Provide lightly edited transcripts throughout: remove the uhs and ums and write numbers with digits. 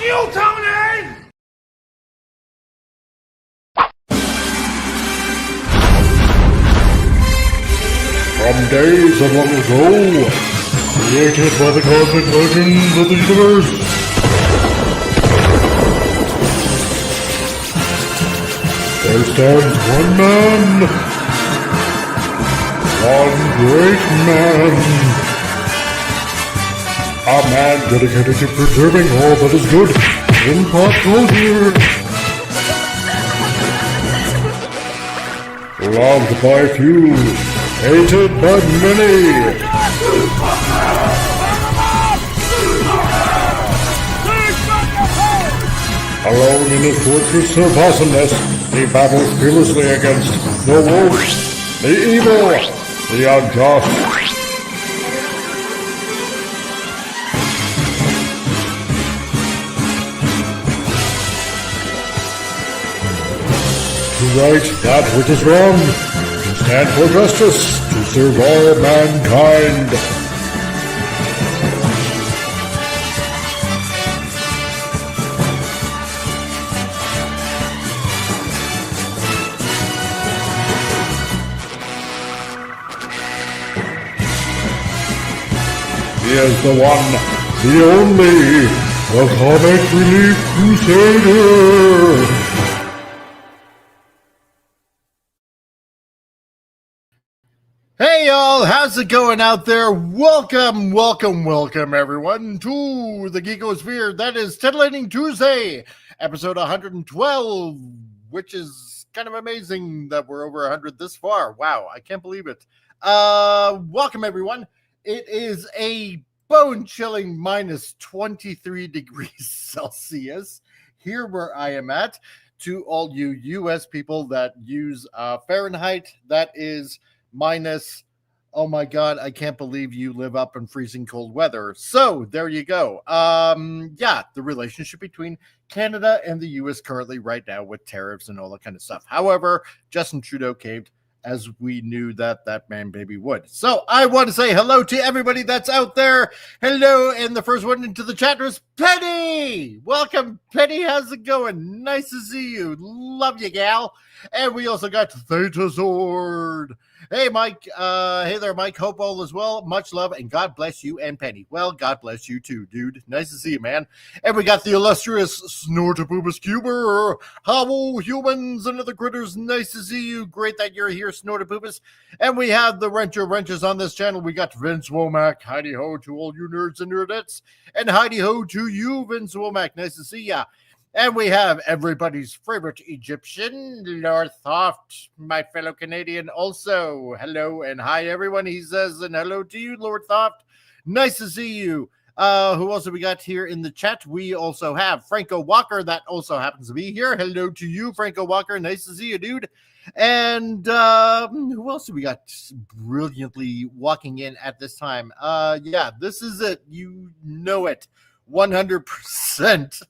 you, Tony! From days of long ago, created by the cosmic legends of the universe, there stands one man, one great man, a man dedicated to preserving all that is good in pop culture, loved by few, hated by many. Alone in his fortress of awesomeness, he battles fearlessly against the wolves, the evil, the unjust. To right that which is wrong, to stand for justice, to serve all mankind. He is the one, the only, the comic Relief Crusader. Hey y'all, how's it going out there? Welcome everyone to the Geekosphere. That is Titillating Tuesday, episode 112, which is kind of amazing that we're over 100 this far. Wow, I can't believe it. Welcome everyone. It is a bone-chilling minus 23 degrees Celsius here where I am at. To all you US people that use Fahrenheit, that is minus, oh my god, I can't believe you live up in freezing cold weather. So there you go. Yeah, the relationship between Canada and the US currently right now with tariffs and all that kind of stuff. However, Justin Trudeau caved, as we knew that man baby would. So I want to say hello to everybody that's out there. Hello, and the first one into the chat room is Penny. Welcome, Penny. How's it going? Nice to see you. Love you, gal. And we also got Theta Sword. Hey, Mike. Hey there, Mike. Hope all is well. Much love, and God bless you and Penny. Well, God bless you too, dude. Nice to see you, man. And we got the illustrious Snortabubus Cuber. Hello, humans and other critters. Nice to see you. Great that you're here, Snortabubus. And we have the wrenches on this channel. We got Vince Womack. Heidi ho to all you nerds and nerdettes. And Heidi ho to you, Vince Womack. Nice to see ya. And we have everybody's favorite Egyptian, Lord Thoft, my fellow Canadian. Also, hello and hi, everyone. He says, and hello to you, Lord Thoft. Nice to see you. Who else have we got here in the chat? We also have Franco Walker. That also happens to be here. Hello to you, Franco Walker. Nice to see you, dude. And who else have we got brilliantly walking in at this time? Yeah, this is it. You know it. 100%.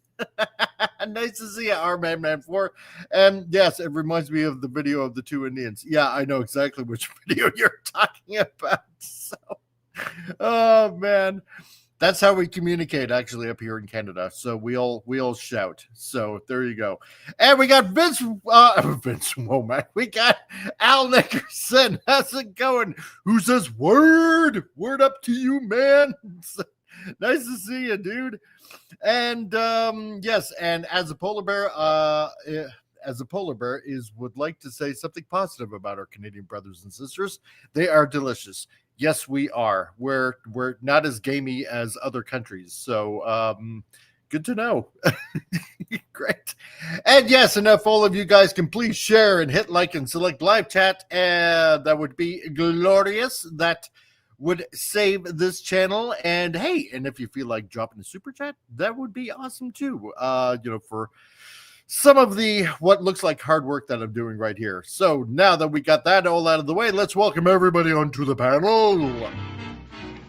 Nice to see you, R-Man 4. And yes, it reminds me of the video of the two Indians. Yeah, I know exactly which video you're talking about. So, oh man, that's how we communicate actually up here in Canada. So we all shout. So there you go. And we got Vince Womack. We got Al Nickerson. How's it going? Who says word up to you, man? Nice to see you, dude. And yes, and as a polar bear would like to say something positive about our Canadian brothers and sisters. They are delicious. Yes, we are. We're not as gamey as other countries. So good to know. Great. And yes, and if all of you guys can please share and hit like and select live chat, that would be glorious. That would save this channel. And hey, and if you feel like dropping a super chat, that would be awesome too. For some of the what looks like hard work that I'm doing right here. So now that we got that all out of the way, let's welcome everybody onto the panel.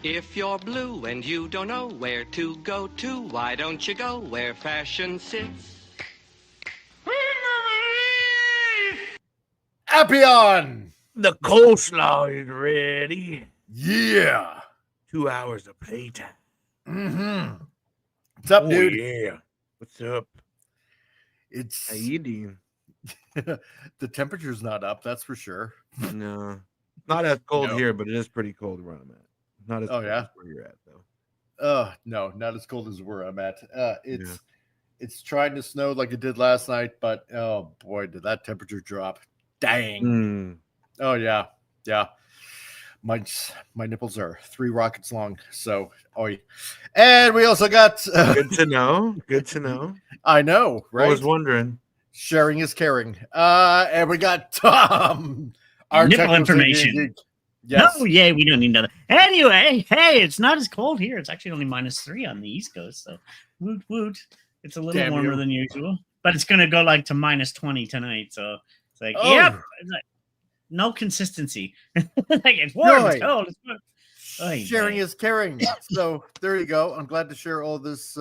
If you're blue and you don't know where to go to, why don't you go where fashion sits? Appion! The coleslaw is ready. Yeah. 2 hours of playtime. Mm-hmm. What's up, dude? Yeah. What's up? It's How you doing? the temperature's not up, that's for sure. No, not as cold No. here, but it is pretty cold where I'm at. Not as Oh, cold yeah? as where you're at, though. No, not as cold as where I'm at. It's Yeah. it's trying to snow like it did last night, but oh boy, did that temperature drop. Dang. Mm. Oh yeah. My nipples are 3 rockets long, so oi. And we also got Good to know. Good to know. I know, right? I was wondering. Sharing is caring. And we got Tom, our Nipple techno information. geek. Yes. No, yay, we don't need another. Anyway, hey, it's not as cold here. It's actually only -3 on the East Coast. So, woot woot. It's a little Damn warmer you. than usual, but it's going to go like to -20 tonight. So, it's like, Oh. yep, it's like, no consistency. Like, it's warm, Joy. it's cold, it's warm. Oy Sharing vey. is caring. So there you go. I'm glad to share all this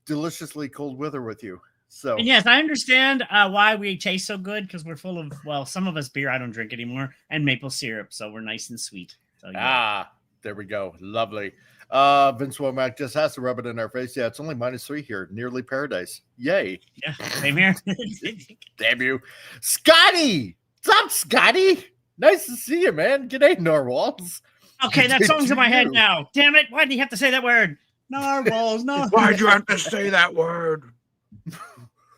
deliciously cold weather with you. So And yes, I understand why we taste so good because we're full of, well, some of us beer I don't drink anymore, and maple syrup, so we're nice and sweet. So, yeah. there we go. Lovely. Vince Womack just has to rub it in our face. Yeah, it's only -3 here. Nearly paradise. Yay. Yeah, same here. Damn you. Scotty! What's up, Scotty? Nice to see you, man. G'day, Narwhals. Okay, that Did song's in my you? head now. Damn it! Why do you have to say that word? Narwhals, no. Why'd you have to say that word?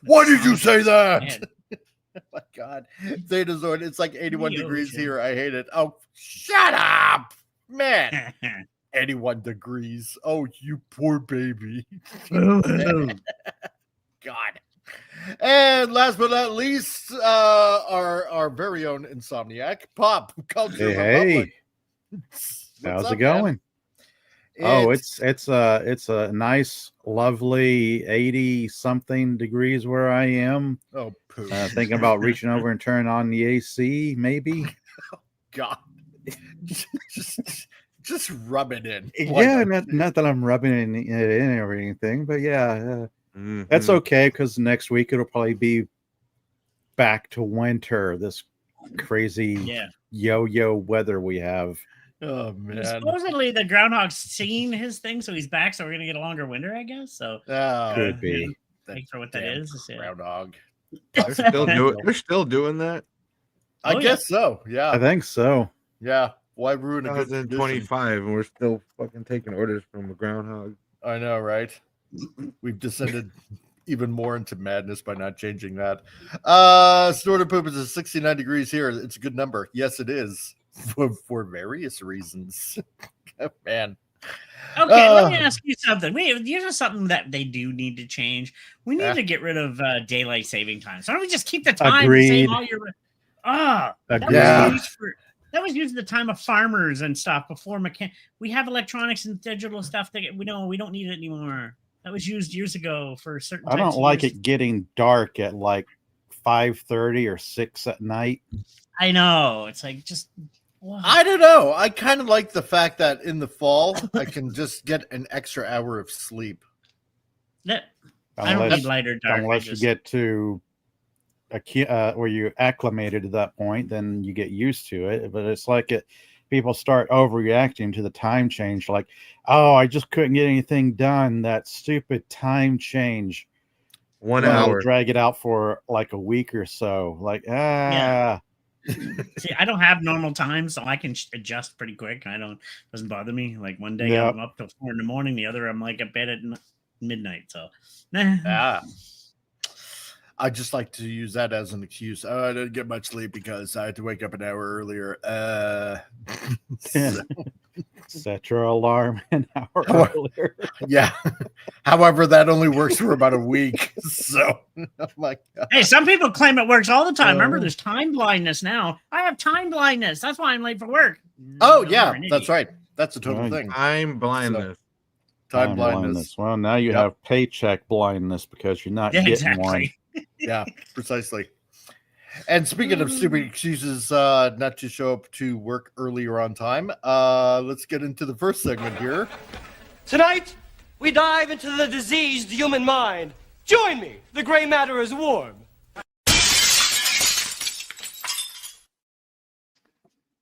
Why did you say that? Man. Oh my God. Zetazoid, it's like 81 The degrees ocean. here. I hate it. Oh, shut up, man. 81 degrees. Oh, you poor baby. God. And last but not least, our very own Insomniac, Pop Culture. Hey, What's how's up, it going? man? Oh, it's a nice, lovely 80 something degrees where I am. oh, poo. Thinking about reaching over and turning on the AC, maybe. God. just rub it in. Why Yeah, not? not that I'm rubbing it in or anything, but yeah, Mhm. that's okay because next week it'll probably be back to winter. This crazy Yeah. yo-yo weather we have. Oh man. Supposedly the groundhog's seen his thing, so he's back. So we're gonna get a longer winter, I guess. So Oh, Could be. take for what that damn is. Yeah. groundhog. They're still doing that. I Oh, guess so. I Yeah. think so. Yeah. Why ruin a good tradition? 2025, and we're still fucking taking orders from a groundhog. I know, right? We've descended even more into madness by not changing that. Snorted poop is 69 degrees here. It's a good number. Yes, it is. For various reasons. Man. Okay, let me ask you something. Here's something that they do need to change. We need Yeah. to get rid of daylight saving time. So why don't we just keep the time the Agreed. same all year? Agreed. That was used at the time of farmers and stuff before we have electronics and digital stuff that we don't need it anymore. That was used years ago for certain. I don't like it getting dark at like 5:30 or 6 at night. I know. It's like just. Wow. I don't know. I kind of like the fact that in the fall I can just get an extra hour of sleep. I don't Unless, need light or dark. unless you get to where you acclimated to that point, then you get used to it. But it's like people start overreacting to the time change. Like, oh, I just couldn't get anything done. That stupid time change. 1 And they'll hour. drag it out for like a week or so. Like, Yeah. See, I don't have normal time, so I can adjust pretty quick. Doesn't bother me. Like one day Yeah. I'm up till 4 a.m, the other I'm like at bed at midnight. So, I just like to use that as an excuse. Oh, I didn't get much sleep because I had to wake up an hour earlier. Set your alarm an hour earlier. Yeah. However, that only works for about a week. So, oh my God. hey, some people claim it works all the time. Remember, Oh. there's time blindness now. I have time blindness. That's why I'm late for work. Oh, No, yeah, you're an that's idiot. right. That's a total Right. thing. Time blindness. Time blindness. Well, now you Yep. have paycheck blindness because you're not Yeah, getting one. exactly. Yeah, precisely. And speaking of stupid excuses not to show up to work earlier on time, let's get into the first segment here. Tonight, we dive into the diseased human mind. Join me. The gray matter is warm.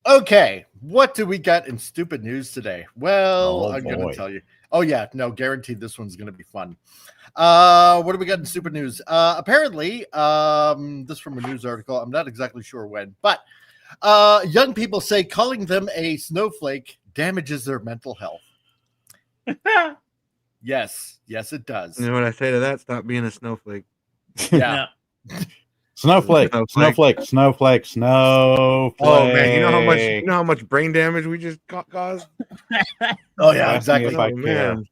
Okay, What do we got in stupid news today? Well, I'm going boy. to tell you. Oh, yeah. No, guaranteed this one's going to be fun. What do we got in stupid news? Apparently, this from a news article. I'm not exactly sure when, but young people say calling them a snowflake damages their mental health. Yes, it does. You know what I say to that? Stop being a snowflake. Yeah. Snowflake. Oh man, you know how much brain damage we just caused? Oh, yeah, Ask me exactly. if I Oh, care. man.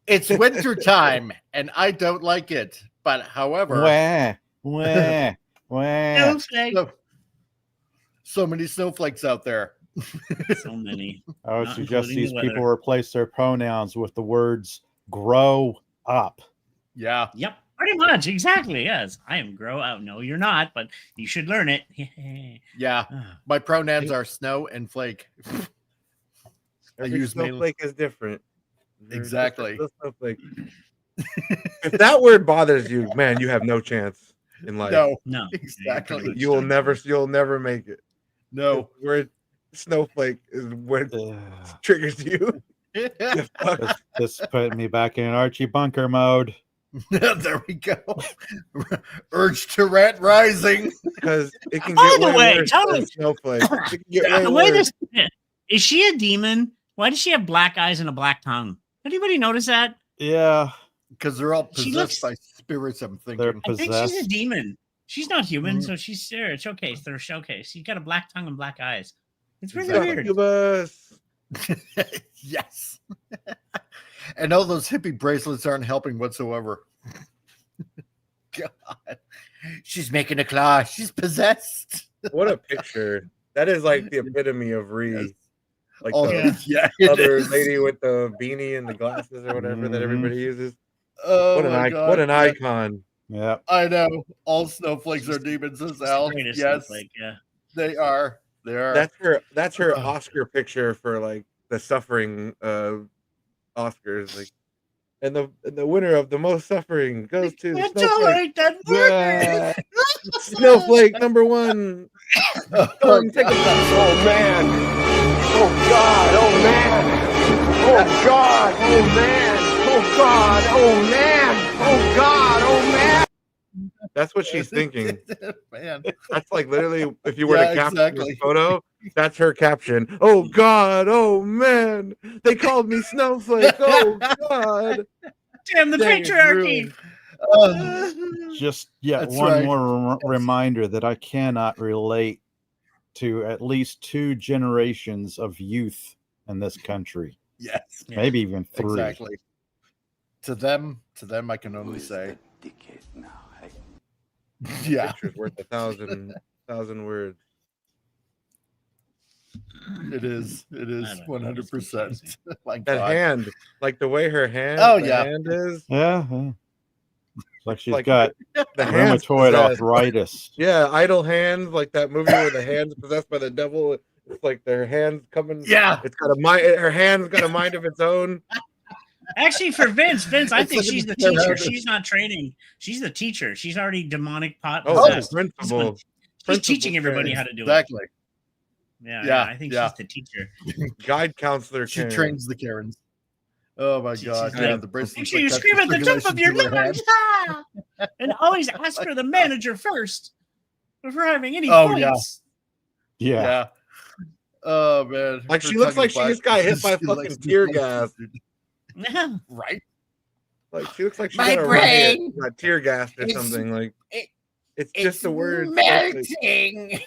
It's winter time, and I don't like it. But however, Wah. Snowflake. so many snowflakes out there. So many. I would Not suggest including these the people weather. replace their pronouns with the words "grow up." Yeah. Yep, pretty much. Exactly. Yes, I am grow out. No, you're not, but you should learn it. Yeah. My pronouns are snow and flake. I Every use mainly. snowflake is different. They're Exactly. different snowflake. If that word bothers you, man, you have no chance in life. No, No, exactly. You'll never make it. No. The word snowflake is what Ugh. triggers you. This put me back in Archie Bunker mode. There we go. Urge to rant rising. Because it can By get the way way, worse tell than me- snowflake. It can get way the way worse. this is she a demon? Why does she have black eyes and a black tongue? Anybody notice that? Yeah, Because they're all She possessed looks- by spirits, I'm they're thinking. I think she's a possessed. demon. She's not human, Mhm. so she's there. Showcase. They're showcase. She's got a black tongue and black eyes. It's really Exactly. weird. Succubus. Yes. And all those hippie bracelets aren't helping whatsoever. God. She's making a claw. She's possessed. What a picture. That is like the epitome of Ree. Yes. Like Oh, the yeah. it other is. lady with the beanie and the glasses or whatever that Mhm. everybody uses. Oh, What an my icon. God. What an Yeah, icon. Yeah, I know. All snowflakes are demons as She's the hell. greatest Yes, snowflake, yeah. they are. They are. That's her Ugh. Oscar picture for like the suffering Oscars. Like and the winner of the most suffering goes to Can't Snowflake. tolerate that word. Yeah. Snowflake #1. Oh, Come take a Oh man! Oh God! Oh man! Oh God! Oh man! Oh God! Oh man! Oh God! Oh man! That's what she's thinking. Man. That's like literally, if you were Yeah, to caption exactly. this photo, that's her caption. Oh God, oh man, they called me Snowflake. Oh God, Damn the Dang, it's patriarchy. ruined. just yet That's one right. more reminder that I cannot relate to at least 2 generations of youth in this country, Yes, Yeah. maybe even 3. exactly. To them, I can only say, yeah, Picture's worth 1,000 words. it is. It is I don't know, it's 100%. confusing. My That God. hand, like the way her hand, Oh, the yeah. hand is. Yeah, it's like she's Like, got The hand's rheumatoid possessed. arthritis. Yeah, idle hands, like that movie where the hand's possessed by the devil. It's like their hands coming. Yeah. It's got a mind. Her hand's got a mind of its own. Actually, for Vince, I It's think like she's the they're teacher. having- She's not training. She's the teacher. She's already demonic pot Oh, the possessed. principal. She's Principal teaching everybody trains. how to do Exactly. it. Yeah, Yeah, I think yeah. she's the teacher. Guide counselor. She Karen. trains the Karens. Oh my She's God! like, Yeah, the bracelets. Make sure like you that scream at the top of your circulation lungs. through her head. And always ask for the manager first before having any Oh, yeah. points. Yeah. Yeah. Oh man! Like, Her she looks tongue like is she black. just got hit by She fucking likes to tear be gas. Yeah. right? Like, she looks like she My got a riot, brain got tear gassed or is- something. Like, it- it's just a word. melting.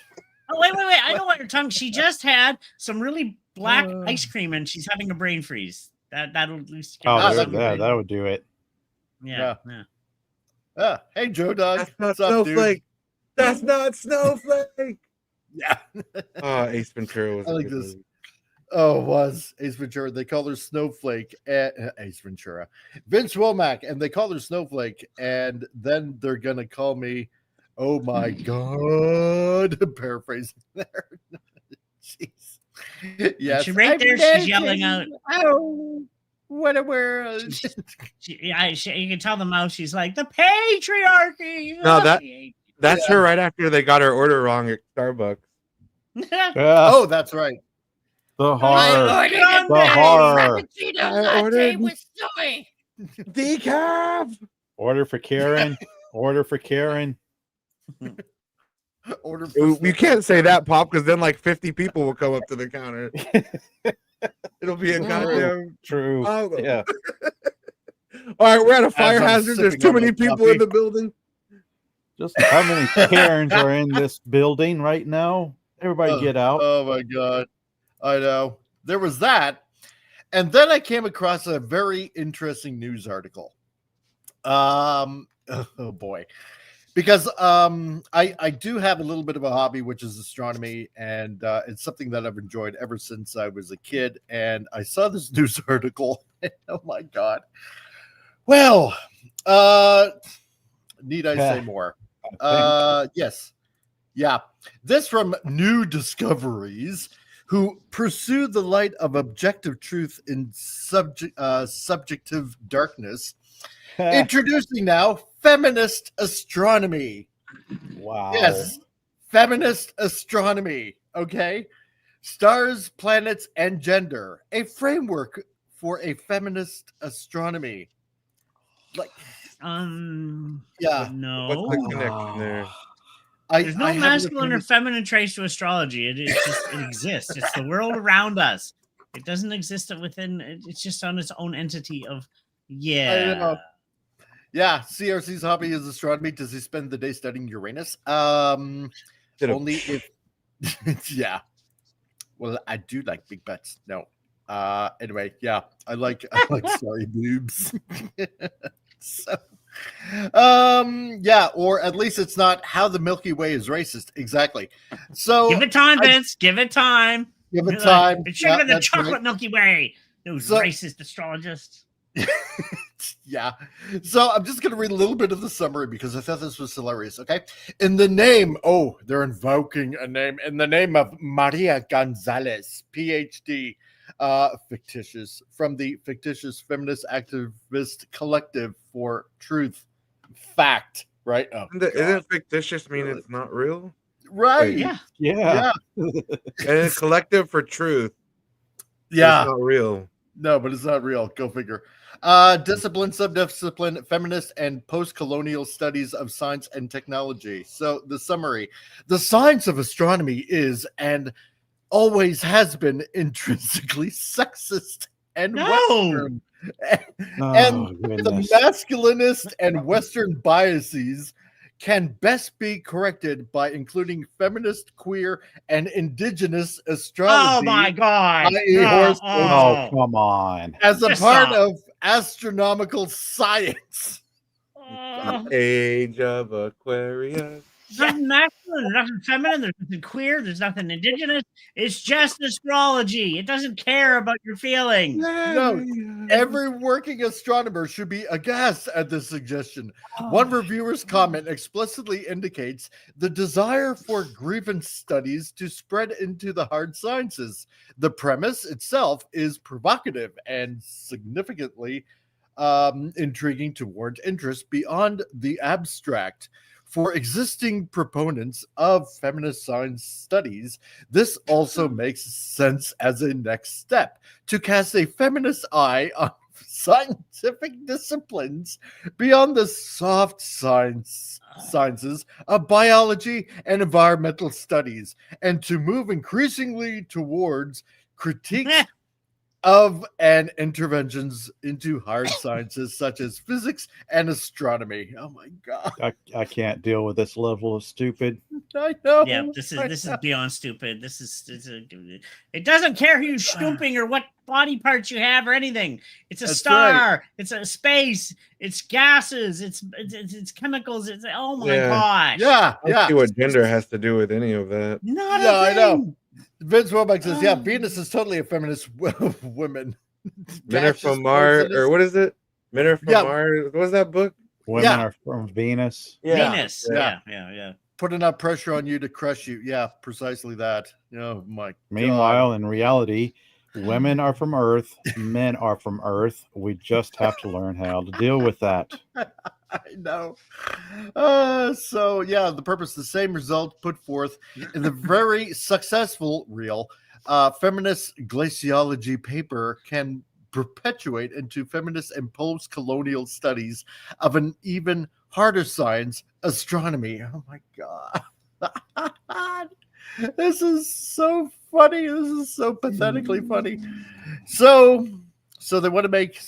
Oh, wait. I know what her tongue. She just had some really black Uh. ice cream and she's having a brain freeze. That'll at least give Oh, her that's some- that would do it. yeah. Ah, hey, Joe Dog. That's not What's up, dude? Snowflake. That's not Snowflake. Yeah. Oh, Ace Ventura was I a like good this. movie. Oh, it was Ace Ventura. They call her Snowflake at Ace Ventura. Vince Womack, and they call her Snowflake, and then they're gonna call me, oh my God. Paraphrasing there. Jeez. Yes. She right I'm there, she's yelling melting. out. Oh, what a world. You can tell the mouse. She's like the patriarchy. No, That's her right after they got her order wrong at Starbucks. Yeah. Oh, that's right. The horror. ordered The horror. I ordered soy. decaf. Order for Karen. Order for Karen. Order You can't say that, Pop, because then like 50 people will come up to the counter. It'll be a goddamn True. problem. Yeah. All right, we're at a fire I'm hazard. There's sipping too on many my people coffee. in the building. Just how many Karens are in this building right now? Everybody get out. Oh my god. I know. There was that. And then I came across a very interesting news article. Oh boy. Because I do have a little bit of a hobby, which is astronomy, and it's something that I've enjoyed ever since I was a kid. And I saw this news article. Oh my god. Well, need I say more? Yes. Yeah. This from New Discoveries, who pursue the light of objective truth in subjective darkness. Introducing now feminist astronomy. Wow. Yes, feminist astronomy. Okay. Stars, planets, and gender. A framework for a feminist astronomy. Like, yeah. No. What's the connection there? There's no I haven't masculine or looked feminine traits to astrology. It exists. It's the world around us. It doesn't exist within. It's just on its own entity of. I know. Yeah, CRC's hobby is astronomy. Does he spend the day studying Uranus? Only if yeah. Well, I do like big butts. No. Anyway, yeah, I like sorry boobs. So yeah, or at least it's not how the Milky Way is racist. Exactly. So Give it time, Vince. Give it time. Give it time. It should have been the that's chocolate right. Milky Way. Those So- racist astrologists. Yeah. So I'm just going to read a little bit of the summary because I thought this was hilarious. Okay. In the name, they're invoking a name. In the name of Maria Gonzalez, PhD, fictitious, from the fictitious feminist activist collective for truth, fact, right? Oh, Isn't fictitious mean it's not real? right. Wait. Yeah. Yeah. And it's collective for truth. Yeah. It's not real. No, but it's not real. Go figure. Discipline, subdiscipline, feminist, and post-colonial studies of science and technology. So the summary: the science of astronomy is and always has been intrinsically sexist and No. Western. Oh, And goodness. the masculinist and Western biases can best be corrected by including feminist, queer, and indigenous astrology Oh my God. i.e. No. horoscopes, Oh, come on. as a Just part stop. of astronomical science. Age of Aquarius. There's nothing masculine, there's nothing feminine, there's nothing queer, there's nothing indigenous. It's just astrology. It doesn't care about your feelings. No, every working astronomer should be aghast at this suggestion. One reviewer's comment explicitly indicates the desire for grievance studies to spread into the hard sciences. The premise itself is provocative and significantly intriguing to warrant interest beyond the abstract. For existing proponents of feminist science studies, this also makes sense as a next step to cast a feminist eye on scientific disciplines beyond the soft sciences of biology and environmental studies, and to move increasingly towards critiques of and interventions into hard sciences such as physics and astronomy. Oh my god. I can't deal with this level of stupid. I know. Yeah, this is beyond stupid. It doesn't care who's scooping or what body parts you have or anything. It's a That's star. It's a space. It's gases. It's chemicals. It's oh my Yeah. gosh. Yeah, I don't yeah. see what gender has to do with any of that. Not Yeah, a I know. thing. Vince Roebuck says, yeah, Venus is totally a feminist woman. Men are Gaseous from Mars, poisonous- or what is it? Men are from Yeah. Mars. What was that book? Women Yeah. are from Venus. Yeah. Venus. Yeah. Yeah. Putting out pressure on you to crush you. Yeah, precisely that. Oh my Meanwhile, in reality, women are from Earth, men are from Earth. We just have to learn how to deal with that. I know. So yeah, the purpose, the same result put forth in the very successful feminist glaciology paper can perpetuate into feminist and post-colonial studies of an even harder science, astronomy. Oh my God. This is so funny. This is so pathetically funny. So they want to make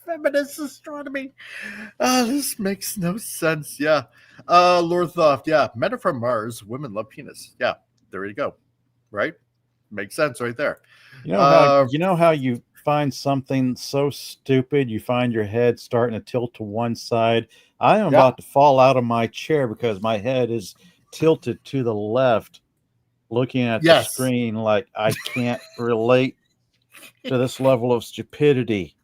feminist astronomy. This makes no sense. Yeah. Lord Thoth. Yeah. Men are from Mars. Women love penis. Yeah. There you go. Right? Makes sense right there. You know how you find something so stupid, you find your head starting to tilt to one side. I am about to fall out of my chair because my head is tilted to the left, looking at the screen like I can't relate to this level of stupidity.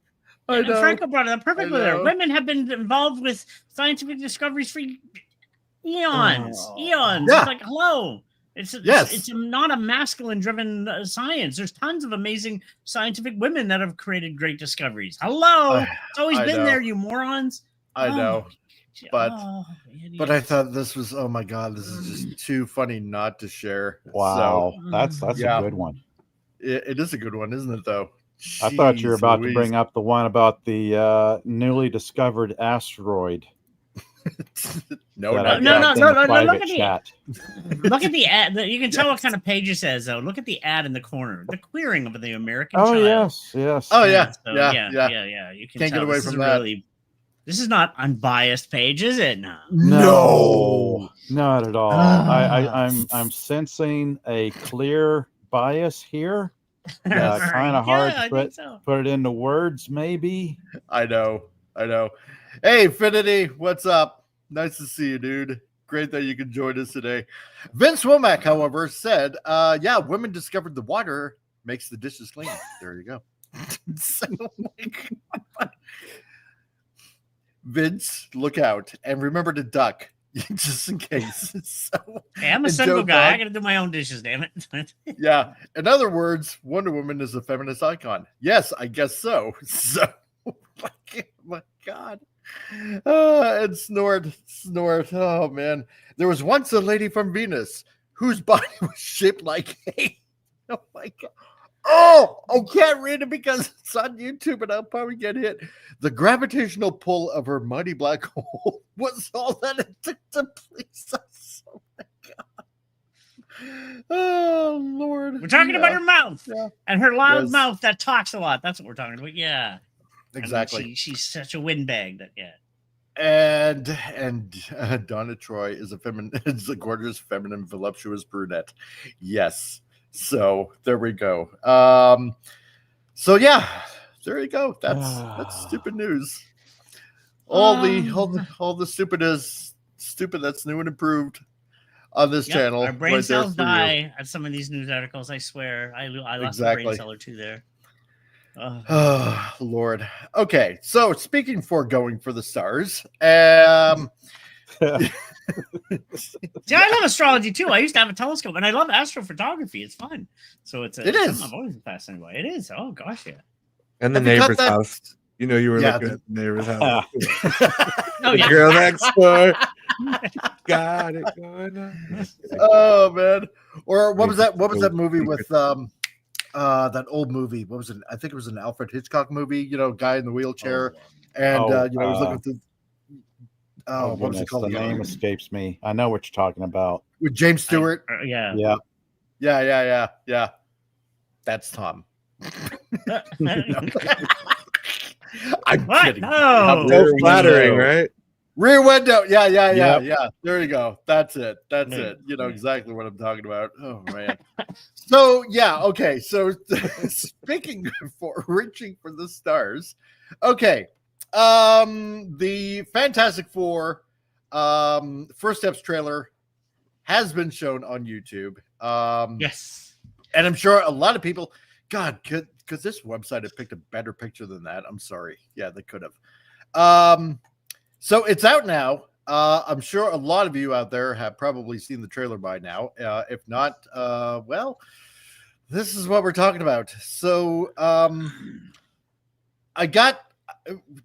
And Franco brought it up perfectly there. Women have been involved with scientific discoveries for eons. Yeah. It's like, hello. It's not a masculine-driven science. There's tons of amazing scientific women that have created great discoveries. Hello. It's always been there, you morons. I know. But I thought this was, oh my God, this is just too funny not to share. Wow. So, that's a good one. It is a good one, isn't it, though? Jeez, I thought you were about to bring up the one about the newly discovered asteroid. No. Look at the ad. Look at the ad. You can tell what kind of page it says, though. Look at the ad in the corner. The queering of the American child. Yes. Oh yeah. So, yeah. You can Can't get away from that. This is not unbiased page, is it? No, not at all. I'm sensing a clear bias here. Kind of hard to put it into words, maybe. I know. Hey, Finity, what's up? Nice to see you, dude. Great that you can join us today. Vince Womack, however, said, women discovered the water makes the dishes clean. There you go. Vince, look out and remember to duck just in case. I'm a single guy. I got to do my own dishes, damn it. Yeah. In other words, Wonder Woman is a feminist icon. Yes, I guess so. So, my God. And snort. Oh, man. There was once a lady from Venus whose body was shaped like a... Oh, my God. Oh, I can't read it because it's on YouTube and I'll probably get hit. The gravitational pull of her mighty black hole was all that it took to please us. Oh, my God. Oh, Lord. We're talking about her mouth and her loud mouth that talks a lot. That's what we're talking about. Yeah. Exactly. I mean, she's such a windbag that And Donna Troy is a gorgeous, feminine, voluptuous brunette. Yes. So there we go. So yeah, there you go. That's stupid news. All the stupid that's new and improved on this channel. Our brain cells die at some of these news articles. I swear, I lost a brain cell or two there. Oh, Lord. Okay, so speaking for going for the stars, See, I love astrology too. I used to have a telescope, and I love astrophotography. It's fun. So it is. I've always been fascinated by it. It is. Oh gosh, yeah. And the neighbor's house. You know, you were looking at the neighbor's house. The girl next door. Got it going on. Oh man. Or what was that? What was that movie with that old movie? What was it? I think it was an Alfred Hitchcock movie. You know, guy in the wheelchair, he was looking through. What was it called? The name escapes me. I know what you're talking about. With James Stewart. Yeah. That's Tom. I'm kidding. No. So flattering, right? Rear window. Yeah. There you go. That's it. You know exactly what I'm talking about. Oh man. So okay. So speaking for reaching for the stars. Okay. The Fantastic Four First Steps trailer has been shown on YouTube. Yes. And I'm sure a lot of people, God, could this website have picked a better picture than that? I'm sorry. Yeah, they could have. So it's out now. I'm sure a lot of you out there have probably seen the trailer by now. If not, well, this is what we're talking about. So I got,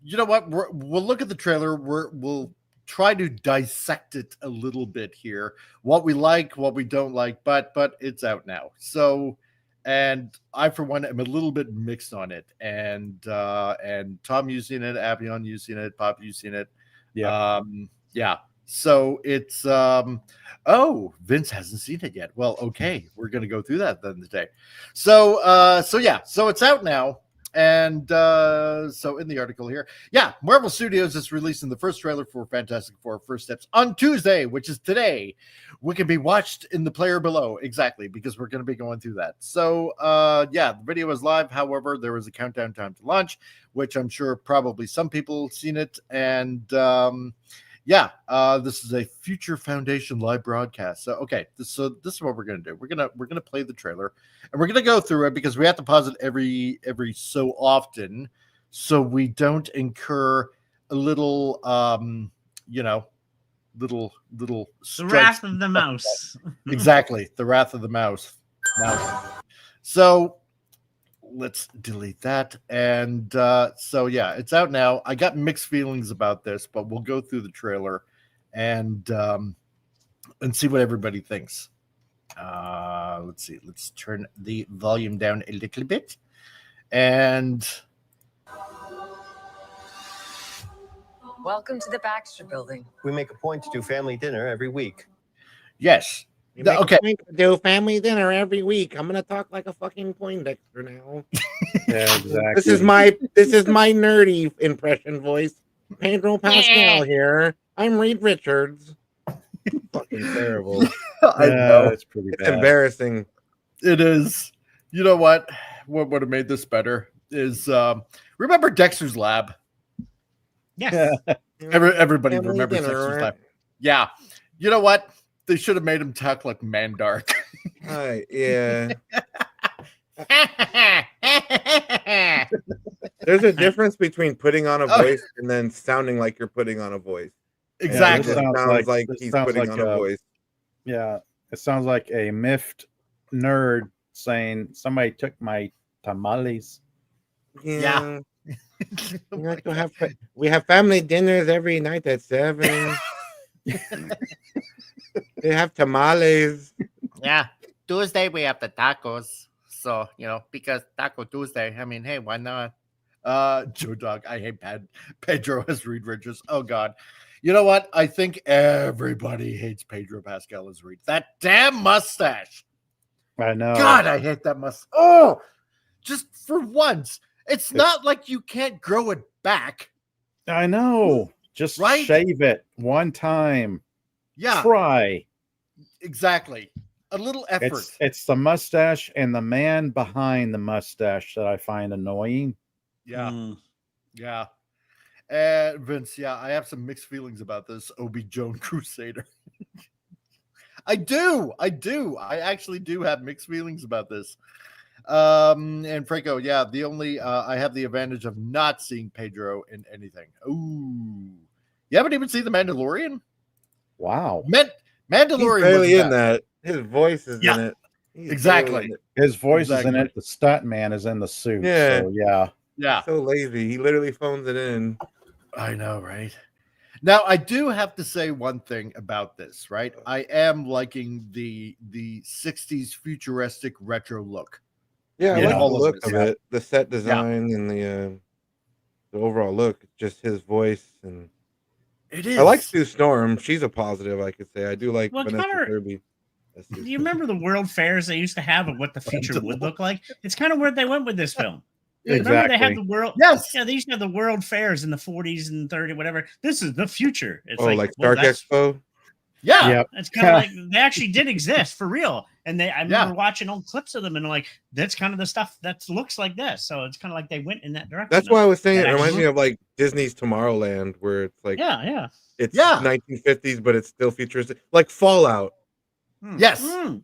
you know what? We'll look at the trailer. We'll try to dissect it a little bit here. What we like, what we don't like, but it's out now. So, and I for one am a little bit mixed on it. And Tom using it, Avion using it, Pop using it. Yeah. Yeah. So it's oh, Vince hasn't seen it yet. Well, okay, we're gonna go through that then today. So yeah, so it's out now. And so in the article here, yeah, Marvel Studios is releasing the first trailer for Fantastic Four First Steps on Tuesday, which is today. We can be watched in the player below. Exactly, because we're going to be going through that. So yeah, the video is live. However, there was a countdown time to launch, which I'm sure probably some people have seen it. And yeah, this is a Future Foundation live broadcast. So okay, this is what we're gonna do. We're gonna play the trailer, and we're gonna go through it because we have to pause it every so often, so we don't incur a little little the wrath of the mouse. Exactly, the wrath of the mouse. So let's delete that. And so yeah, it's out now. I got mixed feelings about this, but we'll go through the trailer and see what everybody thinks. Let's see. Let's turn the volume down a little bit. And welcome to the Baxter Building. We make a point to do family dinner every week. Yes. Okay. Do family dinner every week. I'm gonna talk like a fucking Poindexter now. Yeah, exactly. This is my nerdy impression voice. Pedro Pascal here. I'm Reed Richards. Fucking terrible. I know. It's pretty bad. It's embarrassing. It is. You know what? What would have made this better is remember Dexter's Lab? Yes. Everybody Family remembers dinner, Dexter's right? Lab. Yeah. You know what? They should have made him talk like Mandark. Yeah. There's a difference between putting on a voice and then sounding like you're putting on a voice. Exactly. Yeah, it sounds like he's putting on a voice. Yeah, it sounds like a miffed nerd saying somebody took my tamales. Yeah. We have family dinners every night at 7. They have tamales. Yeah. Tuesday we have the tacos. So, because Taco Tuesday, I mean, hey, why not? Joe Dog, I hate Pedro as Reed Richards. Oh God. You know what? I think everybody hates Pedro Pascal as Reed. That damn mustache. I know. God, I hate that mustache. Oh, just for once. It's not like you can't grow it back. I know. Just shave it one time. Yeah. Try. Exactly. A little effort. It's the mustache and the man behind the mustache that I find annoying. Yeah. Yeah. Vince, yeah, I have some mixed feelings about this Obi-Joan Crusader. I do. I actually do have mixed feelings about this. And Franco, yeah, I have the advantage of not seeing Pedro in anything. Ooh. You haven't even seen The Mandalorian? Wow. Mandalorian. He's barely in that. His voice is in it. Exactly. His voice is in it. The stunt man is in the suit. Yeah. So, yeah. Yeah. So lazy. He literally phones it in. I know, right? Now, I do have to say one thing about this, right? I am liking the 60s futuristic retro look. Yeah, I like the all of look this. of it. The set design and the overall look. Just his voice. And it is. I like Sue Storm. She's a positive, I could say. I do like Vanessa Kirby. Do you remember the world fairs they used to have of what the future would look like? It's kind of where they went with this film. Exactly. Remember they had the world. Yes. Yeah, they used to have the world fairs in the 40s and 30s, whatever. This is the future. It's like Stark Expo? Yeah. Yep. It's kind of like they actually did exist for real. And I remember watching old clips of them and like, that's kind of the stuff that looks like this. So it's kind of like they went in that direction. That's why I was saying it reminds me of like Disney's Tomorrowland, where it's like, it's 1950s, but it's still futuristic, like Fallout. Yes.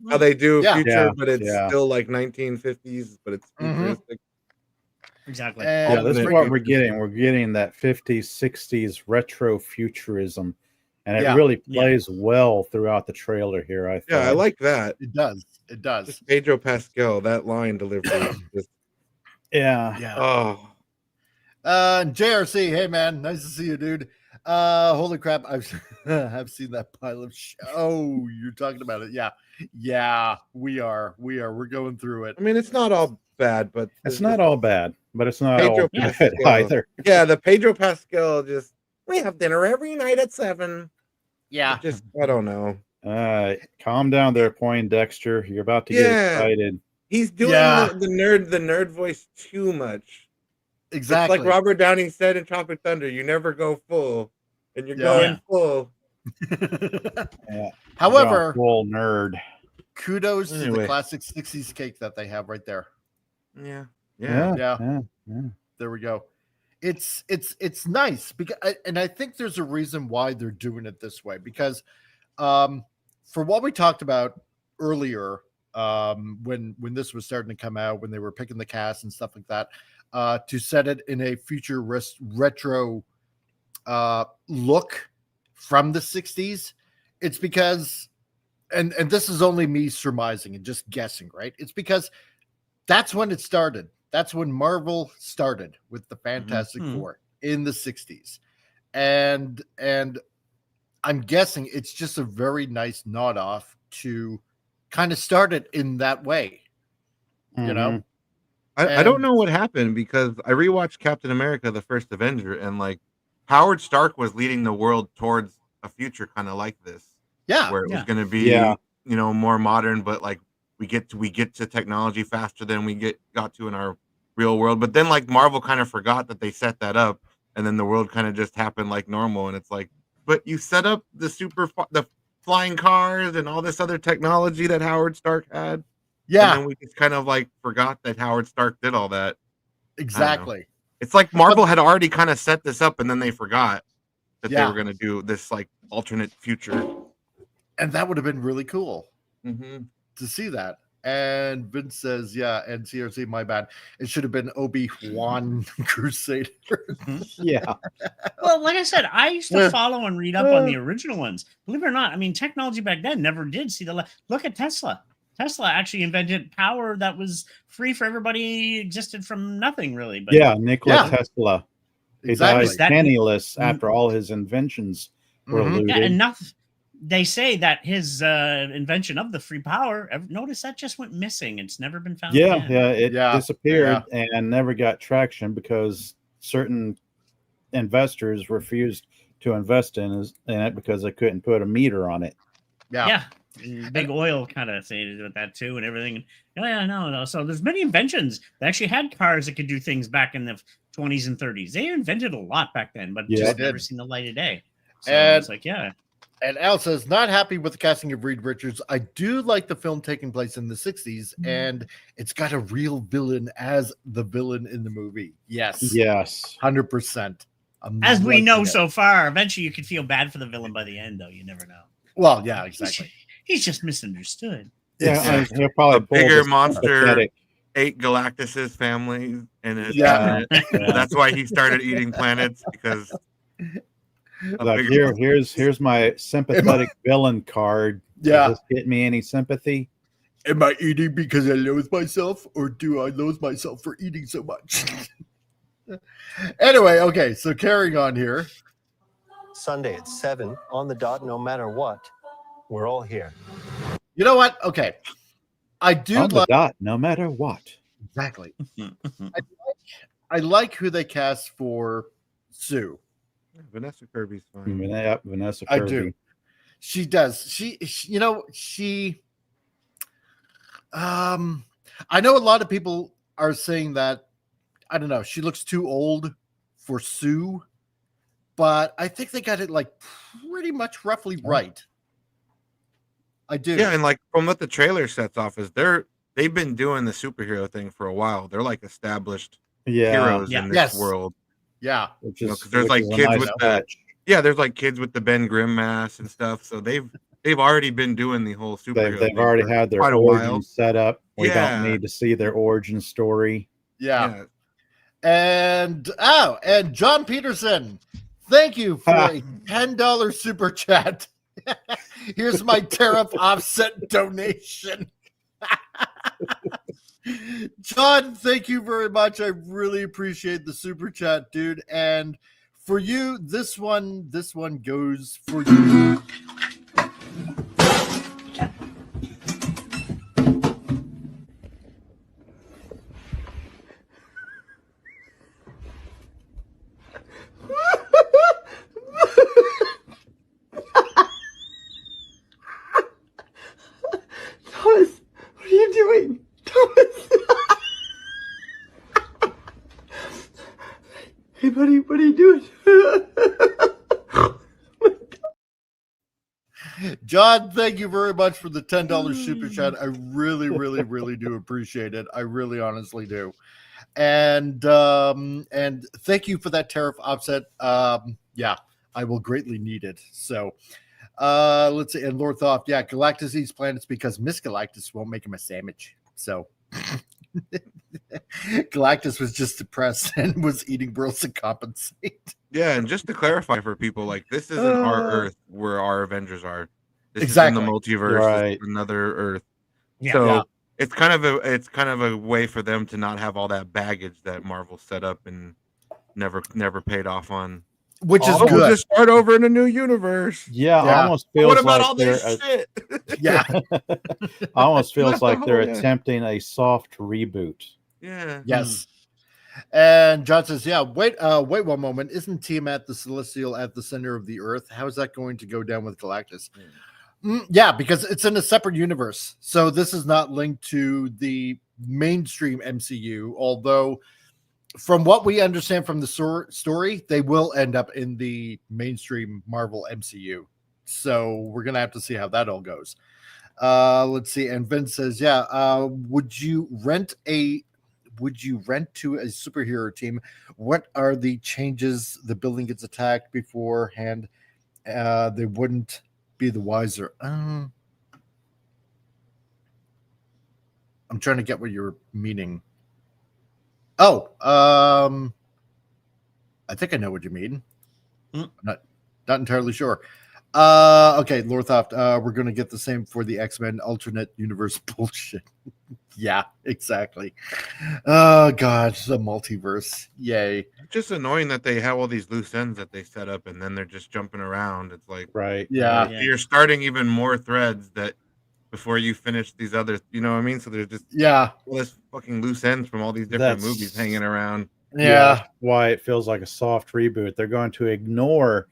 How they do future, Yeah. but it's still like 1950s, but it's futuristic. Exactly. Yeah, this is what we're getting. We're getting that 50s, 60s retro futurism. And it really plays well throughout the trailer here. I I like that. It does. It does. Just Pedro Pascal, that line delivery is just yeah. Yeah. Oh. JRC, hey man, nice to see you, dude. Holy crap! I've seen that pile of oh, you're talking about it. Yeah, we are. We're going through it. I mean, it's not all bad, but It's not all bad, but it's not all Pedro good Pascal. either. Yeah, the Pedro Pascal we have dinner every night at 7. Yeah, I don't know. Calm down there, Poindexter. You're about to get excited. He's doing the nerd voice too much. Exactly. It's like Robert Downey said in Tropic Thunder, you never go full, and you're going full. However, full nerd. Kudos to the classic 60s cake that they have right there. Yeah. There we go. It's nice because, and I think there's a reason why they're doing it this way because, for what we talked about earlier, when this was starting to come out, when they were picking the cast and stuff like that, to set it in a future retro look from the 60s, it's because, and this is only me surmising and just guessing, right? It's because that's when it started. That's when Marvel started with the Fantastic Four in the 60s. And I'm guessing it's just a very nice nod off to kind of start it in that way, you know? I don't know what happened because I rewatched Captain America, the First Avenger, and like Howard Stark was leading the world towards a future kind of like this. Yeah. Where it was going to be, more modern, but like we get to technology faster than we got to in our real world. But then like Marvel kind of forgot that they set that up, and then the world kind of just happened like normal. And it's like, but you set up the flying cars and all this other technology that Howard Stark had. Yeah. And then we just kind of like forgot that Howard Stark did all that. Exactly. It's like Marvel had already kind of set this up and then they forgot that they were going to do this like alternate future. And that would have been really cool to see that. And Vince says, and CRC, my bad. It should have been Obi-Wan Crusader. Yeah. Well, like I said, I used to follow and read up on the original ones. Believe it or not, I mean, technology back then never did see the look at Tesla. Tesla actually invented power that was free for everybody, existed from nothing, really. But Nikola Tesla. He died penniless after all his inventions were looted. Yeah, enough. They say that his invention of the free power, notice that just went missing. It's never been found again. It disappeared and never got traction because certain investors refused to invest in it because they couldn't put a meter on it. Yeah. Big oil kind of thing with that too and everything. No. So there's many inventions. They actually had cars that could do things back in the 20s and 30s. They invented a lot back then, but just never seen the light of day. So it's like, And Al says, not happy with the casting of Reed Richards. I do like the film taking place in the 60s, and it's got a real villain as the villain in the movie. Yes. 100%. As we know so far, eventually you could feel bad for the villain by the end, though. You never know. Well, yeah, exactly. He's just misunderstood. Yeah, he'll probably a bigger monster ate Galactus's family, and that's why he started eating planets because. Here's my sympathetic villain card. Yeah. Does this get me any sympathy? Am I eating because I loathe myself, or do I loathe myself for eating so much? Anyway, okay, so carrying on here. Sunday at 7 on the dot, no matter what. We're all here. You know what? Okay. I do on the dot, no matter what. Exactly. I like who they cast for Sue. Vanessa Kirby's fine. Vanessa Kirby. I do. She does. She I know a lot of people are saying that, I don't know, she looks too old for Sue, but I think they got it like pretty much roughly right. I do. Yeah, and like from what the trailer sets off is they've been doing the superhero thing for a while. They're like established heroes in this world. Yeah, because there's like kids with there's like kids with the Ben Grimm mask and stuff. So they've already been doing the whole superhero. They've already had their origin set up. We don't need to see their origin story. Yeah. And John Peterson, thank you for a $10 super chat. Here's my tariff offset donation. John, thank you very much. I really appreciate the super chat, dude. And for you, this one goes for you. Thomas, what are you doing? Thomas! Hey, buddy, what are you doing? John, thank you very much for the $10 super chat. I really, really, really do appreciate it. I really honestly do. And thank you for that tariff offset. Yeah, I will greatly need it. So let's see. And Lord Thoth, yeah, Galactus eats planets because Miss Galactus won't make him a sandwich. So Galactus was just depressed and was eating bros to compensate. Yeah, and just to clarify for people, like this isn't our Earth where our Avengers are. This Exactly. is in the multiverse. Right. This is another Earth. Yeah. So Yeah. it's kind of a way for them to not have all that baggage that Marvel set up and never paid off on. Which is We'll good. just start over in a new universe. Yeah, Yeah. almost feels What about like all this shit? Yeah. almost feels like they're Yeah. attempting a soft reboot. Yeah. Yes. And John says, yeah, wait one moment. Isn't Tiamat the Celestial at the center of the Earth? How is that going to go down with Galactus? Yeah, because it's in a separate universe. So this is not linked to the mainstream MCU, although from what we understand from the story, they will end up in the mainstream Marvel MCU. So we're going to have to see how that all goes. Let's see. And Vince says, yeah, would you rent to a superhero team? What are the changes? The building gets attacked beforehand. They wouldn't be the wiser. I'm trying to get what you're meaning. Oh, I think I know what you mean. Not entirely sure. Okay, Lord Thoft, we're going to get the same for the X-Men alternate universe bullshit. Yeah, exactly. Oh, God, the multiverse. Yay. It's just annoying that they have all these loose ends that they set up and then they're just jumping around. It's like, Right. Yeah. you're starting even more threads that before you finish these others, you know what I mean? So there's just Yeah. all this fucking loose ends from all these different That's- movies hanging around. Yeah. That's why it feels like a soft reboot. They're going to ignore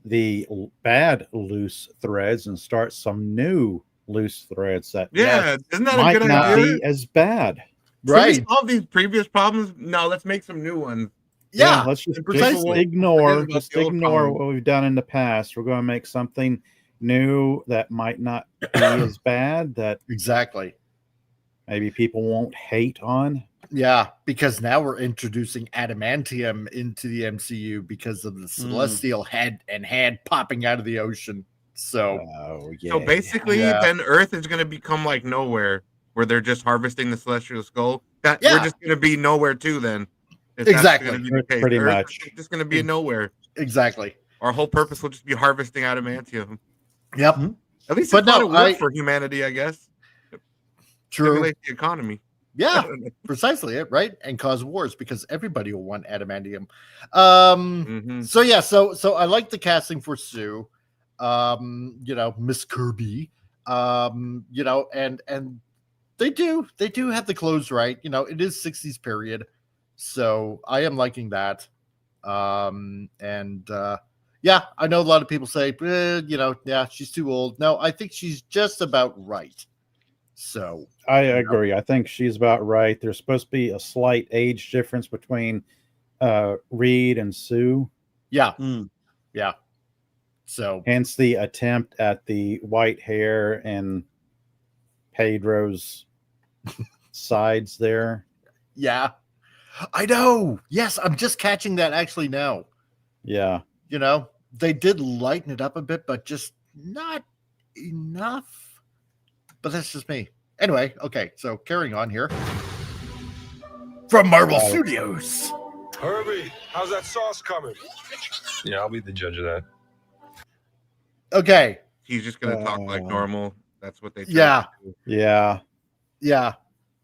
the bad loose threads and start some new loose threads that Yeah, isn't that a might good not idea? be as bad. Right. Solve these previous problems. No, let's make some new ones. Yeah. let's just precisely. ignore Forget about the old ignore problem. what we've done in the past. We're going to make something new that might not be as bad, that Exactly. maybe people won't hate on. Yeah, because now we're introducing adamantium into the MCU because of the celestial head popping out of the ocean. So, Oh yeah. So basically, Yeah. then Earth is going to become like nowhere, where they're just harvesting the celestial skull. That Yeah. we're just going to be nowhere too. Then, if that's Exactly. gonna be the case. Pretty Earth much. is just going to be nowhere. exactly. Our whole purpose will just be harvesting adamantium. Yep. At least But it's not no, a work for humanity, I guess. True. Stimulate the economy. Yeah, precisely it, right? And cause wars because everybody will want adamantium. So yeah, so I like the casting for Sue. Miss Kirby. And they do have the clothes right. It is 60s period. So I am liking that. Yeah, I know a lot of people say, yeah, she's too old. No, I think she's just about right. So I agree. I think she's about right. There's supposed to be a slight age difference between Reed and Sue. yeah. Yeah. So Hence the attempt at the white hair and Pedro's sides there. yeah. I know. Yes, I'm just catching that actually now. Yeah. They did lighten it up a bit, but just not enough. But that's just me. Anyway, okay, so carrying on here. From Marvel Studios. Herbie, how's that sauce coming? Yeah, I'll be the judge of that. Okay. He's just going to talk like normal. That's what they. Yeah. Yeah. Yeah.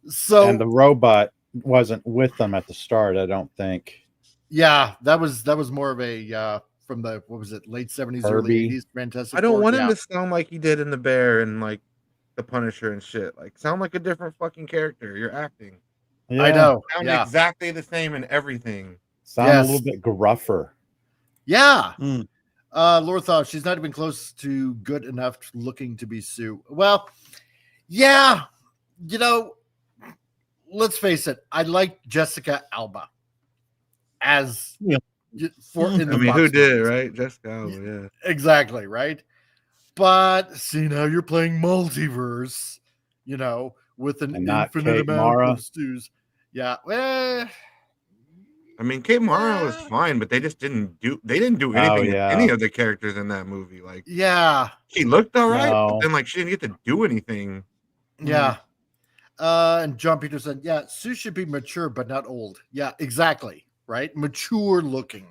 So And the robot wasn't with them at the start, I don't think. Yeah, that was more of a from the what was it, late 70s, early Herbie. 80s Fantastic I don't Four. want him Yeah. to sound like he did in the Bear and like the Punisher and shit. Like sound like a different fucking character. You're acting. Yeah. I know. Sound Yeah. exactly the same in everything. Sound a Yes. little bit gruffer. Yeah. Mm. Lorthoff, she's not even close to good enough looking to be Sue. Well, yeah, you know, let's face it. I like Jessica Alba as Yeah. for in the I mean, Fox who did, movies. right? Jessica Alba, yeah. Exactly, right? But see, now you're playing multiverse, you know, with an And not infinite Kate amount Mara. of stews. Yeah. Well, I mean, Kate Mara was fine, but they didn't do anything with yeah. any of the characters in that movie. Like, yeah. she looked all right, No. but then like she didn't get to do anything. Yeah. And John Peterson, yeah, Sue should be mature, but not old. Yeah, exactly. Right. Mature looking.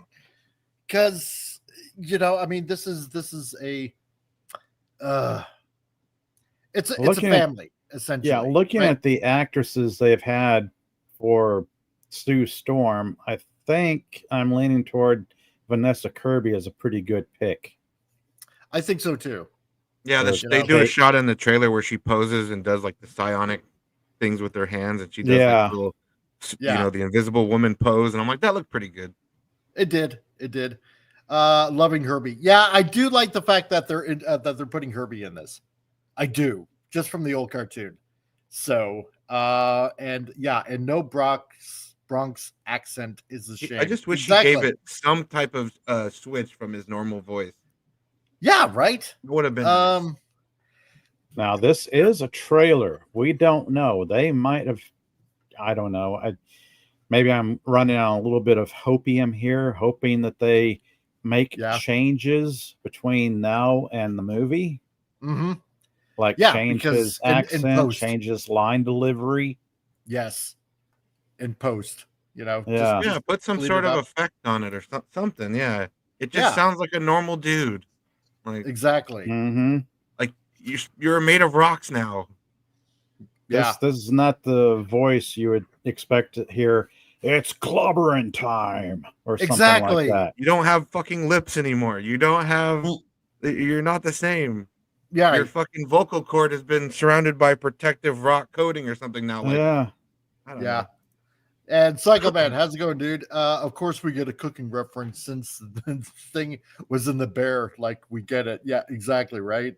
Because, you know, I mean, this is a it's a Looking at- family, essentially. Yeah, looking right? at the actresses they've had for Sue Storm, I think I'm leaning toward Vanessa Kirby as a pretty good pick. I think so too. Yeah, You they know, do a they- shot in the trailer where she poses and does like the psionic things with her hands, and she does Yeah. like little, Yeah. you know, the invisible woman pose, and I'm like, that looked pretty good. It did. It did. Loving Herbie. Yeah, I do like the fact that they're putting Herbie in this. I do, just from the old cartoon. So, and yeah, and no Bronx accent is a shame. I just wish Exactly. he gave it some type of switch from his normal voice. Yeah, right. It would have been nice. Now, this is a trailer. We don't know. They might have, I don't know. Maybe I'm running on a little bit of hopium here, hoping that they make changes between now and the movie. Mm-hmm. Like change his accent, change his line delivery. Yes. In post, you know. Yeah. Yeah, put some clean sort it of up. effect on it or something. Yeah. It just sounds like a normal dude. Like Exactly. Mm-hmm. Like you're made of rocks now. Yeah. This is not the voice you would expect to hear. It's clobbering time or something Exactly. like that. You don't have fucking lips anymore. You don't have. You're not the same. Yeah. Your fucking vocal cord has been surrounded by protective rock coating or something now. Like, Yeah. I don't Yeah. know. And Psycho Man, how's it going, dude? Of course we get a cooking reference since the thing was in the Bear. Like we get it. Yeah, exactly, right?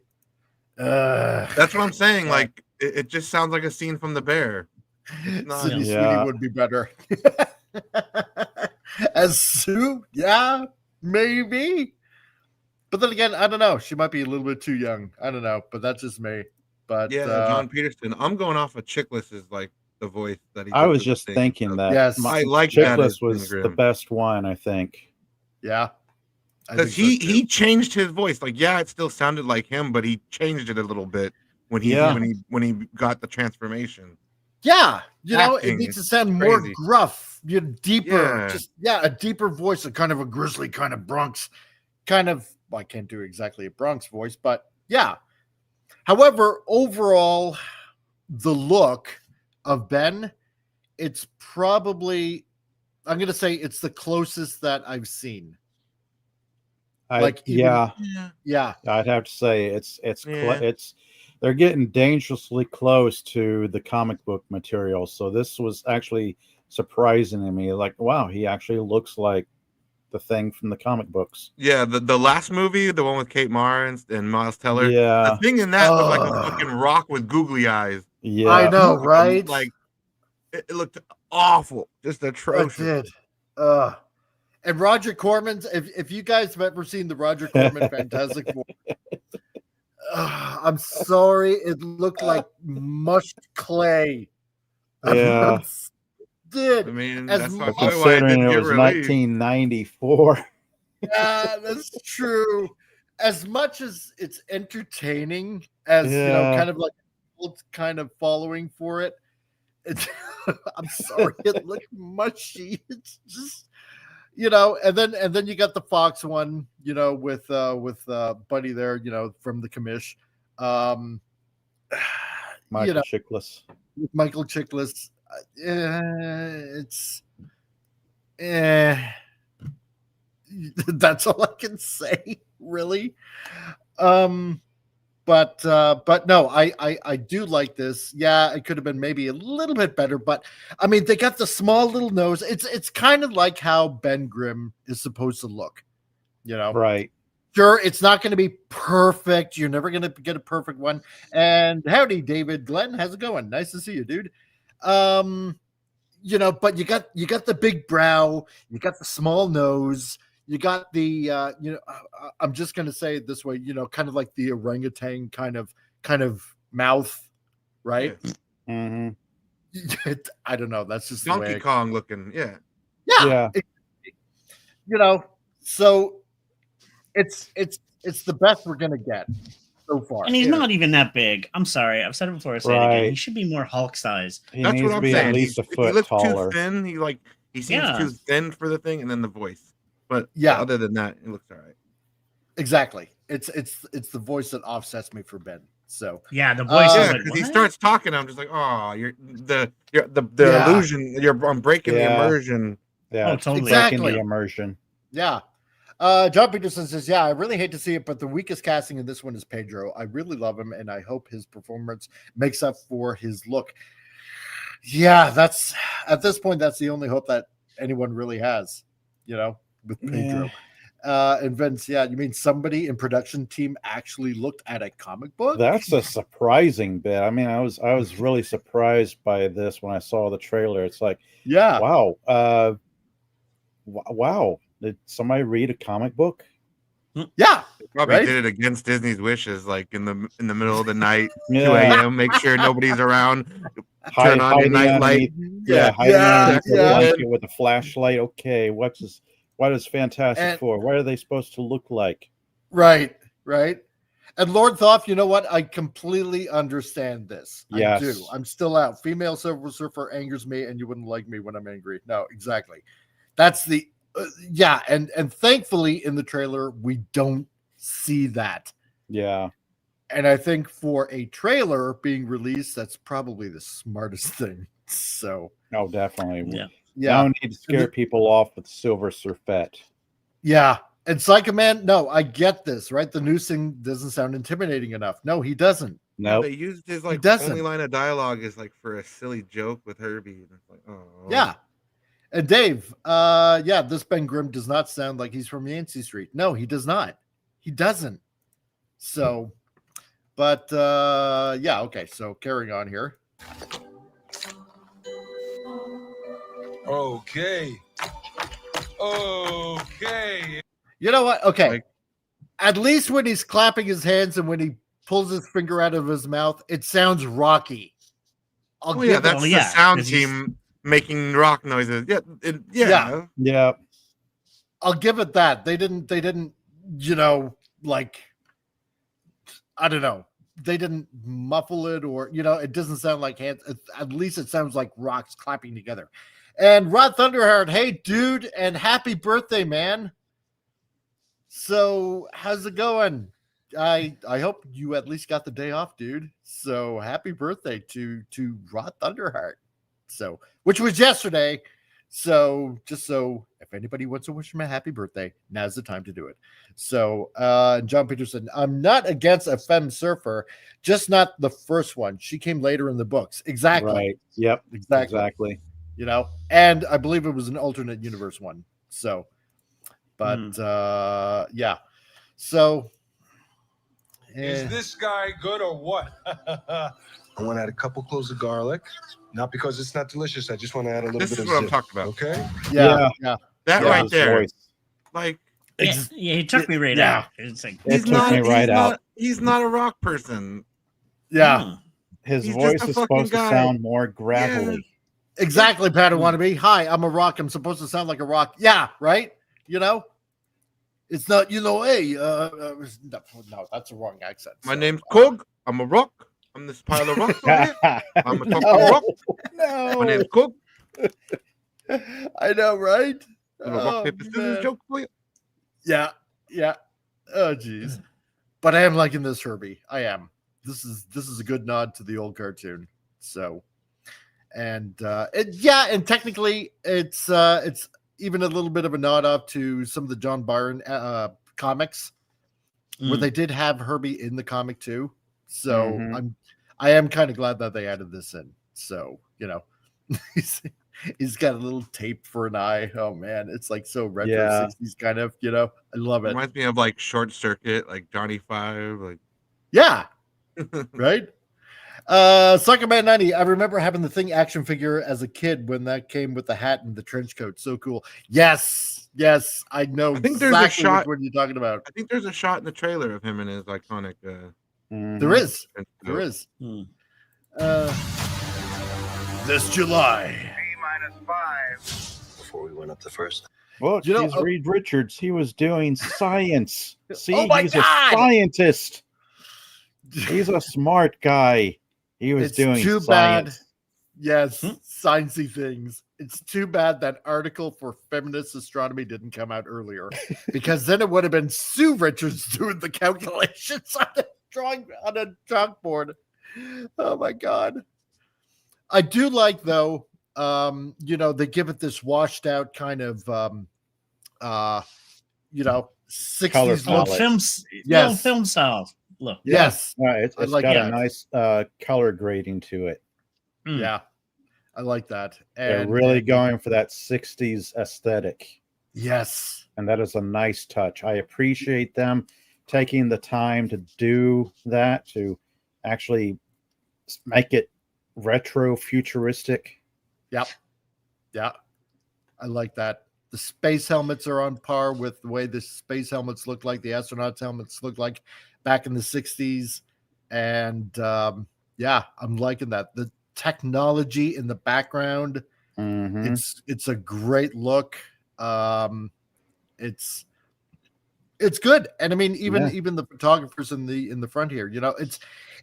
That's what I'm saying. Like it just sounds like a scene from The Bear. It's not. Sydney Yeah. Sweeney would be better. As Sue, yeah, maybe. But then again, I don't know. She might be a little bit too young. I don't know, but that's just me. But Yeah, John Peterson. I'm going off of Chickless is like the voice that he. I did was with the just thing. thinking So- that. Yes. I like that as Chickless was Jim the Grimm. best one, I think. yeah. I Because think so, too. he changed his voice. Like, yeah, it still sounded like him, but he changed it a little bit when he Yeah. when he got the transformation. Yeah, you know, it Acting needs to is sound more crazy. gruff, deeper, Yeah. a deeper voice, a kind of a grizzly kind of Bronx, kind of. Well, I can't do exactly a Bronx voice, but yeah. However, overall, the look of Ben, it's probably, I'm going to say it's the closest that I've seen. Like, even- Yeah, I'd have to say it's Yeah. they're getting dangerously close to the comic book material. So this was actually surprising to me. Like, wow, he actually looks like the Thing from the comic books. Yeah, the last movie, the one with Kate Mara and Miles Teller. Yeah, The thing in that was like a Ugh. fucking rock with googly eyes. yeah. I know, right? Like it looked awful, just it atrocious. did. And Roger Corman's, if you guys have ever seen the Roger Corman Fantastic Four, I'm sorry, it looked like mushed clay. Yeah. It did. I mean, As that's much- probably why it Considering didn't it get was released. 1994. Yeah, that's true. As much as it's entertaining, as you know, Yeah. kind of like kind of following for it, it's, I'm sorry, it looked mushy. It's just, you know, and then you got the Fox one, you know, with Buddy there, you know, from the commish. Michael You know, Chiklis. with Michael Chiklis. It's That's all I can say, really. But no, I do like this. Yeah, it could have been maybe a little bit better, but I mean, they got the small little nose. It's kind of like how Ben Grimm is supposed to look, Right. Sure, it's not going to be perfect. You're never going to get a perfect one. And howdy, David Glenn, how's it going? Nice to see you, dude. But you got the big brow, you got the small nose, you got the I'm just going to say it this way, kind of like the orangutan kind of mouth, right? Mm-hmm. I don't know. That's just Donkey Kong looking. Yeah. So it's the best we're gonna get so far. And he's not even that big. I'm sorry. I've said it before. I say it again. He should be more Hulk size. That's what I'm saying. At least a he foot looks taller. too thin. He seems too thin for the thing, and then the voice. But other than that, it looks all right. Exactly. It's the voice that offsets me for Ben. So yeah, the voice is because he starts talking. I'm just like, oh, you're the illusion. I'm breaking the immersion. Yeah, totally. Exactly. The immersion. Yeah. John Peterson says, yeah, I really hate to see it, but the weakest casting in this one is Pedro. I really love him, and I hope his performance makes up for his look. Yeah, that's at this point, that's the only hope that anyone really has, with Pedro. And Vince, you mean somebody in production team actually looked at a comic book? That's a surprising bit. I mean, I was really surprised by this when I saw the trailer. It's like, wow. Wow. Did somebody read a comic book? Yeah, they probably did it against Disney's wishes, like in the middle of the night, 2 a.m. Make sure nobody's around. Turn on your night light. With a flashlight. Okay, what is Fantastic Four? What are they supposed to look like? Right. And Lord Thoth, you know what? I completely understand this. Yes. I do. I'm still out. Female Silver Surfer angers me, and you wouldn't like me when I'm angry. No, exactly. That's the and thankfully in the trailer we don't see that. Yeah. And I think for a trailer being released, that's probably the smartest thing. So definitely. Yeah. No need to scare people off with Silver Surfette. Yeah. And Psycho Man, no, I get this, right? The news thing doesn't sound intimidating enough. No, he doesn't. No, they used his only line of dialogue is like for a silly joke with Herbie. And it's like, oh. Yeah. And Dave, this Ben Grimm does not sound like he's from Yancey Street. No, he does not. He doesn't. So, but okay. So carrying on here. Okay. You know what? Okay. At least when he's clapping his hands and when he pulls his finger out of his mouth, it sounds rocky. That's the sound team making rock noises. Yeah. I'll give it that. They didn't, I don't know. They didn't muffle it or, it doesn't sound like hands. At least it sounds like rocks clapping together. And Rod Thunderheart, hey, dude, and happy birthday, man. So how's it going? I hope you at least got the day off, dude. So happy birthday to Rod Thunderheart. So, which was yesterday. So just so if anybody wants to wish him a happy birthday, now's the time to do it. So John Peterson, I'm not against a femme surfer, just not the first one. She came later in the books. Exactly. Right. Yep. Exactly. And I believe it was an alternate universe one. So, but yeah. So is this guy good or what? I want to add a couple cloves of garlic. Not because it's not delicious. I just want to add a little bit of This is what I'm zip. talking about. Okay. Yeah. That right there. Like, he took me right out. It's like he's not a rock person. Yeah. His He's voice just a is fucking supposed to guy. sound more gravelly. Yeah. Exactly, Padawannabe. Hi, I'm a rock. I'm supposed to sound like a rock. Yeah, right? It's not, hey, no, that's a wrong accent. My name's Kog. I'm a rock. I'm this pile of rock over here. I'm a talking rock. No. My name's Kog. I know, right? I'm a rock, paper, scissors joke for you. Yeah. Oh, geez. But I am liking this, Herbie. I am. This is a good nod to the old cartoon. So, and technically it's even a little bit of a nod off to some of the John Byrne comics, where they did have Herbie in the comic too. So I am kind of glad that they added this in. So, you know, he's got a little tape for an eye. Oh man, it's like so retro 60s kind of, you know. I love it. Reminds me of like Short Circuit, like Johnny Five, like yeah. Right? Suckerman 90. I remember having the Thing action figure as a kid when that came with the hat and the trench coat. So cool. Yes, I know. I think there's a shot. What you're talking about. I think there's a shot in the trailer of him in his iconic. There is. This July. -5 before we went up the first. Well, You know, he's Reed Richards. He was doing science. See, Oh my he's God! a scientist. He's a smart guy. He was It's doing too science. bad. Yes, sciencey things. It's too bad that article for feminist astronomy didn't come out earlier, because then it would have been Sue Richards doing the calculations on a chalkboard. Oh my God. I do like, though, you know, they give it this washed out kind of, you know, 60s Color look. palette. Little film style look. Yes. It's I like got that. a nice color grading to it. Yeah, I like that. They're And really going for that 60s aesthetic. yes. And that is a nice touch. I appreciate them taking the time to do that, to actually make it retro futuristic. Yep. Yeah. I like that. The space helmets are on par with the way the space helmets look like, the astronauts helmets look like back in the 60s. And yeah, I'm liking that. The technology in the background, it's a great look. It's good. And I mean, even the photographers in the front here, you know,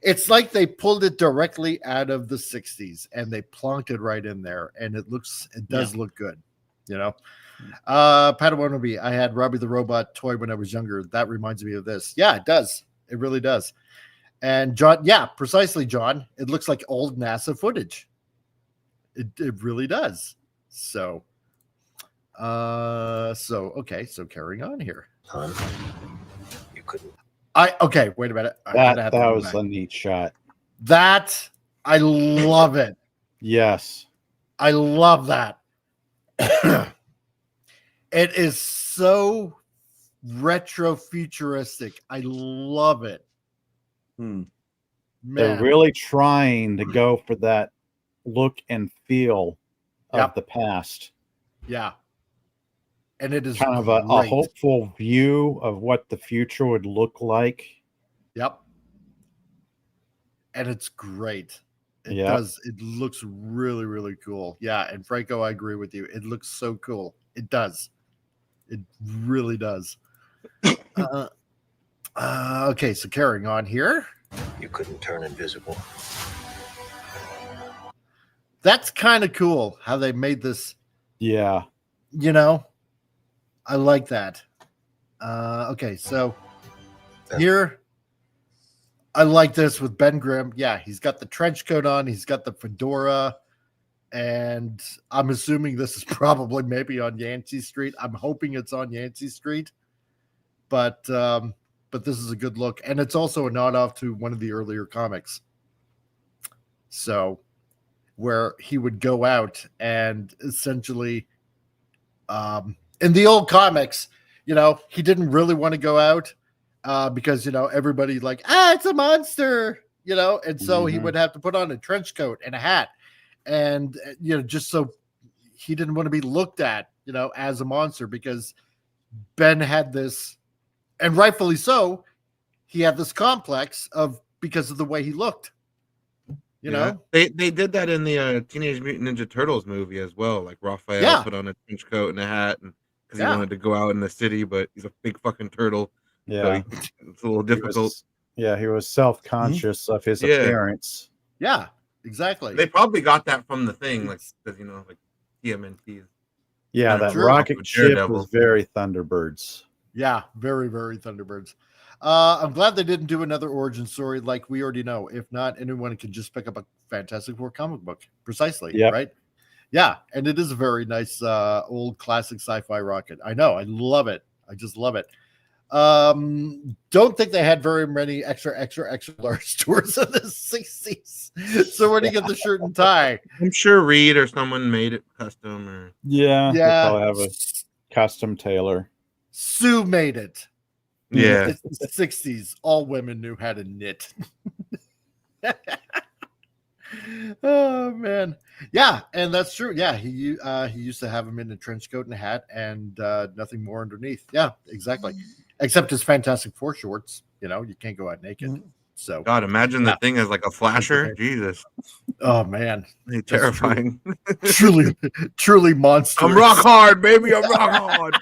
it's like they pulled it directly out of the 60s and they plonked it right in there, and it does look good, you know. Padawan, I had Robbie the Robot toy when I was younger. That reminds me of this. Yeah, it does. It really does. And John, yeah, precisely, John. It looks like old NASA footage. It really does. So okay, so carrying on here. You couldn't. Okay, wait a minute. That was a neat shot. That, I love it. Yes. I love that. It is so retro futuristic. I love it. Man. They're really trying to go for that look and feel of the past. Yeah. And it is kind of a hopeful view of what the future would look like. Yep. And it's great. It does. It looks really, really cool. Yeah. And Franco, I agree with you. It looks so cool. It does. It really does. Okay. So carrying on here. You couldn't turn invisible. That's kind of cool how they made this. Yeah. You know, I like that. Okay, so here, I like this with Ben Grimm. Yeah, he's got the trench coat on. He's got the fedora. And I'm assuming this is probably maybe on Yancey Street. I'm hoping it's on Yancey Street. But this is a good look. And it's also a nod off to one of the earlier comics. So, where he would go out and essentially... in the old comics, you know, he didn't really want to go out because, you know, everybody like, it's a monster, you know, and so he would have to put on a trench coat and a hat, and, you know, just so he didn't want to be looked at, you know, as a monster, because Ben had this, and rightfully so, he had this complex of, because of the way he looked. You know, they did that in the Teenage Mutant Ninja Turtles movie as well. Like Raphael put on a trench coat and a hat, and because he wanted to go out in the city, but he's a big fucking turtle. Yeah, so it's a little difficult. He was self-conscious of his appearance. Yeah, exactly. They probably got that from the thing, like, you know, like TMNT. Yeah, that rocket ship was very Thunderbirds. Yeah, very, very Thunderbirds. I'm glad they didn't do another origin story like we already know. If not, anyone can just pick up a Fantastic Four comic book. Precisely, right? Yeah, and it is a very nice old classic sci-fi rocket. I know, I love it. I just love it. Don't think they had very many extra large stores in the 60s. So where do you get the shirt and tie? I'm sure Reed or someone made it custom. Or Yeah, they Yeah. probably have a custom tailor. Sue made it. yeah, It's the 60s. All women knew how to knit. Oh man, yeah, and that's true. Yeah, he used to have him in a trench coat and a hat, and nothing more underneath. Yeah, exactly. Except his Fantastic Four shorts. You know, you can't go out naked. So, God, imagine the thing as like a flasher. Jesus, oh man, Hey, terrifying. truly monstrous. I'm rock hard, baby. I'm rock hard.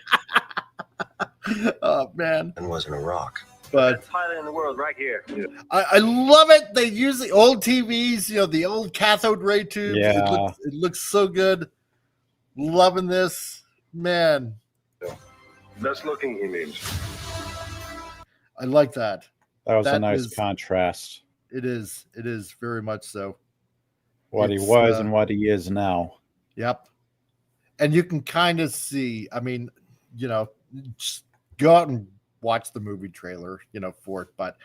Oh man, And wasn't a rock. but pilot in the world right here. I love it. They use the old TVs, you know, the old cathode ray tubes. Yeah. It looks so good. Loving this, man. Best looking, he means. I like that. That was a That nice is- contrast. It is very much so. What he It's, was and what he is now. Yep. And you can kind of see, I mean, you know, just go out and watch the movie trailer, you know, for it, but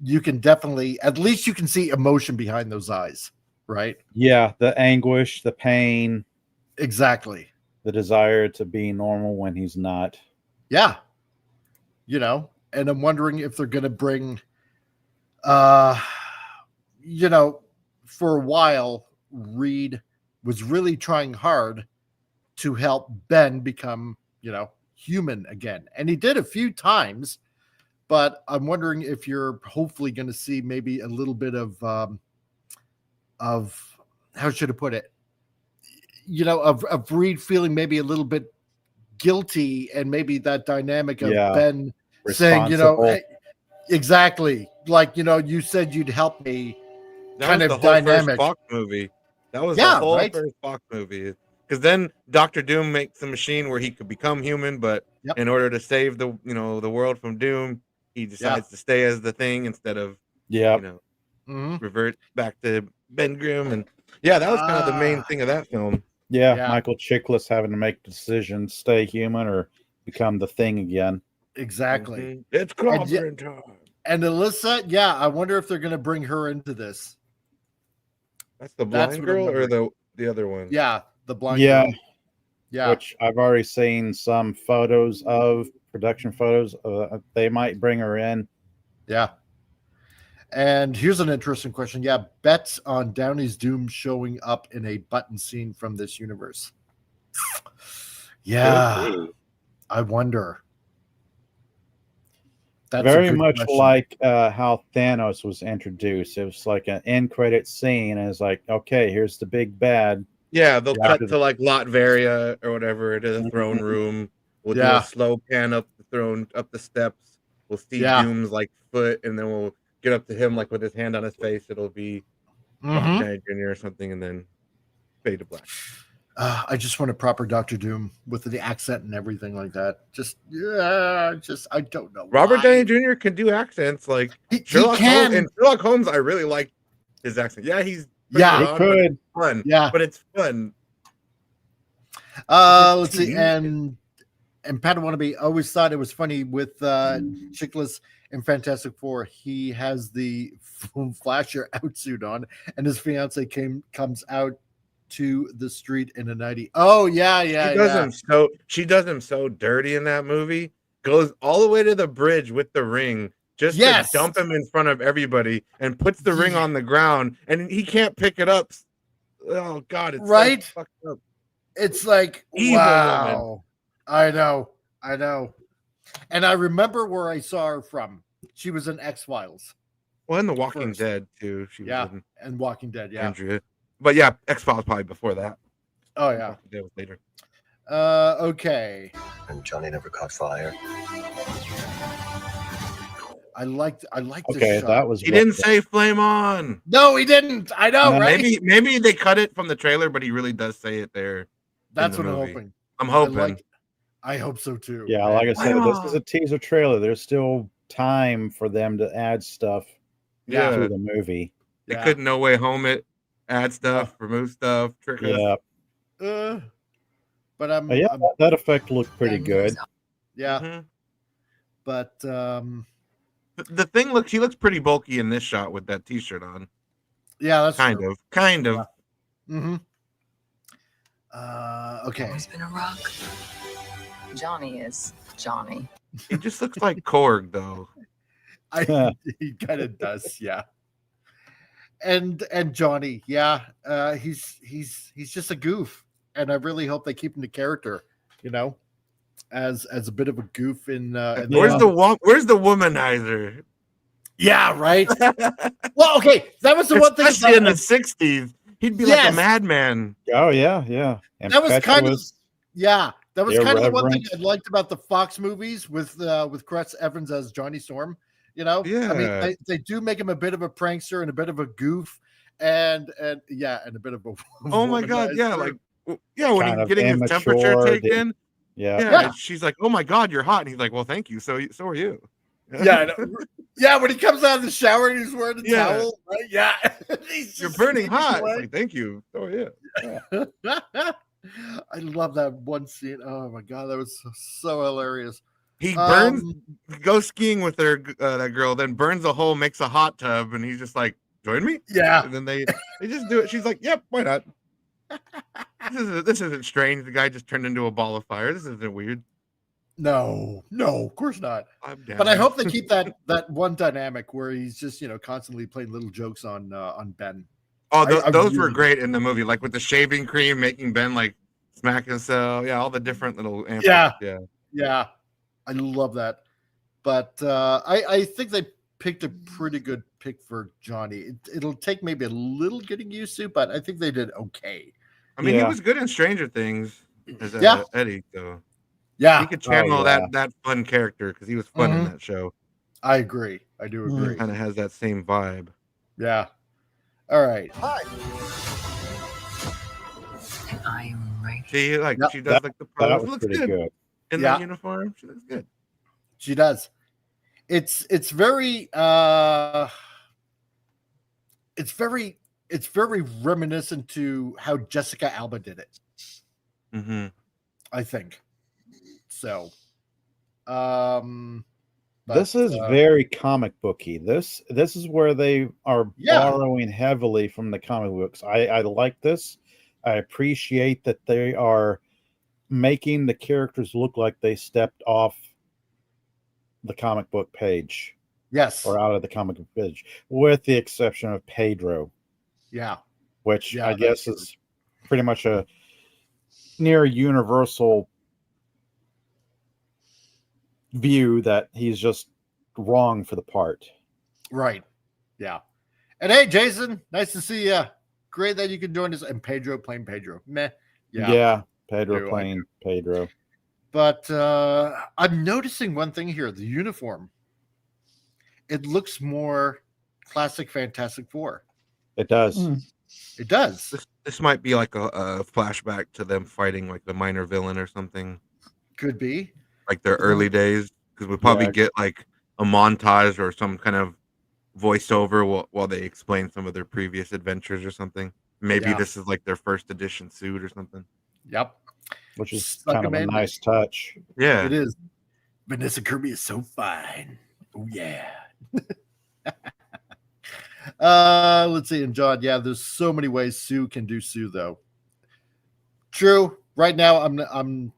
you can definitely, at least you can see emotion behind those eyes, right? Yeah, the anguish, the pain, Exactly. the desire to be normal when he's not. Yeah. You know, and I'm wondering if they're going to bring, you know, for a while, Reed was really trying hard to help Ben become, you know, human again. And he did a few times, but I'm wondering if you're hopefully going to see maybe a little bit of how should I put it? You know, of Reed feeling maybe a little bit guilty, and maybe that dynamic of Yeah. Ben saying, you know, Responsible. hey, exactly, like, you know, you said you'd help me. That Kind was of the whole dynamic. first Fox movie. That was Yeah, the whole right? first Fox movie. Because then Doctor Doom makes a machine where he could become human, but Yep. in order to save the the world from Doom, he decides to stay as the Thing instead of Yeah. Mhm. revert back to Ben Grimm. And yeah, that was kind of the main thing of that film. Yeah, Yeah. Michael Chiklis having to make decisions, stay human or become the Thing again. Exactly. Mhm. It's And yeah- clobbering time. And Alyssa, yeah, I wonder if they're going to bring her into this. That's the That's blind what I'm girl or wondering. the other one. Yeah, the blind Yeah. girl. Yeah. Which I've already seen some photos of, production photos. They might bring her in. Yeah. And here's an interesting question. Yeah, bets on Downey's Doom showing up in a button scene from this universe. Yeah. I wonder. That's a Very good much question. like how Thanos was introduced. It was like an end credit scene, and it's like, okay, here's the big bad. Yeah, they'll Yeah. cut to like Latveria or whatever, to the throne room. We'll do Yeah. a slow pan up the throne, up the steps. We'll see Yeah. Doom's like foot, and then we'll get up to him like with his hand on his face. It'll be Mhm. Robert Downey Jr. or something, and then fade to black. I just want a proper Doctor Doom with the accent and everything like that. I don't know. Robert why. Downey Jr. can do accents like He Sherlock can. Holmes. And Sherlock Holmes, I really like his accent. Yeah, he's Yeah. He odd, but could. it's fun. Yeah. But it's fun. Let's see. And Padawannabe always thought it was funny with Chiklis in Fantastic Four. He has the flasher outsuit on, and his fiance comes out to the street in a nightie. Oh yeah. She does him so dirty in that movie. Goes all the way to the bridge with the ring just Yes. to dump him in front of everybody, and puts the ring on the ground, and he can't pick it up. Oh God, it's so Right? fucked up. It's like, Evil wow. I know. And I remember where I saw her from. She was in X-Files. Well, in The Walking First. Dead too. She Yeah. was in And Walking Dead. Yeah. Andrea. But yeah, X-Files probably before that. Oh yeah. Walking Dead was later. Okay. And Johnny never caught fire. I liked the Okay, shot. that was. He didn't say "flame on." No, he didn't. I know, No, right? Maybe they cut it from the trailer, but he really does say it there. That's in what the I'm movie. hoping. I'm hoping. I hope so too. Yeah, like I said, this is a teaser trailer. There's still time for them to add stuff Yeah. to the movie. They Yeah. couldn't No Way Home it, add stuff, remove stuff, trick us. Yeah, But I'm that effect looked pretty good. Yeah. Mm-hmm. But the thing looks, he looks pretty bulky in this shot with that t-shirt on. Yeah, that's kind of. Yeah. Mm-hmm. Okay. Always been a rock. Johnny is Johnny. He just looks like Korg, though. He kind of does, yeah. And Johnny, yeah, he's just a goof, and I really hope they keep him the character, as a bit of a goof in. Where's the womanizer? Yeah, right. Well, okay, that was the one thing. Especially in the '60s, he'd be like a madman. Oh yeah. And that was kind of That was kind of the one thing irreverent. I liked about the Fox movies with Chris Evans as Johnny Storm. I mean, they do make him a bit of a prankster and a bit of a goof, and a bit of a. Oh my god! Yeah, womanizer. when he's getting his temperature taken. Yeah, she's like, "Oh my god, you're hot," and he's like, "Well, thank you. So are you." Yeah, I know. Yeah. When he comes out of the shower and he's wearing a towel, right? Yeah, you're burning hot. It's like, thank you. So are you. Yeah. I love that one scene. Oh my god, that was so hilarious. He goes skiing with that girl, then burns a hole, makes a hot tub, and he's just like, "Join me." Yeah, and then they just do it. She's like, "Yep, why not?" This isn't strange. The guy just turned into a ball of fire. This isn't weird. No, of course not. But I hope they keep that one dynamic where he's just constantly playing little jokes on Ben. Oh, those were great in the movie, like with the shaving cream making Ben like smack himself. Yeah, all the different little yeah. I love that. But I think they picked a pretty good pick for Johnny. It'll take maybe a little getting used to, but I think they did okay. I mean, he was good in Stranger Things as Eddie, so he could channel that fun character because he was fun in that show. I agree. I do agree. Kind of has that same vibe. Yeah. All right. Hi. I am right. She does like the pose. Looks good in that uniform. She looks good. She does. It's very reminiscent to how Jessica Alba did it. Mm-hmm. I think so. This is very comic booky. This is where they are borrowing heavily from the comic books. I like this. I appreciate that they are making the characters look like they stepped off the comic book page. Yes. Or out of the comic book page, with the exception of Pedro. Yeah. Which I guess is pretty much a near universal view that he's just wrong for the part. Right. Yeah. And hey, Jason, nice to see you. Great that you can join us. And Pedro playing Pedro. Meh. Yeah. Pedro playing Pedro. But I'm noticing one thing here: the uniform. It looks more classic Fantastic Four. It does. It does. This might be like a flashback to them fighting like the minor villain or something. Could be. Like their early days, because we probably get like a montage or some kind of voiceover while they explain some of their previous adventures or something. Maybe this is like their first edition suit or something. Yep. Which is kind of a nice touch. Yeah. It is. Vanessa Kirby is so fine. Oh, yeah. Let's see. And John, there's so many ways Sue can do Sue, though. True. Right now, I'm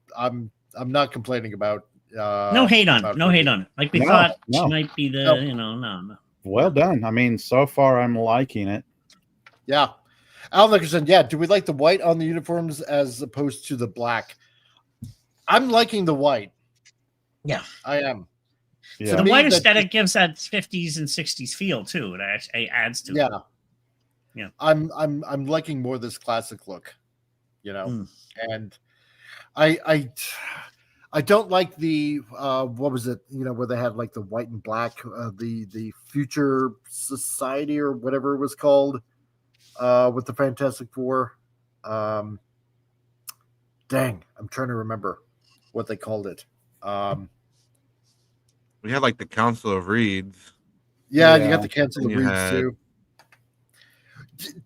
not complaining about. No hate on it. No hate on it. Like we thought, she might be the. No. Well done. I mean, so far I'm liking it. Yeah. Al Nickerson, do we like the white on the uniforms as opposed to the black? I'm liking the white. Yeah, I am. Yeah. So the white aesthetic gives that 50s and 60s feel too. It actually adds to it. Yeah. I'm liking more this classic look, and I don't like the what was it? Where they had like the white and black, the Future Society or whatever it was called, with the Fantastic Four. Dang, I'm trying to remember what they called it. We had like the Council of Reeds. Yeah, you got the Council of Reeds too.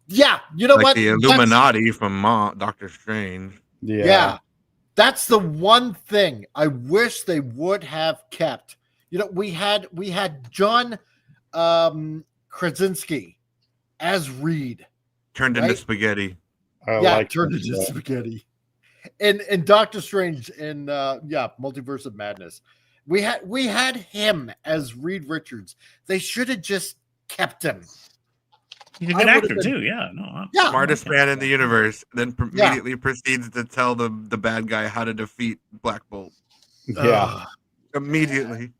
Yeah, you know like what? the Illuminati from Doctor Strange. Yeah, that's the one thing I wish they would have kept. You know, we had John Krasinski as Reed, turned into spaghetti. Turned into spaghetti. And Doctor Strange in Multiverse of Madness. We had him as Reed Richards. They should have just kept him. He's a good actor too. Yeah, Smartest man in the universe. Then immediately proceeds to tell the bad guy how to defeat Black Bolt. Yeah, immediately.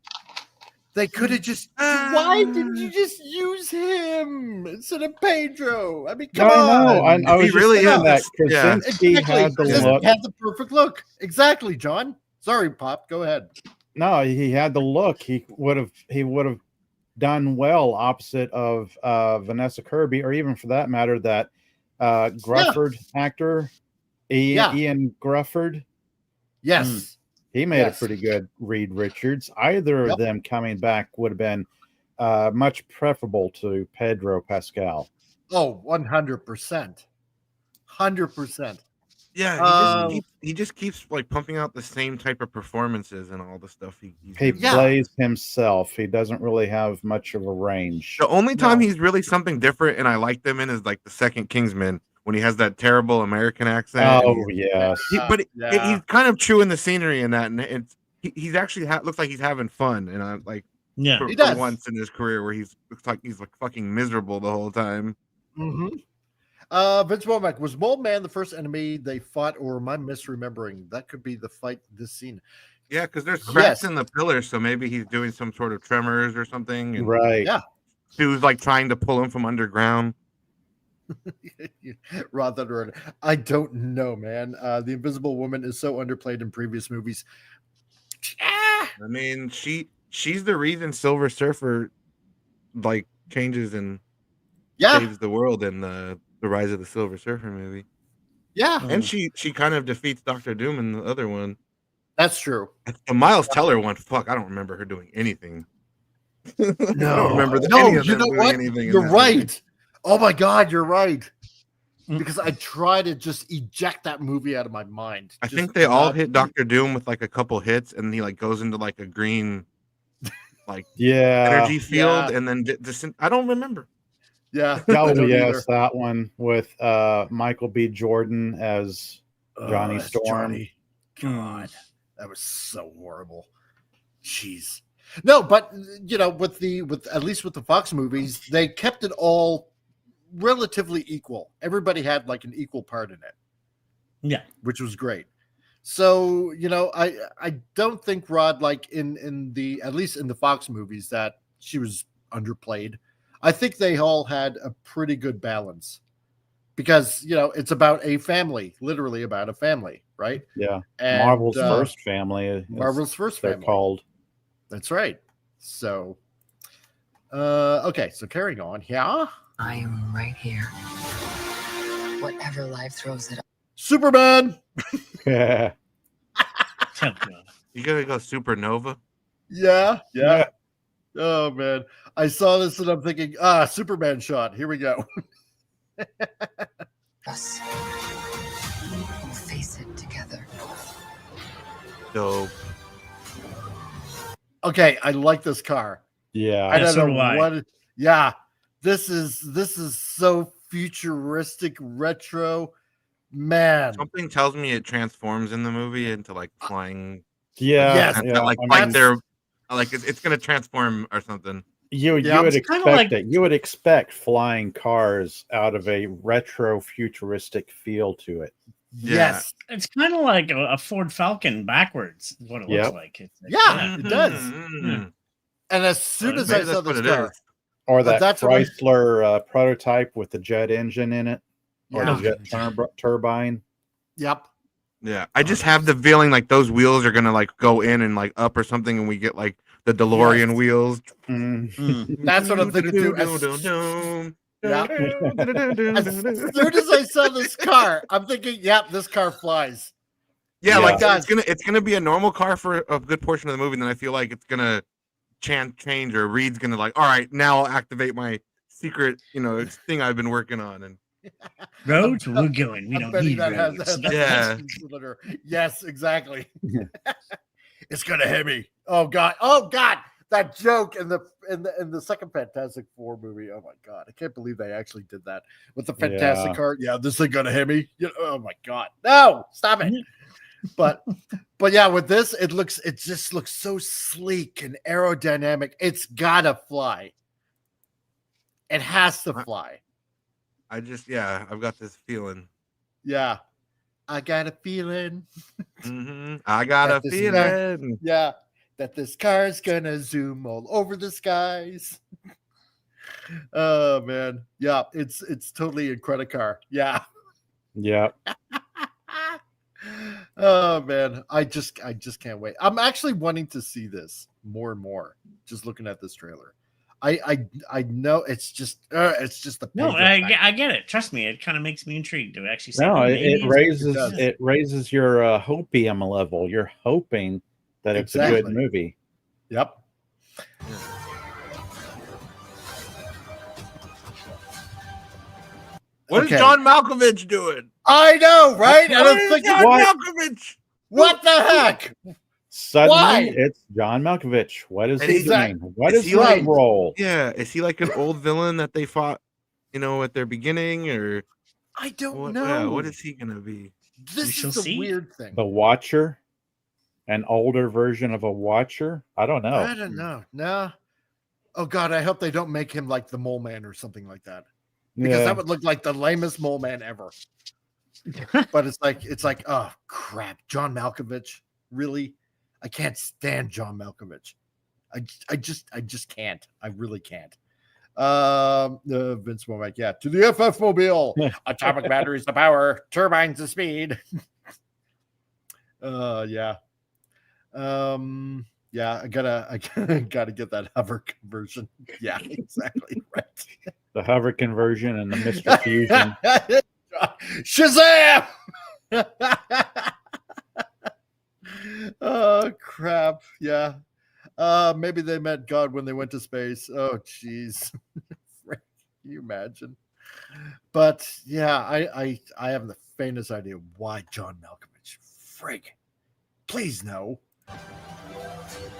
They could have just. Why didn't you just use him instead of Pedro? I mean, come on. I was really saying that Krasinski had the look. Had the perfect look. Exactly, John. Sorry, Pop. Go ahead. No, he had the look. He would have done well opposite of Vanessa Kirby, or even for that matter, that Grufford actor, Ian Grufford. Yes. He made a pretty good Reed Richards. Either of them coming back would have been much preferable to Pedro Pascal. Oh, 100%. 100%. Yeah, he just keeps like pumping out the same type of performances and all the stuff he plays himself. He doesn't really have much of a range. The only time he's really something different and I like them in is like the second Kingsman, when he has that terrible American accent. Oh yes, he's kind of chewing the scenery in that, and he's actually looks like he's having fun, and I'm like, for once in his career where looks like he's like fucking miserable the whole time. Mm-hmm. Vince Womack, was Mole Man the first enemy they fought, or am I misremembering? That could be the fight this scene. Yeah, because there's cracks in the pillars, so maybe he's doing some sort of tremors or something. And right. Yeah. He was like trying to pull him from underground. Rod Thunder, I don't know, man. The Invisible Woman is so underplayed in previous movies. I mean, she's the reason Silver Surfer like changes and saves the world in the Rise of the Silver Surfer movie. Yeah, and she kind of defeats Doctor Doom in the other one. That's true. The Miles Teller one, fuck, I don't remember her doing anything. No, I don't remember you know what? You're right. Movie. Oh my God, you're right. Because I try to just eject that movie out of my mind. I think they all hit Doctor Doom with like a couple hits, and he like goes into like a green, like energy field, and then I don't remember. Yeah. Yes, that one with Michael B. Jordan as Johnny Storm. God, that was so horrible. Jeez. No, but you know, with at least with the Fox movies, they kept it all relatively equal. Everybody had like an equal part in it. Yeah, which was great. So, you know, I don't think Rod, like in the, at least in the Fox movies, that she was underplayed. I think they all had a pretty good balance because, you know, it's about a family, literally about a family, right? Yeah. And, Marvel's first family. Marvel's first family. They're called. That's right. So, okay. So carrying on. Yeah. I am right here. Whatever life throws at us. Superman. Yeah. You gotta go Supernova. Yeah. Oh man, I saw this and I'm thinking, Superman shot. Here we go. Us. We'll face it together. Dope. Okay, I like this car. Yeah, I don't know what. Yeah, this is so futuristic, retro. Man, something tells me it transforms in the movie into like flying. Yeah, yes, like they're like it's gonna transform or something. You would expect it. You would expect flying cars out of a retro futuristic feel to it. Yes, it's kind of like a Ford Falcon backwards. Is what it looks like. It does. Mm-hmm. And as soon as I saw this car, or that Chrysler prototype with the jet engine in it, or the jet turbine. Yep. Yeah, I just have the feeling like those wheels are gonna like go in and like up or something, and we get like the DeLorean wheels. That's what I'm thinking too. As soon as I saw this car, I'm thinking, "Yep, this car flies." Yeah, like it's gonna be a normal car for a good portion of the movie, and then I feel like it's gonna change, or Reed's gonna like, all right, now I'll activate my secret, it's thing I've been working on. And roads, we're going. We I'm don't betting need that roads. has Yeah. Yes, exactly. It's gonna hit me. Oh God, that joke in the second Fantastic Four movie. Oh my God, I can't believe they actually did that with the Fantastic car. Yeah, this thing gonna hit me. Oh my God, no, stop it. But yeah, with this, it just looks so sleek and aerodynamic. It's gotta fly. It has to fly. I've got this feeling. Yeah, I got a feeling. I got a feeling. That this car is gonna zoom all over the skies. Oh man, yeah, it's totally a credit car. Yeah. Oh man, I just can't wait. I'm actually wanting to see this more and more. Just looking at this trailer, I know it's just the No, I get it. Trust me, it kind of makes me intrigued to actually see. No, it raises your hopium level. You're hoping that it's a good movie. Yep. What is John Malkovich doing? I know, right? What is John Malkovich? What the heck? Suddenly, it's John Malkovich. What is he doing? What is his role? Yeah, is he like an old villain that they fought, at their beginning, or I don't know. Yeah, what is he gonna be? This is the weird thing. The Watcher, an older version of a Watcher. I don't know. I don't know. No. Oh God, I hope they don't make him like the Mole Man or something like that, because that would look like the lamest Mole Man ever. But it's like, oh crap, John Malkovich, really? I can't stand John Malkovich. I just can't. I really can't. Vince Womack, yeah. To the FF Mobile. Atomic batteries to power, turbines to speed. Yeah. Yeah, I gotta get that hover conversion. Yeah, exactly. Right. The hover conversion and the Mr. Fusion. Shazam! Oh crap. Yeah. Maybe they met God when they went to space. Oh jeez. Can you imagine? But yeah, I have the faintest idea why John Malkovich. Frig. Please no.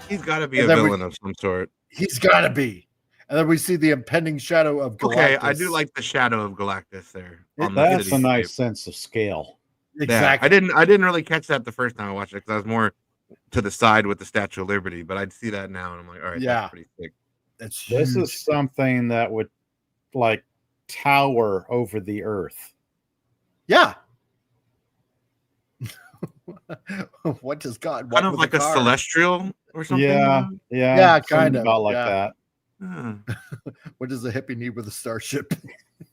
He's got to be a villain of some sort. He's got to be. And then we see the impending shadow of Galactus. Okay, I do like the shadow of Galactus there. That's a nice sense of scale. Exactly. Yeah, I didn't really catch that the first time I watched it because I was more to the side with the Statue of Liberty, but I'd see that now and I'm like, all right, that's pretty sick. This is something that would like tower over the earth. Yeah. What does God want? Kind of like a celestial or something. Yeah, kind of about like that. What does a hippie need with a starship?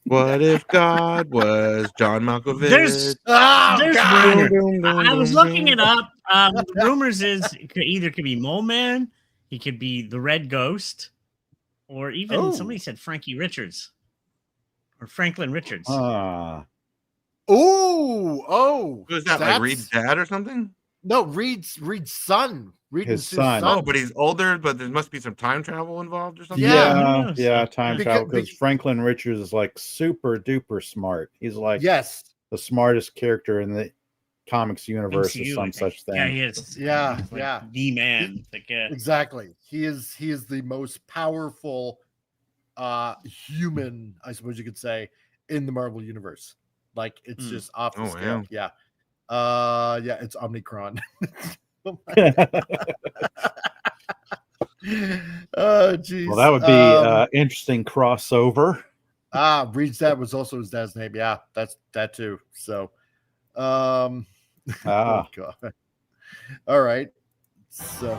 What if God was John Malkovich? There's I was looking it up. The rumors is it could be Mole Man, he could be the Red Ghost, or even somebody said Frankie Richards or Franklin Richards. Who's that? Like Reed's dad or something? No, Reed's son. His son. Oh, but he's older, but there must be some time travel involved or something. Yeah, time travel, because Franklin Richards is like super duper smart. He's like the smartest character in the comics universe or some such thing. Yeah, he is. Like the man. Exactly. He is the most powerful human, I suppose you could say, in the Marvel universe. Like it's just off the scale. Yeah. It's Omnicron. Oh geez. Well, that would be interesting crossover. Reed's dad was also his dad's name. Yeah, that's that too. So oh God. All right. So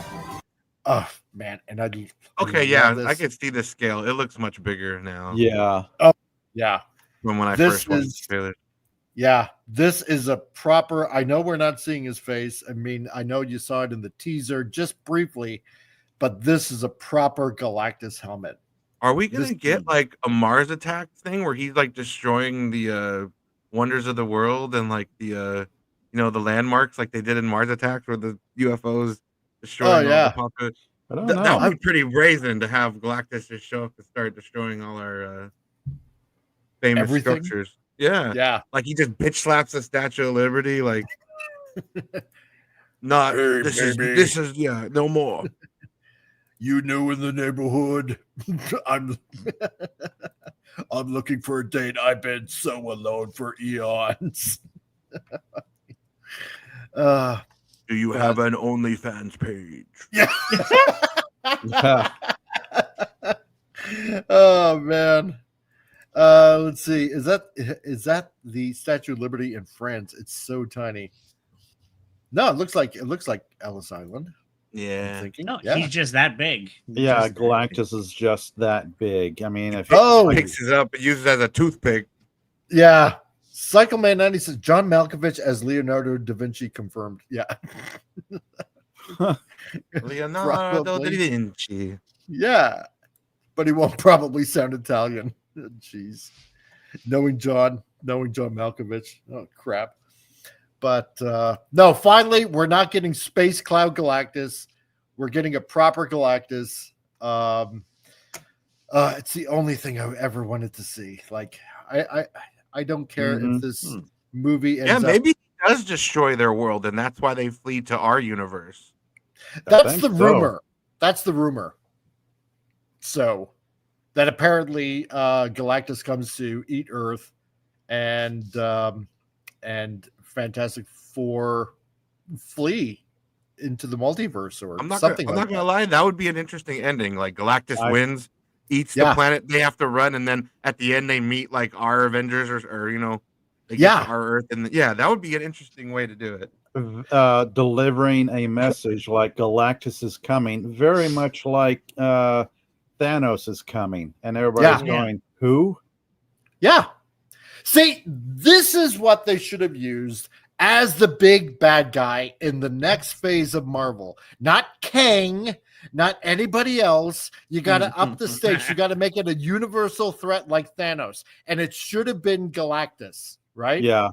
man, and I I could see the scale. It looks much bigger now. Yeah. Oh yeah. From when I first watched the trailer. Yeah, this is a proper. I know we're not seeing his face. I mean, I know you saw it in the teaser just briefly, but this is a proper Galactus helmet. Are we gonna get like a Mars attack thing where he's like destroying the wonders of the world and like the the landmarks like they did in Mars Attacks where the UFOs destroying all the populace? That would be pretty brazen to have Galactus just show up and start destroying all our famous Everything? structures. Yeah. Yeah. Like he just bitch slaps the Statue of Liberty. Like, not Hey, this baby. is yeah, no more. You new in the neighborhood? I'm looking for a date. I've been so alone for eons. Do you have an OnlyFans page? Yeah. Yeah. Oh man. Let's see. Is that the Statue of Liberty in France? It's so tiny. No, it looks like Ellis Island. I'm Yeah. thinking. No, Yeah. he's just that big. Yeah, Just that big. Galactus is just that big. I mean, if Oh, Picks it up and uses it as a toothpick. yeah. Cycleman 90 says John Malkovich as Leonardo da Vinci confirmed. Yeah. Leonardo da Probably. Vinci. Yeah. But he won't probably sound Italian. Jeez. Knowing John Malkovich. Oh crap. But no, finally, we're not getting Space Cloud Galactus. We're getting a proper Galactus. It's the only thing I ever wanted to see. Like, I don't care if this movie ends Yeah, up. maybe he does destroy their world, and that's why they flee to our universe. That's think the so. rumor. That's the rumor. So that apparently Galactus comes to eat Earth, and Fantastic Four flee into the multiverse or something. I'm not gonna lie, that would be an interesting ending. Like Galactus wins, eats the Yeah. planet they have to run, and then at the end they meet like our Avengers or you know, they get Yeah. to our Earth, and yeah, that would be an interesting way to do it. delivering a message like Galactus is coming, very much like Thanos is coming, and everybody's Yeah. going, "Who?" Yeah. See, this is what they should have used as the big bad guy in the next phase of Marvel. Not Kang, not anybody else. You got to up the stakes. You got to make it a universal threat like Thanos. And it should have been Galactus, right? Yeah,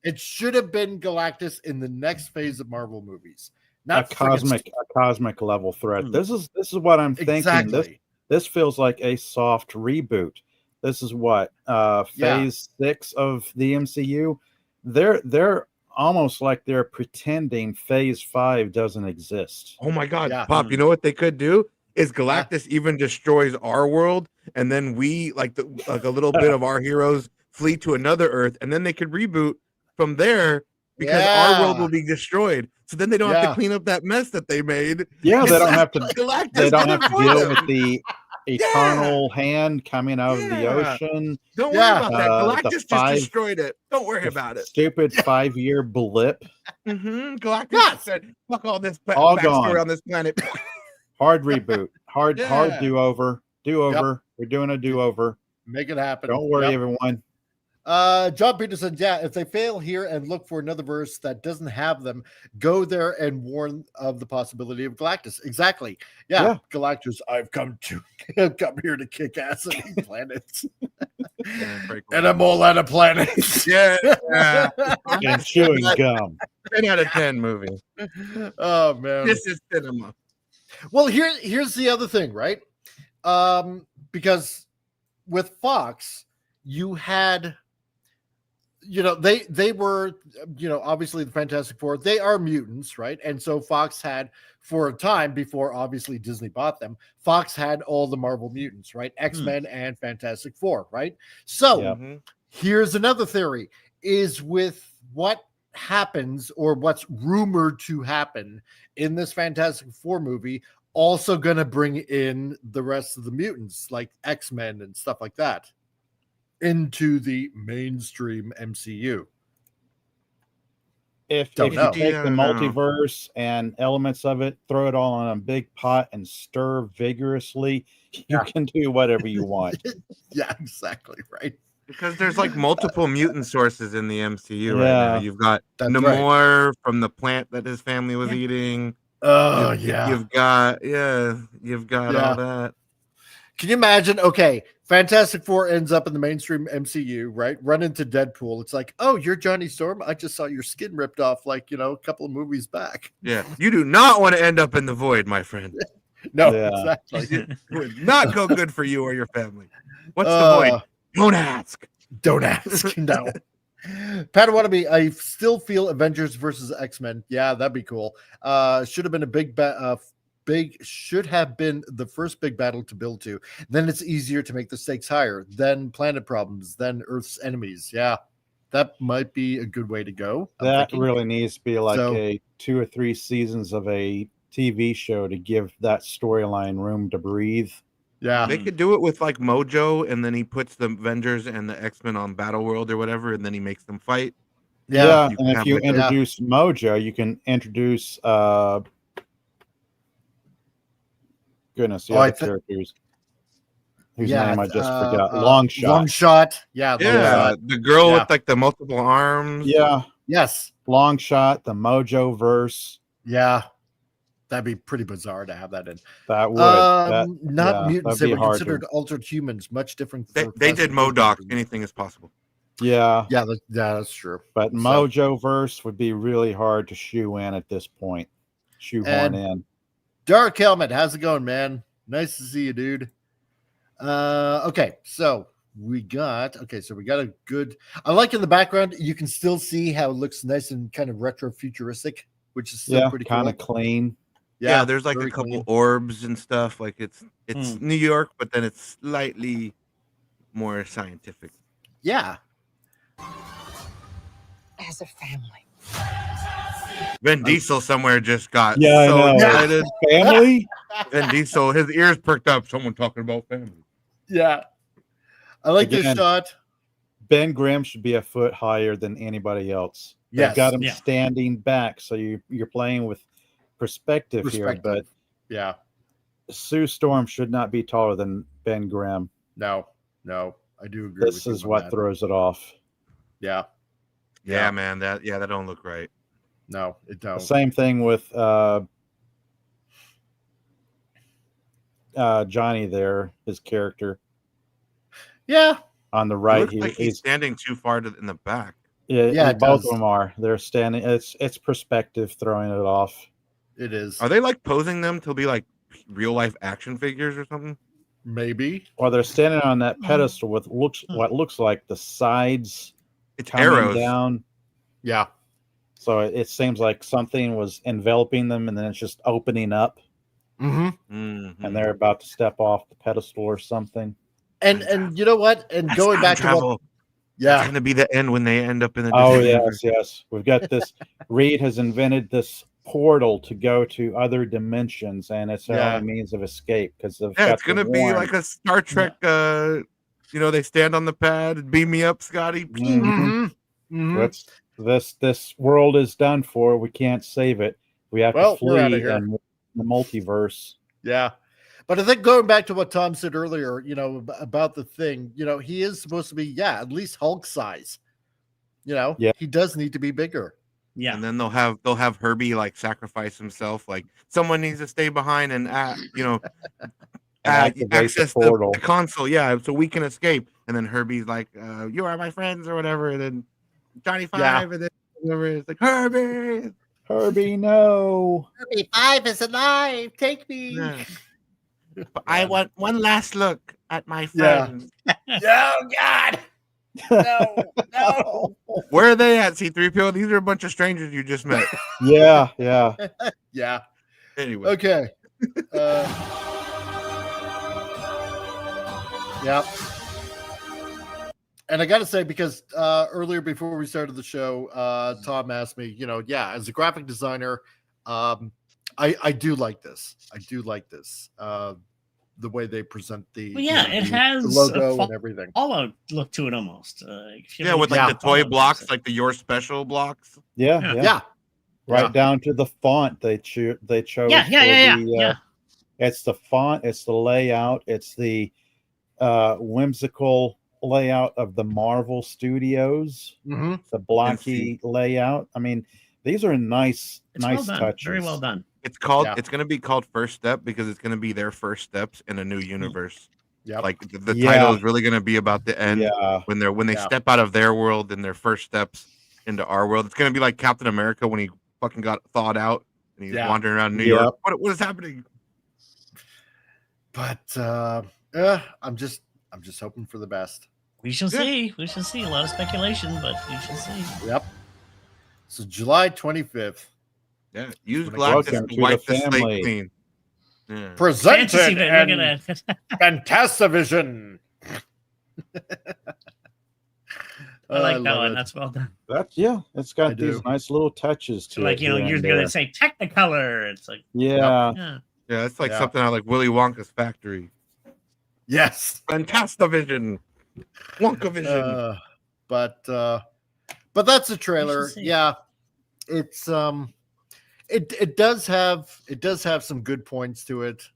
It should have been Galactus in the next phase of Marvel movies. a Not friggin' cosmic level threat. This is what I'm thinking. Exactly. This feels like a soft reboot. This is what phase 6 of the MCU. They're almost like they're pretending phase 5 doesn't exist. Oh my god, Yeah. Pop, you know what they could do? Is Galactus even destroys our world, and then we like a little bit of our heroes flee to another Earth, and then they could reboot from there because our world will be destroyed. So then they don't have to clean up that mess that they made. Yeah, they don't have to. Galactus They don't did have it to for deal them. with the eternal hand coming out of the ocean. Don't worry about that. the Galactus just five- destroyed it. Don't worry about it. Stupid 5-year blip. Galactus just said, "Fuck all this All backstory gone. on this planet." Hard reboot. Hard Yeah. do-over. Do-over. We're doing a do-over. Make it happen. Don't worry, Yep. everyone. John Peterson, yeah, if they fail here and look for another verse that doesn't have them, go there and warn of the possibility of Galactus. Exactly. Yeah. Galactus, I've come here to kick ass and eat planets. And I'm all out of planets. Yeah. And chewing gum. 10 out of 10 movie. Oh man. This is cinema. Well, here's the other thing, right? Because with Fox, you had, they were, obviously the Fantastic Four, they are mutants, right? And so Fox had, for a time before obviously Disney bought them, Fox had all the Marvel mutants, right? X-Men and Fantastic Four, right? So here's another theory, is with what happens or what's rumored to happen in this Fantastic Four movie also going to bring in the rest of the mutants like X-Men and stuff like that into the mainstream MCU. If Don't you know. take the multiverse and elements of it, throw it all in a big pot and stir vigorously, you can do whatever you want. Yeah, exactly, right. Because there's like multiple mutant sources in the MCU right Yeah. now. You've got That's Namor from the plant that his family was eating. Oh, You've got all that. Can you imagine? Okay, Fantastic Four ends up in the mainstream MCU, right? Run into Deadpool. It's like, oh, you're Johnny Storm. I just saw your skin ripped off, like, a couple of movies back. Yeah. You do not want to end up in the void, my friend. No, Yeah. exactly. It would not go good for you or your family. What's the void? Don't ask. Don't ask. No. Pat Wannabe, I still feel Avengers versus X-Men. Yeah, that'd be cool. Should have been a should have been the first big battle to build to. Then it's easier to make the stakes higher. Then planet problems. Then Earth's enemies. Yeah, that might be a good way to go. That really needs to be like a 2 or 3 seasons of a TV show to give that storyline room to breathe. Yeah, they could do it with like Mojo, and then he puts the Avengers and the X-Men on Battle World or whatever, and then he makes them fight. Yeah, and if you introduce Mojo, you can introduce goodness, the other characters whose name I just forgot. Longshot. Yeah, the girl with like the multiple arms. Yeah. Yes. Longshot, the Mojo verse. Yeah. That'd be pretty bizarre to have that in. That would. Mutants. They were considered altered humans, much different. They did MODOK. Anything is possible. Yeah. Yeah, that's true. But Mojo verse would be really hard to shoe in at this point. Shoehorn in. Dark Helmet, how's it going, man? Nice to see you, dude. Okay, so we got a good. I like in the background, you can still see how it looks nice and kind of retro futuristic, which is still pretty kind of clean. Yeah, there's like a couple orbs and stuff. Like it's New York, but then it's slightly more scientific. Yeah. As a family. Vin Diesel somewhere just got so excited. Family? Vin Diesel, his ears perked up. Someone talking about family. Yeah. I like this shot. Ben Grimm should be a foot higher than anybody else. Yes. They've got him standing back, so you're playing with perspective here. But Sue Storm should not be taller than Ben Grimm. No, I do agree. This is what throws it off. Yeah. Yeah, man. That don't look right. No, it don't. Same thing with Johnny there, his character. Yeah. On the right, it looks like he's standing too far in the back. Yeah, both of them are. They're standing. It's perspective throwing it off. It is. Are they like posing them to be like real life action figures or something? Maybe. Or they're standing on that pedestal with what looks like the sides. It's arrows down. Yeah. So it seems like something was enveloping them, and then it's just opening up. Mm-hmm. And they're about to step off the pedestal or something. And you know what? And that's going back travel. to what, it's going to be the end when they end up in the. Oh yes. We've got this. Reed has invented this portal to go to other dimensions, and it's the only means of escape because of it's going to be like a Star Trek. They stand on the pad, beam me up, Scotty. This world is done for. We can't save it. We have to flee in the multiverse. Yeah. But I think going back to what Tom said earlier, about the thing, he is supposed to be, at least Hulk size. He does need to be bigger. Yeah. And then they'll have Herbie like sacrifice himself. Like someone needs to stay behind and access the console. Yeah. So we can escape. And then Herbie's like, you are my friends or whatever. And then Johnny 5 and then whatever. It's like Herbie, no. Herbie 5 is alive. Take me. Yeah. But I want one last look at my friends. Oh God. No. Where are they at, C-3PO? These are a bunch of strangers you just met. Yeah. Yeah. Anyway. Okay. Yeah. And I got to say, because earlier before we started the show, Tom asked me, as a graphic designer, I do like this. The way they present the it has the logo and everything. Fallout look to it almost. With like the toy blocks, like the Your Special blocks. Yeah. Right down to the font they chose. Yeah. It's the font. It's the layout. It's the whimsical layout of the Marvel Studios. Mm-hmm. The blocky layout. I mean, these are nice touches. Very well done. It's called. It's going to be called First Step because it's going to be their first steps in a new universe. Yeah, like the title is really going to be about the end when they step out of their world and their first steps into our world. It's going to be like Captain America when he fucking got thawed out and he's wandering around New York. What is happening? But I'm just hoping for the best. We shall see. We shall see. A lot of speculation, but we shall see. Yep. So July 25th. Yeah, use Welcome Galactus to to wipe the the slate family. clean. Yeah. Presented Fantasy, look at and that. Fantastivision. I like that love one. it. That's well done. It's got I these do. nice little touches to Like, it. you know, here you're and going there. to say Technicolor. It's like, Yeah. yeah. Yeah, it's like Yeah. something out like Willy Wonka's factory. Yes. Fantastivision. Wonkavision. But that's a trailer. see. Yeah. It's it does have some good points to it.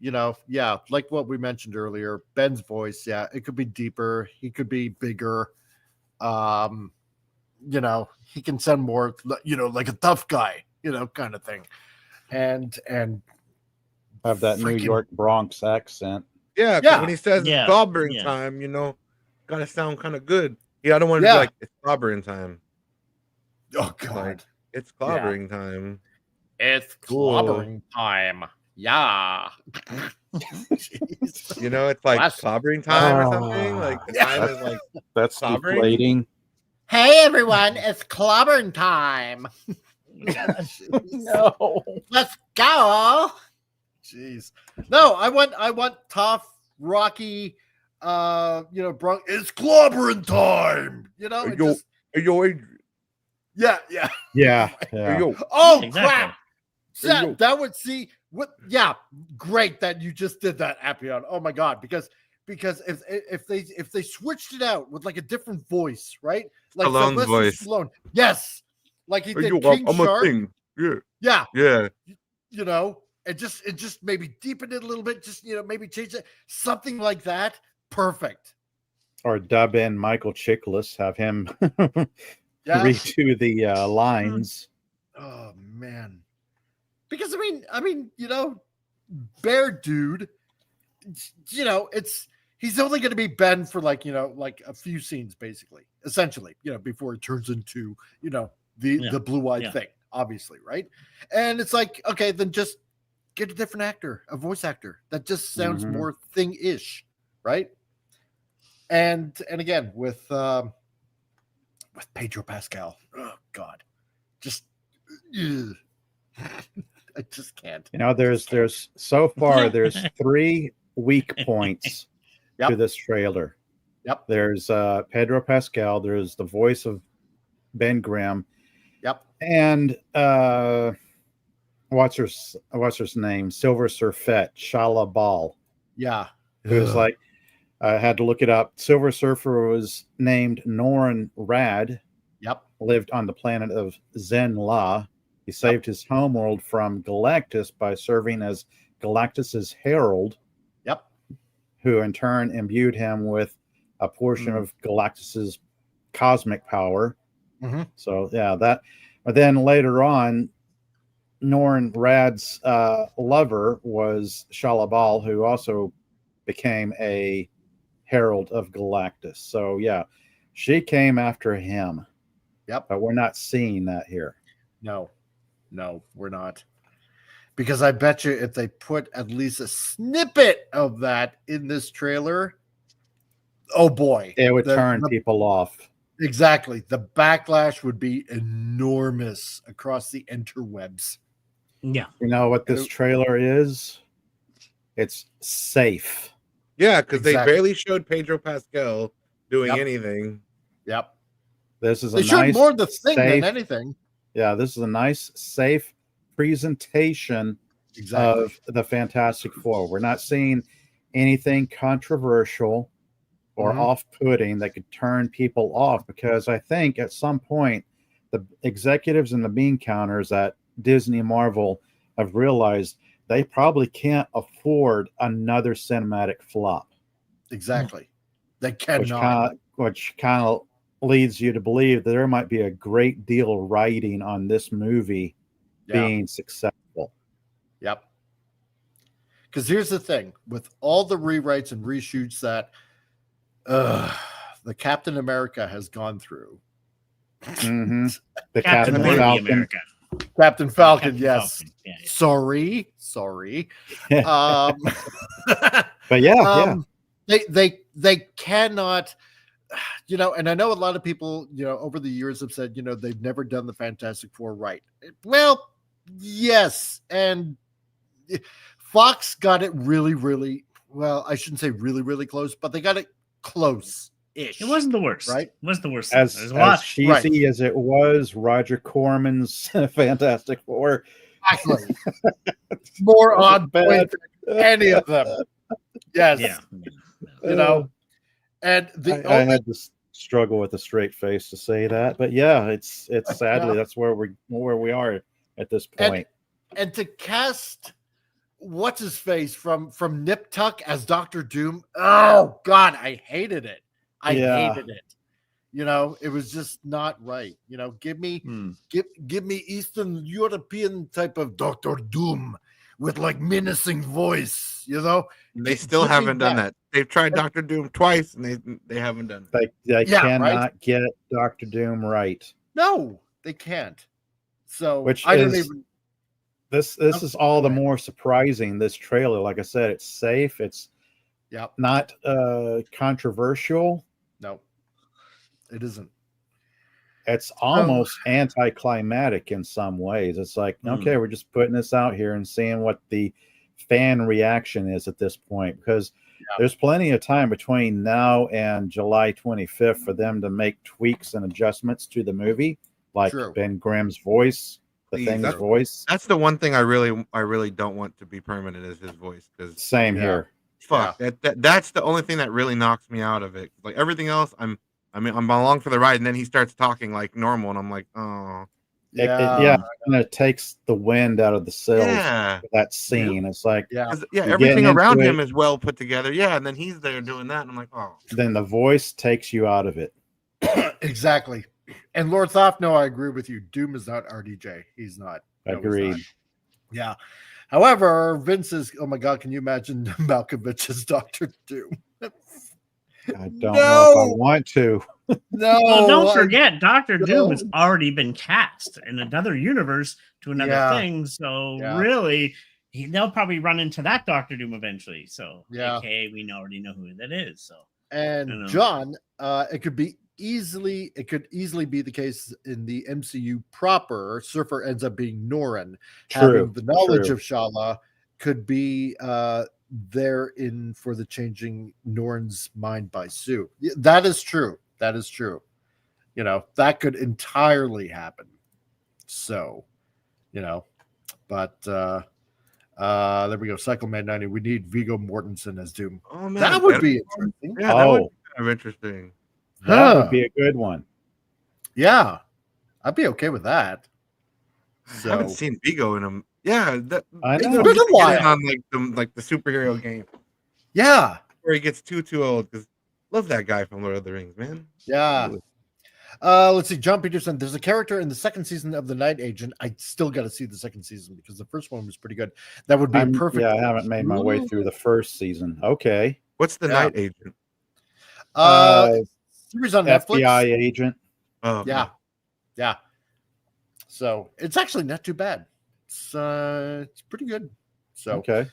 You know, yeah, like what we mentioned earlier, Ben's voice, yeah, it could be deeper, he could be bigger. You know, he can sound more, you know, like a tough guy, you know, kind of thing. And Have that New freaking- York Bronx accent. Yeah, 'cause Yeah. when he says Yeah. it's clobbering Yeah. time, you know, gotta sound kind of good. Yeah, I don't want to Yeah. be like, it's clobbering time. oh god, Like, it's clobbering time. it's Cool. clobbering time. Yeah. Jeez. You know, it's like Classic. clobbering time or something. Like, the time is like, That's Clobbering? deflating. Hey everyone, it's clobbering time. No. Let's go. Jeez. No, I want tough, rocky, you know, it's clobbering time. You know, Hey, it yo. just, hey, yo, Adrian. yeah. Yeah. Hey, yo. Oh Exactly. crap. Hey, yo. That would see what great that you just did that, Appion. Oh my god, because if they switched it out with like a different voice, right? Like Stallone's Sylvester voice. Stallone. Yes. Like he Hey, did yo, King I'm a Shark. thing. Yeah. Yeah. Yeah. You know, it just maybe deepen it a little bit, just, you know, maybe change it, something like that. Perfect. Or dub in Michael Chiklis, have him Yeah. redo the lines. Oh man. Because I mean, you know, Bear Dude, you know, he's only going to be Ben for like, you know, like a few scenes basically, essentially, you know, before it turns into, you know, the blue-eyed thing, obviously, right? And it's like, okay, then just get a different actor, a voice actor that just sounds more thing-ish, right? And again with Pedro Pascal, oh god, just ugh. I just can't. You know, there's so far there's 3 weak points to this trailer. Yep. There's Pedro Pascal, there's the voice of Ben Grimm. Yep. And what's her name? Silver Surfette, Shala Ball. Yeah. Who's like, I had to look it up. Silver Surfer was named Norrin Rad. Yep. Lived on the planet of Zen-La. He saved his homeworld from Galactus by serving as Galactus's herald. Yep. Who in turn imbued him with a portion of Galactus's cosmic power. So yeah, that. But then later on, Norrin Rad's lover was Shalabal, who also became a herald of Galactus. So yeah, she came after him. Yep. But we're not seeing that here. No, we're not. Because I bet you if they put at least a snippet of that in this trailer, oh boy. It would turn people off. Exactly. The backlash would be enormous across the interwebs. Yeah. You know what this trailer is? It's safe. Yeah, because Exactly. they barely showed Pedro Pascal doing anything. Yep. This is They a showed nice, more of the thing safe, than anything. Yeah, this is a nice, safe presentation of the Fantastic Four. We're not seeing anything controversial or off-putting that could turn people off, because I think at some point the executives and the bean counters at Disney Marvel have realized they probably can't afford another cinematic flop. Exactly. They cannot. Which kind of leads you to believe that there might be a great deal riding on this movie being successful. Yep. Because here's the thing, with all the rewrites and reshoots that the Captain America has gone through. The Captain Captain Wannabe Falcon. America. Captain Falcon, Captain yes. Falcon. Yeah, yeah. Sorry. But yeah, they they cannot, and I know a lot of people, over the years have said, they've never done the Fantastic Four right. Well, yes. And Fox got it really, really, well, I shouldn't say really, really close, but they got it close-ish. It wasn't the worst. Right? It wasn't the worst. As cheesy as it was, Roger Corman's Fantastic Four. Exactly. More on point than any of them. Yes. Yeah. And I had to struggle with a straight face to say that, but yeah, it's sadly that's where we are at this point. And to cast what's his face from Nip Tuck as Dr. Doom, oh God, I hated it. I hated it. It was just not right. Give me Eastern European type of Dr. Doom with like menacing voice. They still haven't done that. They've tried Dr. Doom twice, and they haven't done it. They cannot get Dr. Doom right. No, they can't. So this is all the more surprising. This trailer, like I said, it's safe. It's not controversial. No, it isn't. It's almost anticlimactic in some ways. It's like, okay, we're just putting this out here and seeing what the fan reaction is at this point, because there's plenty of time between now and July 25th for them to make tweaks and adjustments to the movie, like Ben Grimm's voice, Thing's voice. That's the one thing I really don't want to be permanent is his voice. Same here. Fuck that's the only thing that really knocks me out of it. Like everything else, I'm along for the ride, and then he starts talking like normal, and I'm like, oh. And it takes the wind out of the sails for that scene. It's like, everything around him is well put together. Yeah, and then he's there doing that, and I'm like, oh. Then the voice takes you out of it. Exactly. And Lord Thoth, no, I agree with you. Doom is not RDJ. He's not. Agreed. Yeah. However, Vince is, oh my God, can you imagine Malkovich's Dr. Doom? I don't know if I want to. No. Well, don't forget, Dr. Doom has already been cast in another universe to another thing. So really, they'll probably run into that Dr. Doom eventually. So, okay, we already know who that is. So, and John, it could easily be the case in the MCU proper. Surfer ends up being Norrin. Having the knowledge of Shala could be there for the changing Norrin's mind by Sue. That is true. That is true. That could entirely happen. So, but there we go. Cycleman 90. We need Viggo Mortensen as Doom. Oh man, that would be interesting. Yeah, that would be kind of interesting. That would be a good one. Yeah, I'd be okay with that. So, I haven't seen Viggo in him. Yeah, I know. It's been a while. On like the superhero game. Yeah, where he gets too old. Because love that guy from Lord of the Rings, man. Yeah. Let's see, John Peterson. There's a character in the second season of The Night Agent. I still got to see the second season because the first one was pretty good. That would be perfect. Yeah, I haven't made my way through the first season. Okay. What's The Night Agent? Series on Netflix. FBI agent. Oh, yeah. So it's actually not too bad. It's pretty good. So okay.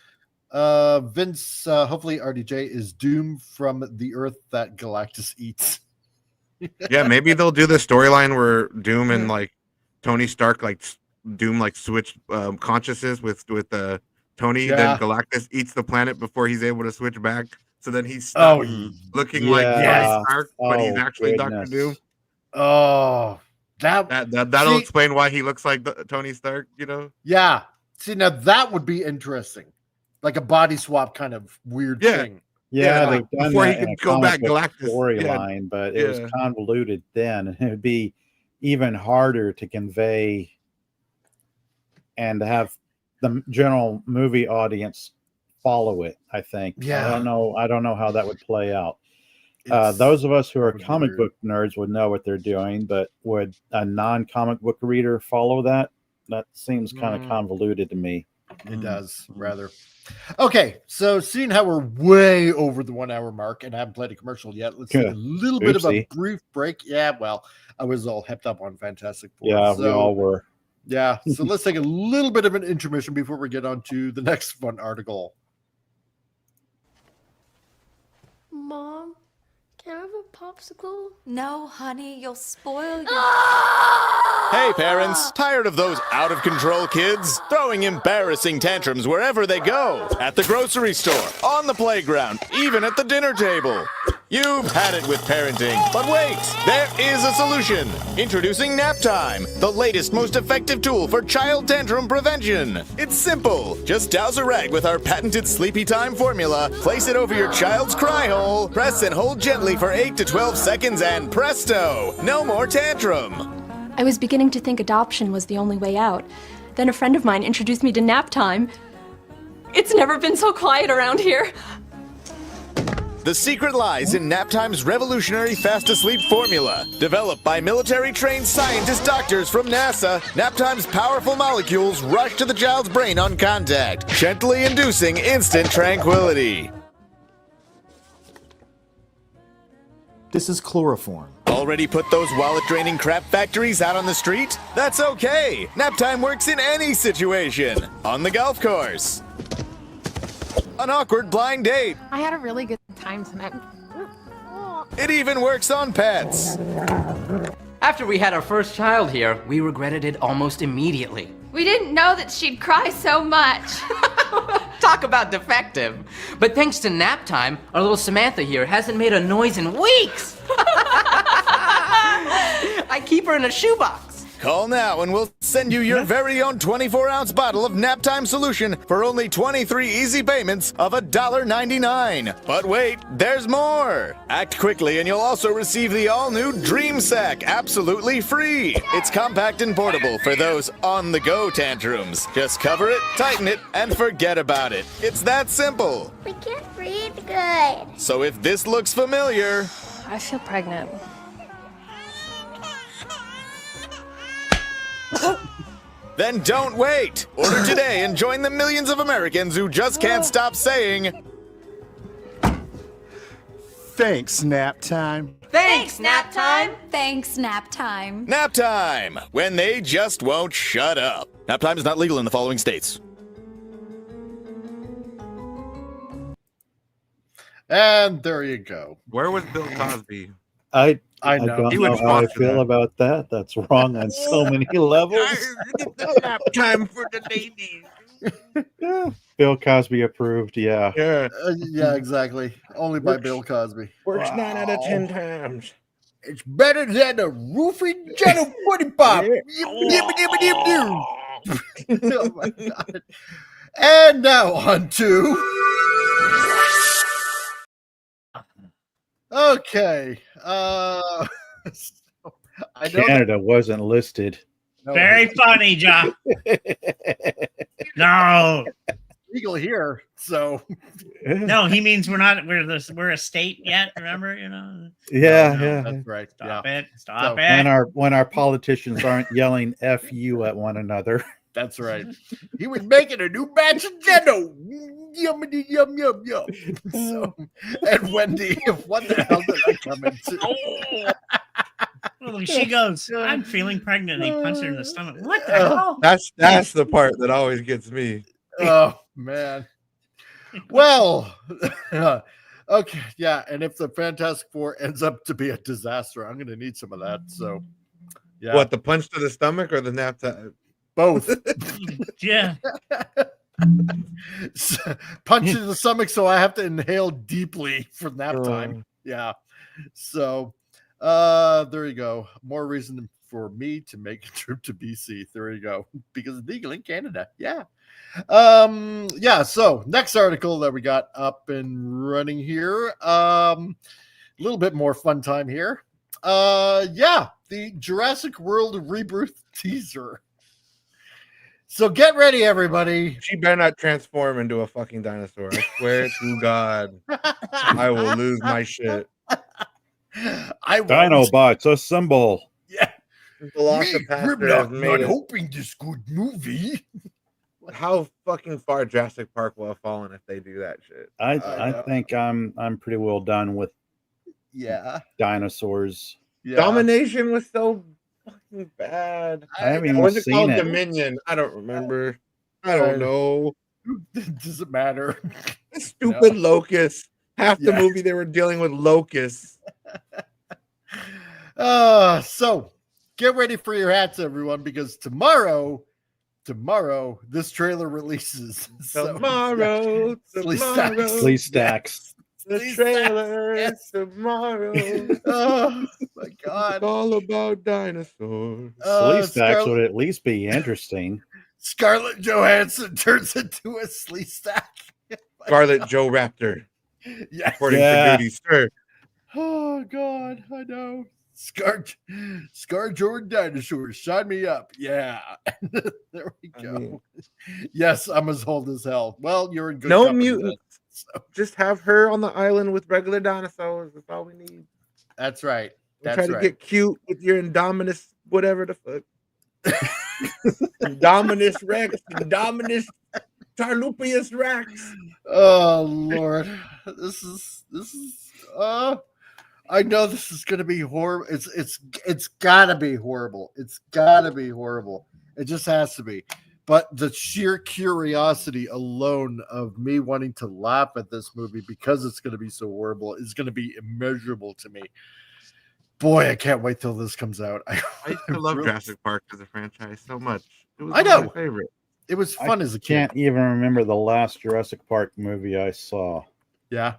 Vince, hopefully RDJ is Doom from the Earth that Galactus eats. Yeah, maybe they'll do the storyline where Doom and like Tony Stark, like Doom, like switch consciousness with Tony. Yeah. Then Galactus eats the planet before he's able to switch back. So then he's stuck looking like Tony Stark, but he's actually Dr. Doom. Oh, that'll explain why he looks like Tony Stark. Yeah. See, now that would be interesting, like a body swap kind of weird thing. Yeah, they've done before that he in could go back Galactus storyline, but it was convoluted then, and it would be even harder to convey and to have the general movie audience follow it. I think. Yeah, I don't know how that would play out. Those of us who are comic book nerds would know what they're doing, but would a non-comic book reader follow that? That seems kind of convoluted to me. It does, rather. Okay, so seeing how we're way over the 1 hour mark and I haven't played a commercial yet, let's take a little bit of a brief break. Yeah, well, I was all hepped up on Fantastic Four. Yeah, we all were. Yeah, so let's take a little bit of an intermission before we get on to the next fun article. Mom, can I have a popsicle? No, honey, you'll spoil your... Hey parents, tired of those out-of-control kids? Throwing embarrassing tantrums wherever they go. At the grocery store, on the playground, even at the dinner table. You've had it with parenting, but wait, there is a solution. Introducing Nap Time, the latest, most effective tool for child tantrum prevention. It's simple. Just douse a rag with our patented Sleepy Time formula, place it over your child's cry hole, press and hold gently for 8 to 12 seconds, and presto, no more tantrum. I was beginning to think adoption was the only way out. Then a friend of mine introduced me to Nap Time. It's never been so quiet around here. The secret lies in Naptime's revolutionary fast-to-sleep formula. Developed by military-trained scientist doctors from NASA, Naptime's powerful molecules rush to the child's brain on contact, gently inducing instant tranquility. This is chloroform. Already put those wallet-draining crap factories out on the street? That's okay! Naptime works in any situation. On the golf course. An awkward blind date. I had a really good time tonight. It even works on pets. After we had our first child here, we regretted it almost immediately. We didn't know that she'd cry so much. Talk about defective. But thanks to Nap Time, our little Samantha here hasn't made a noise in weeks. I keep her in a shoebox. Call now and we'll send you your very own 24-ounce bottle of Naptime solution for only 23 easy payments of $1.99. But wait, there's more! Act quickly and you'll also receive the all-new Dream Sack absolutely free. It's compact and portable for those on-the-go tantrums. Just cover it, tighten it, and forget about it. It's that simple. We can't breathe good. So if this looks familiar... I feel pregnant. Then don't wait! Order today and join the millions of Americans who just can't stop saying... Thanks, Nap Time. Thanks, Nap Time. Thanks, Nap Time. Nap Time! When they just won't shut up. Nap Time is not legal in the following states. And there you go. Where was Bill Cosby? I know. don't know how I feel about that. That's wrong on so many levels. Nap time for the ladies. Yeah. Bill Cosby approved, yeah. Yeah, exactly. Only by Bill Cosby. Works 9 out of 10 times. It's better than a roofing jello pudding pop. Oh my God. And now on to... Okay. I know Canada wasn't listed. Very funny, John. No. Legal here, so no, he means we're a state yet. Remember, Yeah. That's right. Stop yeah. it. Stop it. When our politicians aren't yelling "F you" at one another. That's right. He was making a new batch of Jello. Yum, yum, yum, yum. So, and Wendy, what the hell did I come into? Oh, she goes, I'm feeling pregnant. And he punched her in the stomach. What the hell? That's the part that always gets me. Oh, man. Well, okay. Yeah. And if the Fantastic Four ends up to be a disaster, I'm going to need some of that. So, yeah. What, the punch to the stomach or the nap time? Both. Yeah. Punch in the stomach, so I have to inhale deeply for nap time. Yeah. So there you go. More reason for me to make a trip to BC. There you go. Because it's legal in Canada. Yeah. Yeah. So next article that we got up and running here. A little bit more fun time here. Yeah, the Jurassic World Rebirth teaser. So get ready, everybody. She better not transform into a fucking dinosaur. I swear to God, I will lose my shit. Dinobots, assemble. Yeah. Velocipastor not hoping this good movie. How fucking far Jurassic Park will have fallen if they do that shit? I think I'm pretty well done with dinosaurs. Yeah. Domination was so fucking bad. I haven't even Was it seen called it. Dominion? I don't remember. I don't know. Does it matter? Stupid locust. Half the movie they were dealing with locusts. So get ready for your hats, everyone, because tomorrow this trailer releases. Tomorrow, Flea stacks. The trailer tomorrow. Oh my God! It's all about dinosaurs. Flea stacks would at least be interesting. Scarlett Johansson turns into a Slee stack. Scarlett Joe Raptor. Yes. According to duty, sir. Oh God, I know. Scar Jordan dinosaurs, shine me up. Yeah. There we go. Yes, I'm as old as hell. Well, you're in good No company mutants. then, so. Just have her on the island with regular dinosaurs. That's all we need. That's right. We'll That's try right. to get cute with your Indominus, whatever the fuck. Indominus Rex, Indominus Tarlupius Rex. Oh Lord, this is I know this is gonna be horrible. It's gotta be horrible. It's gotta be horrible. It just has to be. But the sheer curiosity alone of me wanting to laugh at this movie because it's gonna be so horrible is gonna be immeasurable to me. Boy, I can't wait till this comes out. I used to love Jurassic Park as a franchise so much. It was I know. my favorite. It was fun as a kid. Can't even remember the last Jurassic Park movie I saw. Yeah.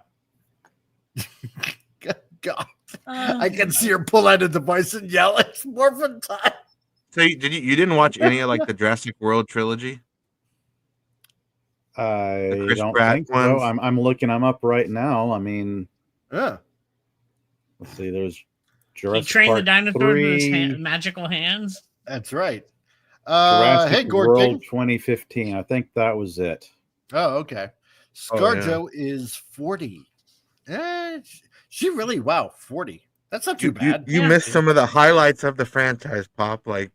God, I can see her pull out a device and yell, "It's morphin' time!" So you didn't watch any of like the Jurassic World trilogy? I Chris don't Pratt think so. ones? I'm looking them up right now. I mean, yeah. Let's see. There's He Jurassic trained Park the dinosaur with his 3, magical hands. That's right. Jurassic Hey, Gord World King. 2015. I think that was it. Oh, okay. ScarJo is 40. She really, wow, 40. That's not too bad. You missed some of the highlights of the franchise, Pop. Like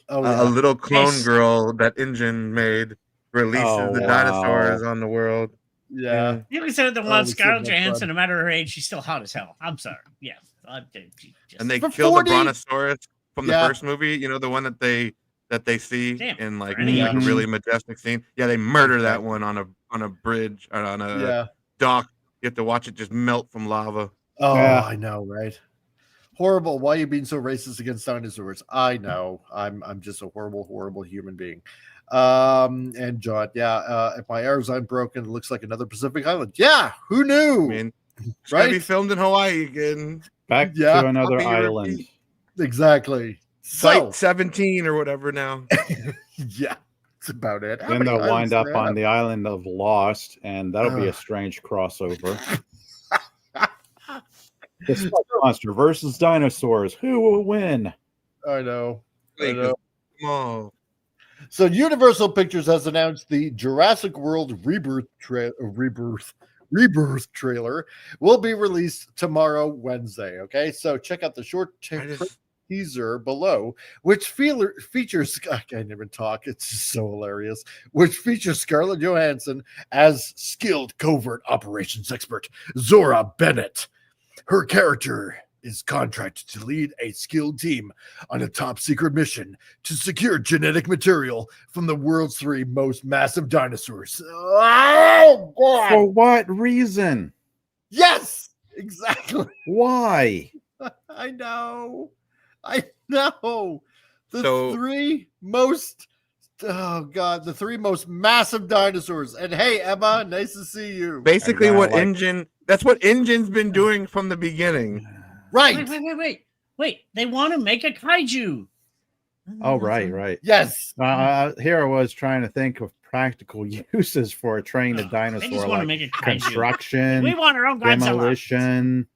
a little clone girl that Engine made releases the dinosaurs on the world. Yeah. You can say the one Scarlett Johansson, no matter her age, she's still hot as hell. I'm sorry. Yeah. And they For killed 40? the brontosaurus from the Yeah. first movie. You know, the one that they see in like Pretty a much. really majestic scene. Yeah, they murder that one on a bridge or on a dock. You have to watch it just melt from lava. Oh, I know, right? Horrible. Why are you being so racist against dinosaurs? I know. I'm just a horrible, horrible human being. And John, if my arrows aren't broken, it looks like another Pacific Island. Yeah, who knew? I mean, it's gonna be filmed in Hawaii again. Back to another Copy island. repeat. Exactly. Site 17 or whatever now. Yeah, that's about it. How Then many they'll islands wind up do they on have? the island of Lost, and that'll be a Ugh. strange crossover. The Spider Monster versus dinosaurs. Who will win? I know. Like, oh. So Universal Pictures has announced the Jurassic World Rebirth trailer will be released tomorrow, Wednesday. Okay, so check out the short teaser below, which features I can't even talk. It's just so hilarious. Which features Scarlett Johansson as skilled covert operations expert Zora Bennett. Her character is contracted to lead a skilled team on a top secret mission to secure genetic material from the world's 3 most massive dinosaurs. Oh, God. For what reason? Yes, exactly. Why? I know. The So- 3 most, the 3 most massive dinosaurs. And hey, Emma, nice to see you. Basically, that's what Engine's been doing from the beginning. Right. Wait. They want to make a kaiju. Oh, right. Yes. Here I was trying to think of practical uses for a trained They just dinosaur, wanna like make a kaiju. construction, We want our own Godzilla. demolition.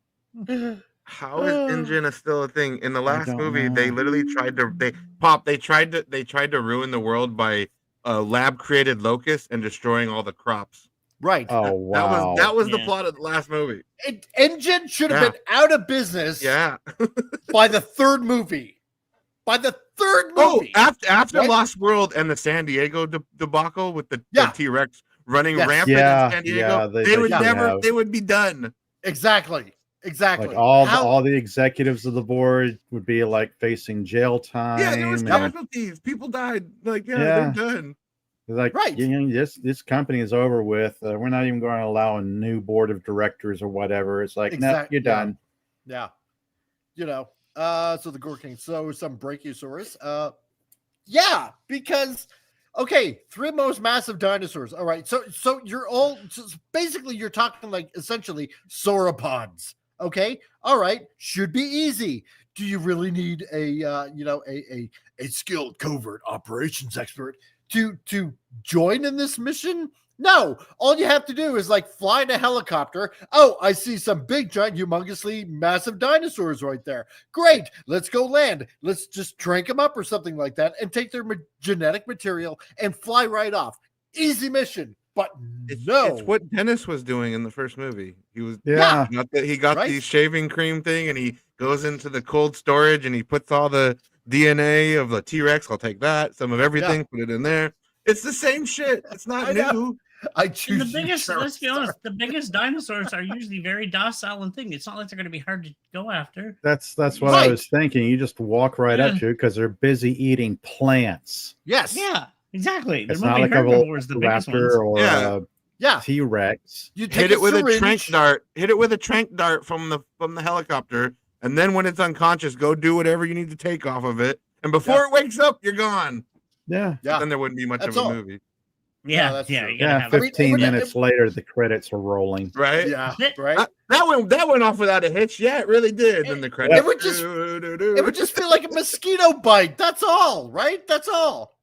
How is Engine still a thing? In the last don't movie, know. they literally tried to ruin the world by lab created locusts and destroying all the crops. Right. Oh, wow. That was the plot of the last movie. Engine should have been out of business by the 3rd movie. By the 3rd movie. After Right? Lost World and the San Diego debacle with the T-Rex running Yes. rampant in San Diego, they would have. they would be done. Exactly. Like all the executives of the board would be like facing jail time. Yeah, there was and- casualties. People died. Like, they're done. It's like, Right. you know, this company is over with. We're not even going to allow a new board of directors or whatever. It's like, no, you're done. Yeah. You know, so the Gore King, so some Brachiosaurus. Yeah, because okay, 3 most massive dinosaurs. All right, so you're all basically you're talking like essentially sauropods. Okay, all right, should be easy. Do you really need a a skilled covert operations expert to join in this mission? No, all you have to do is like fly in a helicopter. Oh, I see some big, giant, humongously massive dinosaurs right there. Great, let's go land. Let's just crank them up or something like that and take their genetic material and fly right off. Easy mission, but no. It's what Dennis was doing in the first movie. He was he got Right? the shaving cream thing and he goes into the cold storage and he puts all the DNA of the T-Rex. I'll take that. Some of everything, put it in there. It's the same shit. It's not new. I choose the biggest. Let's be honest. The biggest dinosaurs are usually very docile and thing. It's not like they're going to be hard to go after. That's what I was thinking. You just walk right up to it because they're busy eating plants. Yes. Yeah. Exactly. It's not like a raptor or T-Rex. You hit it with a trank dart. Hit it with a trank dart from the helicopter, and then when it's unconscious, go do whatever you need to take off of it. And before it wakes up, you're gone. Yeah. Then there wouldn't be much of a movie. Yeah, yeah. 15 minutes later, the credits are rolling. Right? Yeah, right. That went off without a hitch. Yeah, it really did. Then the credits. It would just feel like a mosquito bite. That's all, right? That's all.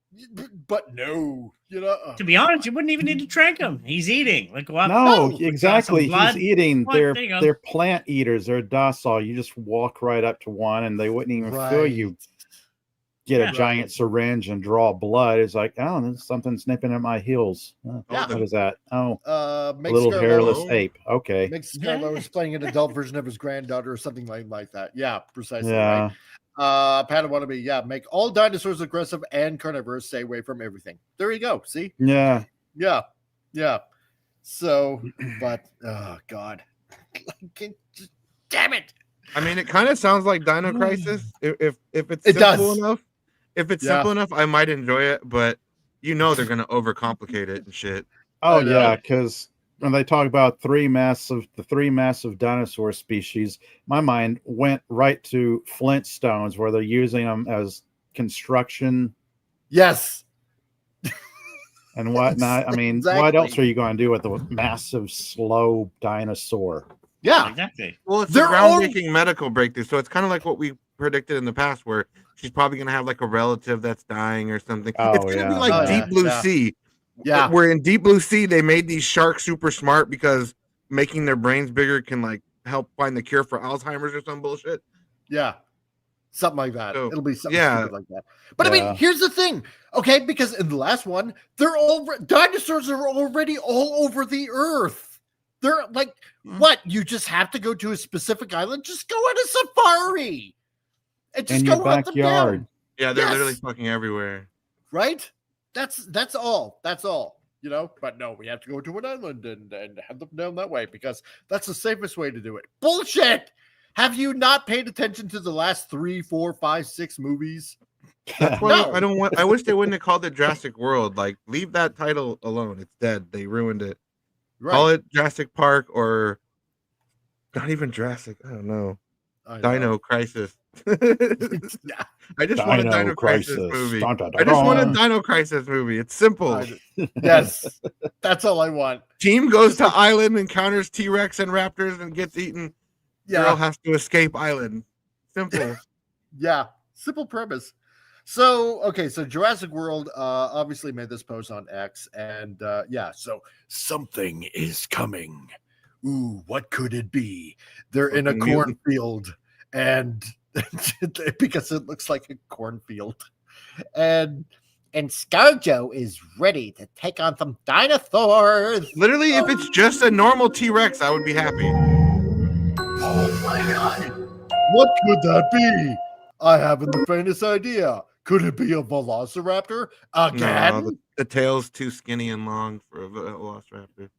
But no, you know. To be honest, you wouldn't even need to trank him. He's eating. Like what? No, exactly. He's eating. What? They're plant eaters. They're docile. You just walk right up to one, and they wouldn't even feel you. Get a giant syringe and draw blood. It's like, oh, there's something snipping at my heels. Oh, what is that? Oh, a little hairless ape. Okay. Mick Scarlo is playing an adult version of his granddaughter or something like that. Yeah, precisely. Yeah. Right. Padawannabe, make all dinosaurs aggressive and carnivorous. Stay away from everything. There you go. See? Yeah. Yeah. So, but oh god, damn it. I mean, it kind of sounds like Dino Crisis. If it's simple enough. If it's simple enough, I might enjoy it, but they're gonna overcomplicate it and shit. Oh yeah, because when they talk about the three massive dinosaur species, my mind went right to Flintstones, where they're using them as construction. Yes. And whatnot. I mean, what else are you going to do with a massive, slow dinosaur? Yeah, exactly. Well, it's a groundbreaking medical breakthrough, so it's kind of like what we predicted in the past, where she's probably going to have like a relative that's dying or something. It's going to be like Deep Blue Sea. Yeah, where in Deep Blue Sea they made these sharks super smart because making their brains bigger can like help find the cure for Alzheimer's or some bullshit. Yeah, something like that. So, it'll be something stupid like that. But I mean, here's the thing, okay? Because in the last one, dinosaurs are already all over the earth. They're like, what? You just have to go to a specific island? Just go on a safari and just go hunt them down. Yeah, they're literally fucking everywhere. Right? That's all. That's all. You know, but no, we have to go to an island and hunt them down that way because that's the safest way to do it. Bullshit! Have you not paid attention to the last 3, 4, 5, 6 movies? That's why I wish they wouldn't have called it Jurassic World. Like, leave that title alone. It's dead. They ruined it. Right. Call it Jurassic Park or not even Jurassic. I don't know. Dino Crisis. I just want a Dino Crisis movie. I just want a Dino Crisis movie. It's simple. Yes, that's all I want. Team goes to island, encounters T-Rex and raptors, and gets eaten. Yeah. Girl has to escape island. Simple. Yeah, simple premise. So, okay, so Jurassic World obviously made this post on X, and so something is coming. Ooh, what could it be? They're in a cornfield, and because it looks like a cornfield, and ScarJo is ready to take on some dinosaurs. Literally, if it's just a normal T-Rex, I would be happy. Oh my god. What could that be? I haven't the faintest idea. Could it be a velociraptor again? No, the tail's too skinny and long for a velociraptor.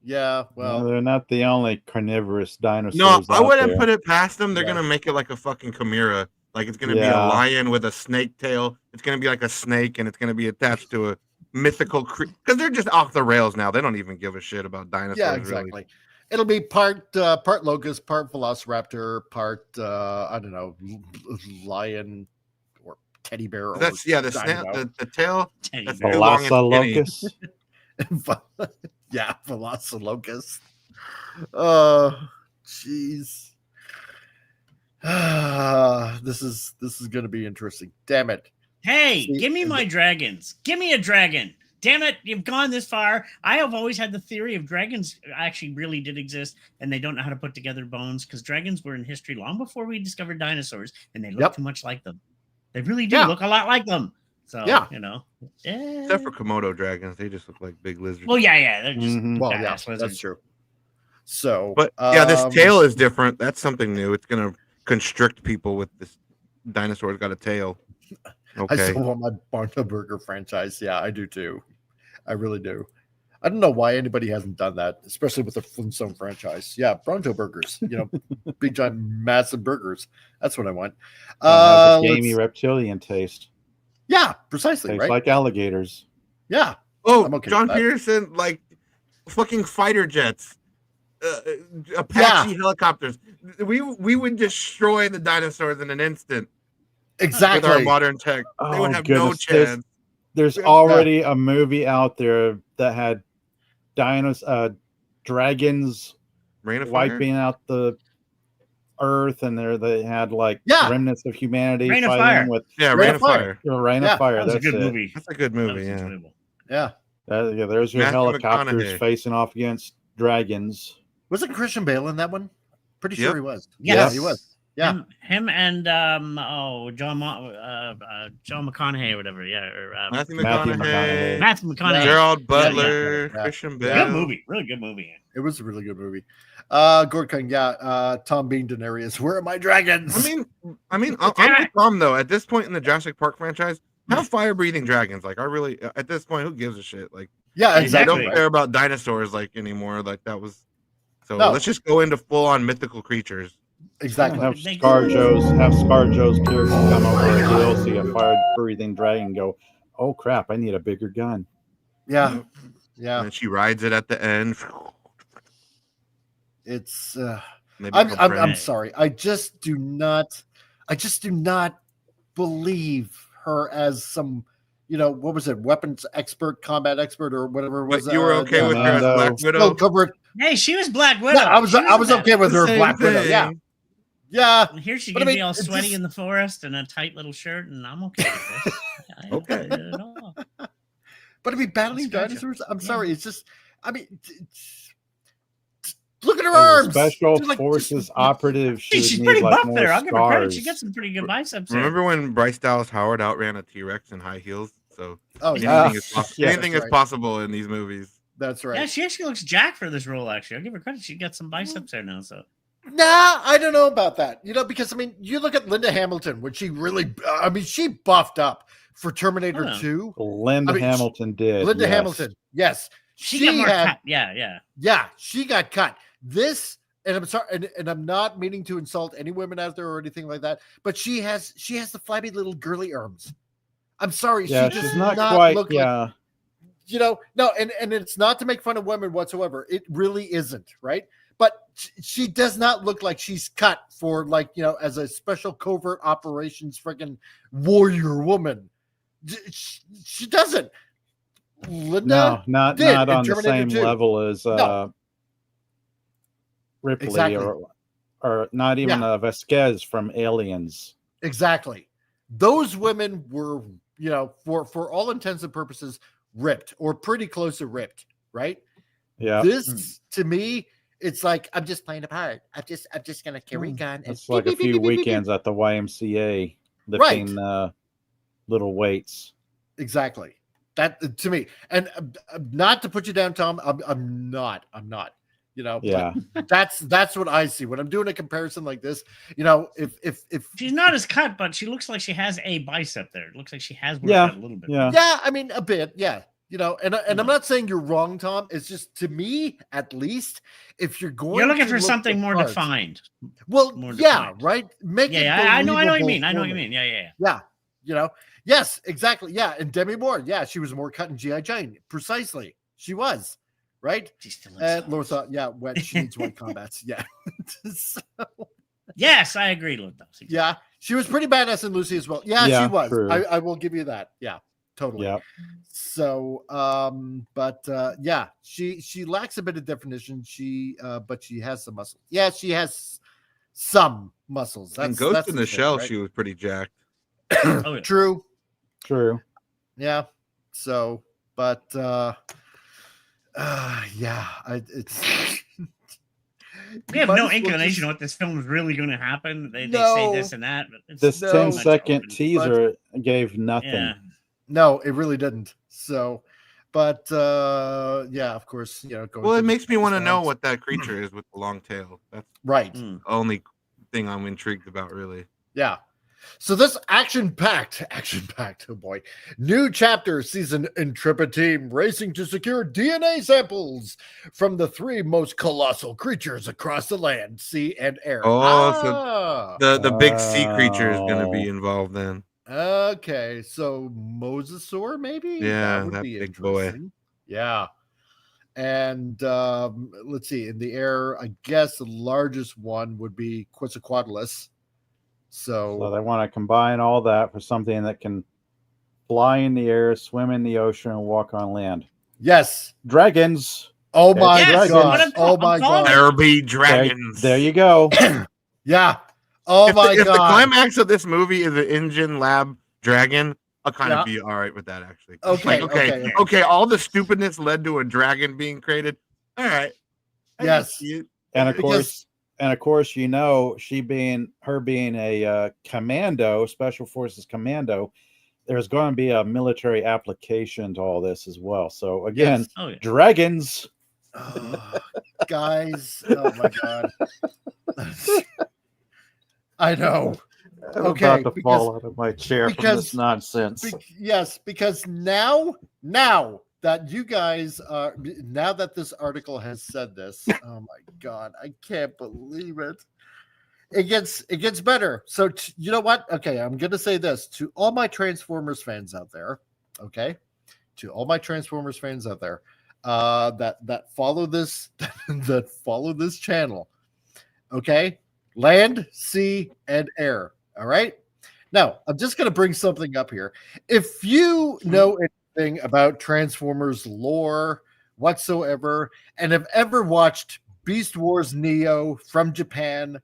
Yeah, well, no, they're not the only carnivorous dinosaurs. No, I wouldn't there. put it past them. They're gonna make it like a fucking chimera Like it's going to be a lion with a snake tail. It's going to be like a snake, and it's going to be attached to a mythical creature. Because they're just off the rails now. They don't even give a shit about dinosaurs. Yeah, exactly. Really. It'll be part locust, part velociraptor, part I don't know, lion or teddy bear. That's the tail. That's Velocilocust. Yeah, Velocilocust. Jeez. This is going to be interesting. Damn it. Hey, give me my dragons. Give me a dragon. Damn it, you've gone this far. I have always had the theory of dragons actually really did exist, and they don't know how to put together bones, because dragons were in history long before we discovered dinosaurs, and they look too much like them. They really do look a lot like them. So, you know. Except for Komodo dragons, they just look like big lizards. Well, yeah. They're just lizards. That's true. So, but this tail is different. That's something new. It's going to constrict people with this dinosaur's got a tail. Okay. I still want my Barnta Burger franchise. Yeah, I do too. I really do. I don't know why anybody hasn't done that, especially with the Flintstone franchise. Yeah, Bronto burgers. You know, big giant massive burgers. That's what I want. Has a gamey reptilian taste. Yeah, precisely. Tastes right, like alligators. Yeah. Oh, I'm okay John with that. Peterson, like fucking fighter jets, Apache helicopters. We would destroy the dinosaurs in an instant. Exactly. With our modern tech, they would have no chance. There's already a movie out there that had dragons wiping out the earth, and they had like remnants of humanity Rain of fighting Fire. with Rain of Fire. Rain of Fire. That's a good movie. That's a good movie. Yeah. There's your Matthew helicopters McConaughey. facing off against dragons. Wasn't Christian Bale in that one? Pretty sure he was. Yes. Yeah, he was. Yeah. Him and John McConaughey or whatever. Yeah. Or, Matthew McConaughey. Matthew McConaughey. Gerald Butler. Christian Bale. Good movie. Really good movie. It was a really good movie. Gorkun, Tom Bean Daenerys. Where are my dragons? I mean, I'm with Tom though. At this point in the Jurassic Park franchise, have fire-breathing dragons. Like, I really, at this point, who gives a shit? Like, exactly. I don't care about dinosaurs like anymore. Like that was. So let's just go into full-on mythical creatures. Exactly. Have ScarJo's character come over and he'll see a fire-breathing dragon and go, oh crap, I need a bigger gun. Yeah. And she rides it at the end. It's I'm sorry. I just do not believe her as some, what was it, weapons expert, combat expert, or whatever it was. But you were okay with her as Black Widow? Hey, she was Black Widow. No, I was okay with her Black Widow. Yeah. Yeah. And here she can be all sweaty in the forest in a tight little shirt, and I'm okay with this. Okay. But I mean, battling dinosaurs, I'm sorry. It's just, look at her arms. Special forces operative. She's pretty buff there. I'll give her credit. She got some pretty good biceps. Remember when Bryce Dallas Howard outran a T-Rex in high heels? So anything is possible in these movies. That's right. Yeah, she actually looks jacked for this role. Actually, I'll give her credit. She got some biceps there now. So. Nah, I don't know about that. Because you look at Linda Hamilton when she really, she buffed up for Terminator 2. Linda Hamilton did. Linda Hamilton, yes. She got more cut. Yeah. Yeah, she got cut. This, and I'm sorry, and I'm not meaning to insult any women out there or anything like that, but she has the flabby little girly arms. I'm sorry, yeah, she does she's not quite. Look like, no, and it's not to make fun of women whatsoever. It really isn't, right? But she does not look like she's cut for as a special covert operations freaking warrior woman. She doesn't. Linda, not on the same level as Ripley or not even Vasquez from Aliens. Exactly. Those women were, for all intents and purposes, ripped or pretty close to ripped, right? Yeah. This to me, it's like I'm just playing a part. I'm just gonna carry a gun. It's like a few weekends at the YMCA lifting little weights. Exactly. That to me, and not to put you down, Tom. I'm not. Yeah. That's what I see when I'm doing a comparison like this. If she's not as cut, but she looks like she has a bicep there. It looks like she has worked out a little bit. Yeah, a bit. Yeah. You know, and I'm not saying you're wrong, Tom. It's just, to me, at least, if you're going, You're looking to for look something at more parts- defined. Well, More yeah, defined. right. Make it. I know what you believable mean. I know what for you me. mean. Yeah. Yeah, you know, yes, exactly. Yeah, and Demi Moore, yeah, she was more cut in G.I. Jane. Precisely, she was, right? And Laura thought, yeah, she needs white combats. Yeah. So, Yes, I agree with those. yeah, she was pretty badass in Lucy as well. Yeah, Yeah, she was. true. I will give you that. Yeah, totally. Yeah. So, yeah, she lacks a bit of definition. But she has some muscles. Yeah, she has some muscles. And Ghost in the thing, Shell, right? she was pretty jacked. Oh, yeah. True. Yeah. So, but yeah, it's. We have Might no as well inclination just- what this film is really going to happen. They No. say this and that, but it's This so 10-second much teaser gave nothing. Yeah. No, it really didn't. So, but yeah, of course, you know. Well, it makes me want to know what that creature is with the long tail. That's right. the only thing I'm intrigued about, really. Yeah. So this action-packed, oh boy, new chapter sees an intrepid team racing to secure DNA samples from the 3 most colossal creatures across the land, sea, and air. Oh, so the big sea creature is going to be involved then. Okay, so Mosasaur, maybe? Yeah, would that be big boy. interesting. Yeah. And let's see, in the air, I guess the largest one would be Quetzalcoatlus. So they want to combine all that for something that can fly in the air, swim in the ocean, and walk on land. Yes. Dragons. Oh my Yes, god. what I'm Oh my calling god. There be dragons. There you go. Yeah. Oh if my the, if the god. climax of this movie is an engine lab dragon, I'll kind Yeah. of be all right with that, actually. Okay, Like, okay. okay. All the stupidness led to a dragon being created. All right. I can Yes. see it. And of Because- course, you know, being a commando, special forces commando, there's going to be a military application to all this as well. So again, Yes. Oh, yeah. dragons. Oh, guys. Oh my god. I know. I'm Okay, about to fall out of my chair from this nonsense. Yes, because now that you guys are, now that this article has said this, oh my god, I can't believe it. It gets better. So you know what? Okay, I'm gonna say this to all my Transformers fans out there. Okay, to all my Transformers fans out there, that follow this that follow this channel. Okay, land, sea, and air. All right. Now, I'm just going to bring something up here. If you know anything about Transformers lore whatsoever, and have ever watched Beast Wars Neo from Japan,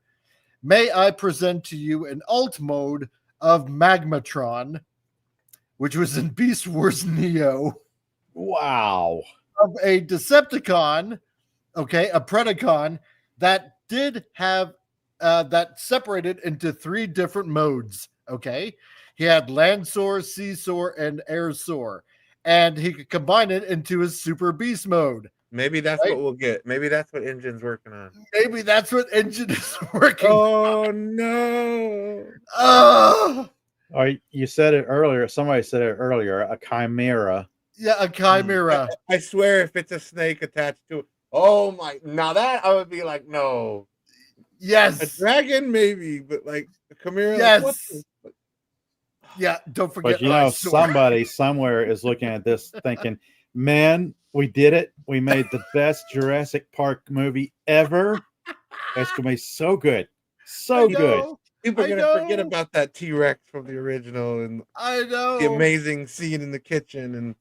may I present to you an alt mode of Magmatron, which was in Beast Wars Neo. Wow. Of a Decepticon, okay, a Predacon that did have that separated into 3 different modes. Okay, he had land soar, sea soar, and air soar, and he could combine it into his super beast mode. Maybe that's Right? what we'll get. Maybe that's what Engine's working on. Maybe that's what Engine is working. Oh no! Oh, You said it earlier. Somebody said it earlier. A chimera. yeah, a chimera. I swear, if it's a snake attached to it, oh my! Now that I would be like, no. Yes, A dragon, maybe, but like a chimera. Yes. Like, what the- yeah. Don't forget. But you know, Soar. somebody somewhere is looking at this thinking, man, we did it. We made the best Jurassic Park movie ever. It's going to be so good. So I good. know, People are I gonna forget know. about that T-Rex from the original and I know. the amazing scene in the kitchen and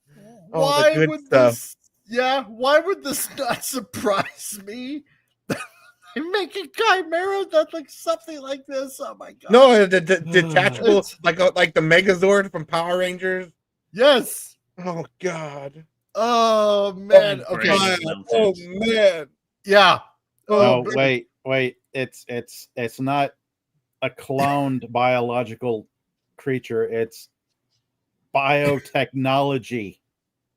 all Why the good would stuff. this? Yeah, why would this not surprise me? They make a chimera that looks something like this. Oh my god! No, the detachable, It's- like the Megazord from Power Rangers. Yes. Oh God. Oh man. Oh, Okay. great. Oh man. Yeah. Oh, great. wait. It's not a cloned biological creature. It's biotechnology.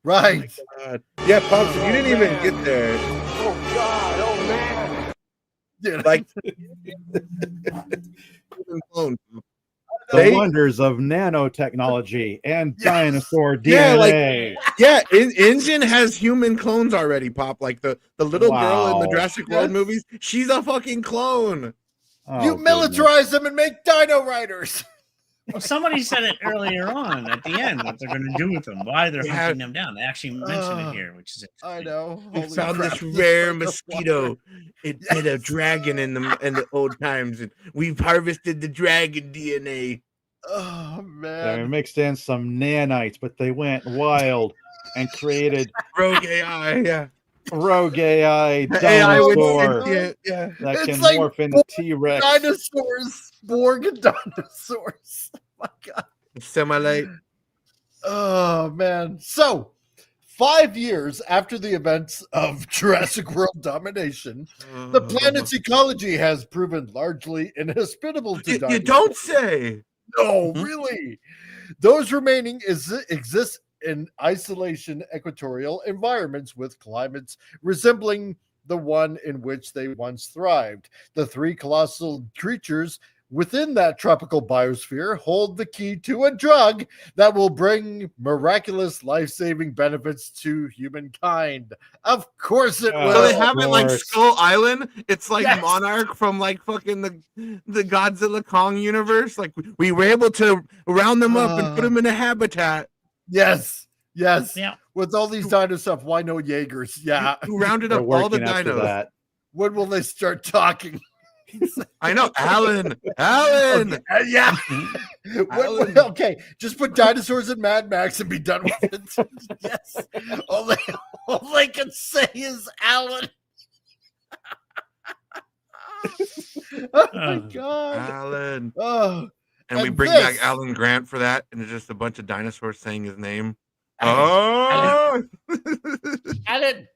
Right. God. Yeah, Pops, you didn't even get there. Oh God, oh man. Yeah. Like, The wonders of nanotechnology and dinosaur Yeah, DNA. Engine has human clones already, Pop. Like the little girl in the Jurassic World movies, she's a fucking clone. You militarize them and make Dino Riders. Well, somebody said it earlier on at the end what they're going to do with them, why they're hunting them down. They actually mention it here, which is I know. We found this rare mosquito. It had a dragon in the old times, and we've harvested the dragon DNA. Oh man! They mixed in some nanites, but they went wild and created rogue AI. Yeah, rogue AI dinosaur that It's can like morph into T-Rex. Dinosaurs, Borg and dinosaurs. Oh my God. Semi-late. Oh man. So 5 years after the events of Jurassic World domination, the planet's ecology has proven largely inhospitable to dinosaurs. You don't say. No, really. Those remaining exist in isolation equatorial environments with climates resembling the one in which they once thrived. The three colossal creatures within that tropical biosphere hold the key to a drug that will bring miraculous life-saving benefits to humankind. Of course it will. So they have it like Skull Island. It's like Monarch from like fucking the Godzilla Kong universe. Like we were able to round them up and put them in a habitat. Yes. Yes. Yeah. With all these dino stuff, why no Jaegers? Yeah. Who rounded up all the dinos? When will they start talking? I know, Alan. Alan. Okay, yeah. Okay, just put dinosaurs in Mad Max and be done with it. Yes. All they can say is Alan. Oh my God. Alan. Oh. And we bring back Alan Grant for that, and it's just a bunch of dinosaurs saying his name. Oh. Alan.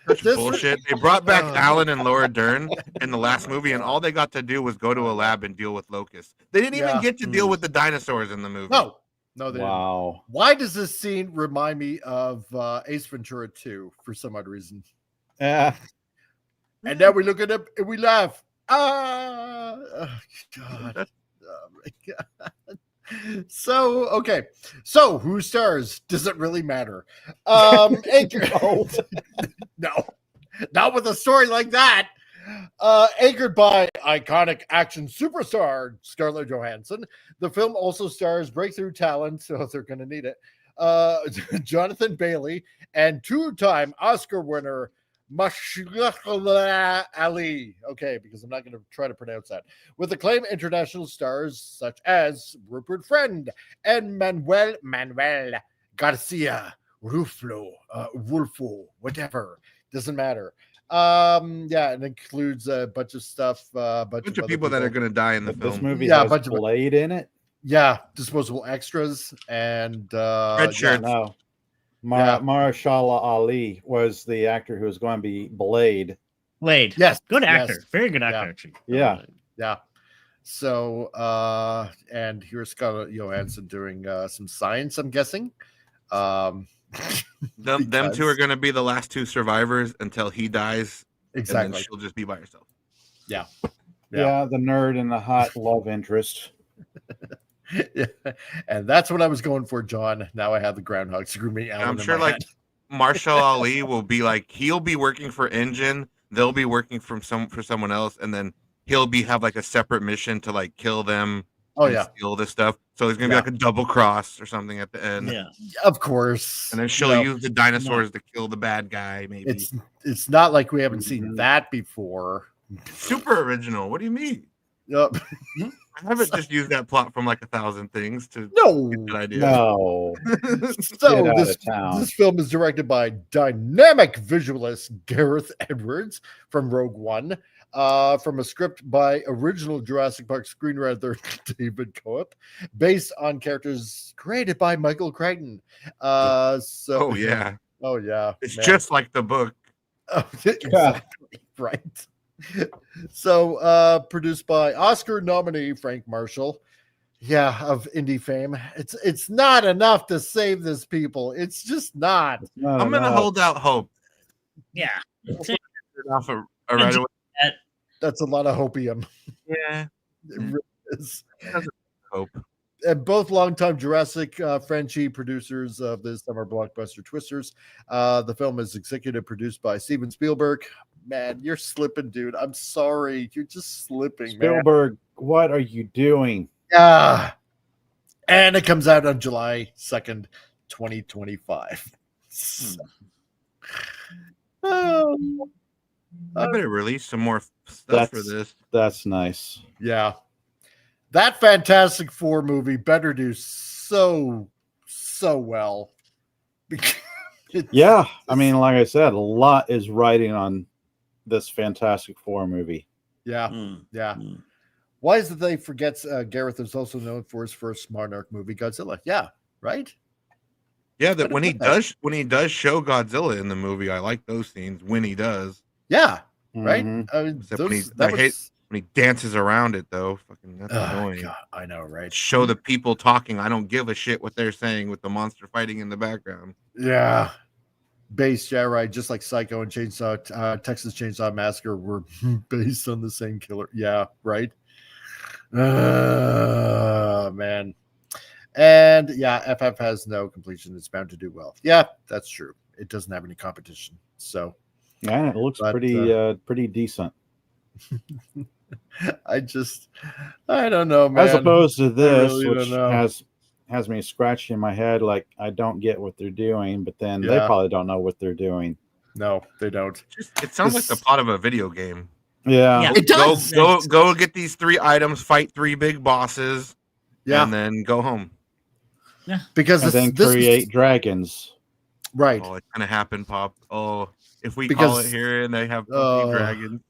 Such bullshit. They brought back Alan and Laura Dern in the last movie, and all they got to do was go to a lab and deal with locusts. They didn't even get to deal with the dinosaurs in the movie. No, they didn't. Why does this scene remind me of Ace Ventura 2 for some odd reason? Yeah. And then we look at it and we laugh. Oh, God. Oh, my God. So, okay. So, who stars? Does it really matter? Anchored. No, not with a story like that. Anchored by iconic action superstar Scarlett Johansson, the film also stars breakthrough talent, so they're going to need it, Jonathan Bailey, and two-time Oscar winner Mahershala Ali. Okay, because I'm not going to try to pronounce that. With acclaimed international stars such as Rupert Friend and Manuel Garcia Rulfo, whatever. Doesn't matter. It includes a bunch of stuff. Bunch of people that are going to die in the film. This movie has a Blade in it. Yeah, disposable extras and red shirts. No. Mahershala Ali was the actor who was going to be Blade. Yes, good actor, very good actor. Actually. Yeah. So, and here's Scarlett Johansson doing some science. I'm guessing. Them two are going to be the last two survivors until he dies. Exactly. And then she'll just be by herself. Yeah. Yeah, the nerd and the hot love interest. Yeah, and that's what I was going for, John. Now I have the groundhog screw me out. I'm sure like Marshall Ali will be like, he'll be working for Engine, they'll be working for someone else, and then he'll have like a separate mission to like kill them. Steal this stuff. So it's gonna be like a double cross or something at the end. Yeah, of course. And then she'll use the dinosaurs to kill the bad guy. Maybe it's not like we haven't seen that before. Super original. What do you mean? Yep. I haven't just used that plot from like 1,000 things to get that idea. No. So this film is directed by dynamic visualist Gareth Edwards from Rogue One, from a script by original Jurassic Park screenwriter David Cope, based on characters created by Michael Crichton. Oh yeah, it's just like the book. Exactly. Right. So produced by Oscar nominee Frank Marshall, of indie fame. It's not enough to save this, people. It's just not. I'm gonna hold out hope. Yeah. Off right away. That's a lot of hopium. Yeah. It really is. Hope. And both longtime Jurassic Frenchie producers of the summer blockbuster Twisters. The film is executive produced by Steven Spielberg. Man, you're slipping, dude. I'm sorry. You're just slipping, Spielberg, what are you doing? Yeah. And it comes out on July 2nd, 2025. I better release some more stuff for this. That's nice. Yeah. That Fantastic Four movie better do so well. Yeah. I mean, like I said, a lot is riding on this Fantastic Four movie. Yeah. Yeah. Why is it they forget Gareth is also known for his first Monarch movie, Godzilla? Yeah. Right? Yeah, that when he does show Godzilla in the movie, I like those scenes when he does. Yeah, right. When he dances around it, though, fucking that's annoying. God, I know, right? Show the people talking. I don't give a shit what they're saying with the monster fighting in the background. Yeah, based, yeah, right. Just like Psycho and Texas Chainsaw Massacre were based on the same killer. Yeah, right. Man. And yeah, FF has no completion. It's bound to do well. Yeah, that's true. It doesn't have any competition. So yeah, it looks pretty decent. I don't know, man. As opposed to this, really which has me scratching my head like I don't get what they're doing, but then they probably don't know what they're doing. No, they don't. It sounds like the plot of a video game. Yeah, it does. Go get these 3 items, fight 3 big bosses, and then go home. Yeah, because then create dragons. Right. Oh, it's gonna happen, Pop. Oh, if we call it here and they have dragons,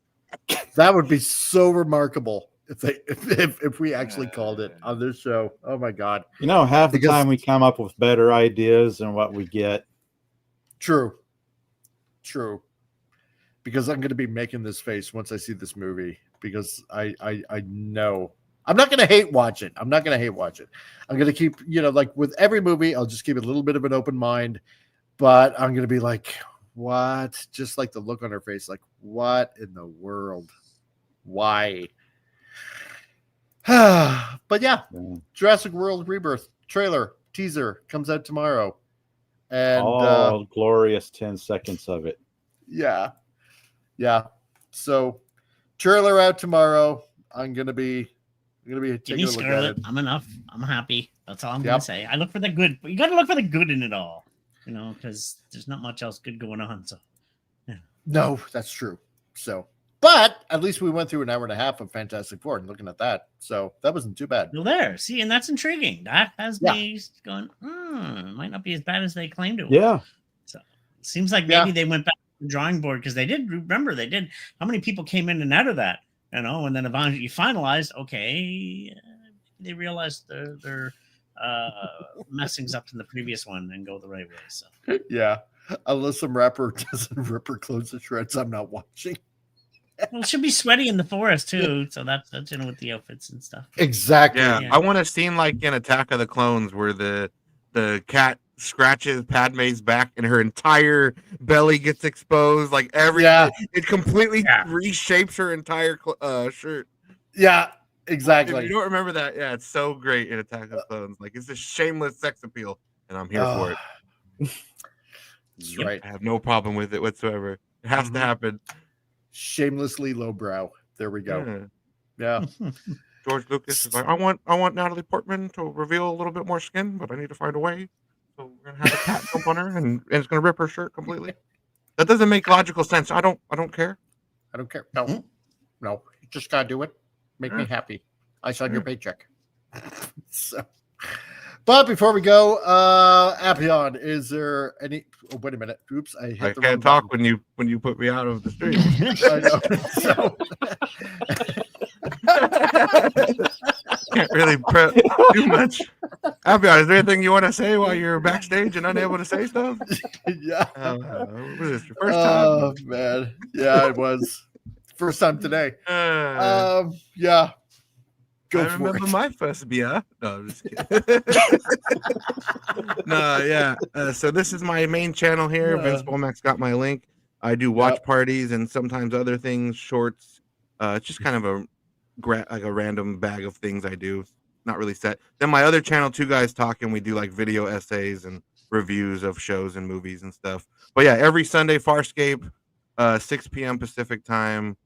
that would be so remarkable if we actually called it on this show. Oh my god! You know, half the time we come up with better ideas than what we get. True. Because I'm going to be making this face once I see this movie because I know. I'm not going to hate watch it. I'm going to keep, like with every movie, I'll just keep a little bit of an open mind, but I'm going to be like, what? Just like the look on her face, like, what in the world? Why? But yeah, Jurassic World Rebirth trailer teaser comes out tomorrow. And glorious 10 seconds of it. Yeah. So trailer out tomorrow. I'm gonna be taking a look at it. I'm enough. I'm happy. That's all I'm gonna say. I look for the good, but you gotta look for the good in it all. Because there's not much else good going on. So yeah. No, that's true. So but at least we went through an hour and a half of Fantastic Four and looking at that. So that wasn't too bad. Well, there. See, and that's intriguing. That has me going, it might not be as bad as they claimed it was. Yeah. So it seems like maybe they went back to the drawing board because they did how many people came in and out of that, and then eventually you finalized, okay, they realized they're messings up in the previous one and go the right way. So yeah. Unless some rapper doesn't rip her clothes to shreds, I'm not watching. Well, it should be sweaty in the forest too, so that's with the outfits and stuff. Exactly. Yeah. I want a scene like in Attack of the Clones where the cat scratches Padme's back and her entire belly gets exposed, like it completely reshapes her entire shirt. Yeah, exactly. If you don't remember that, it's so great in Attack of the Clones. Like it's a shameless sex appeal, and I'm here for it. That's right. I have no problem with it whatsoever. It has to happen. Shamelessly lowbrow. There we go. Yeah. George Lucas is like, I want Natalie Portman to reveal a little bit more skin, but I need to find a way. So we're gonna have a cat jump on her and it's gonna rip her shirt completely. That doesn't make logical sense. I don't care. I don't care. No. You just gotta do it. Make me happy. I saw your paycheck. So but before we go, Appion, is there any? Oh, wait a minute. Oops, I can't talk when you put me out of the stream. I know. Can't really do much. Appion, is there anything you want to say while you're backstage and unable to say stuff? Yeah. Was this your first time? Oh man, yeah, it was first time today. Yeah. I remember my first beer. No, I'm just kidding. So this is my main channel here. Vince Womack's got my link. I do watch parties and sometimes other things, shorts, It's just kind of a like a random bag of things I do. Not really set. Then my other channel, Two Guys Talking, we do like video essays and reviews of shows and movies and stuff. But yeah, every Sunday, Farscape, 6 p.m. Pacific time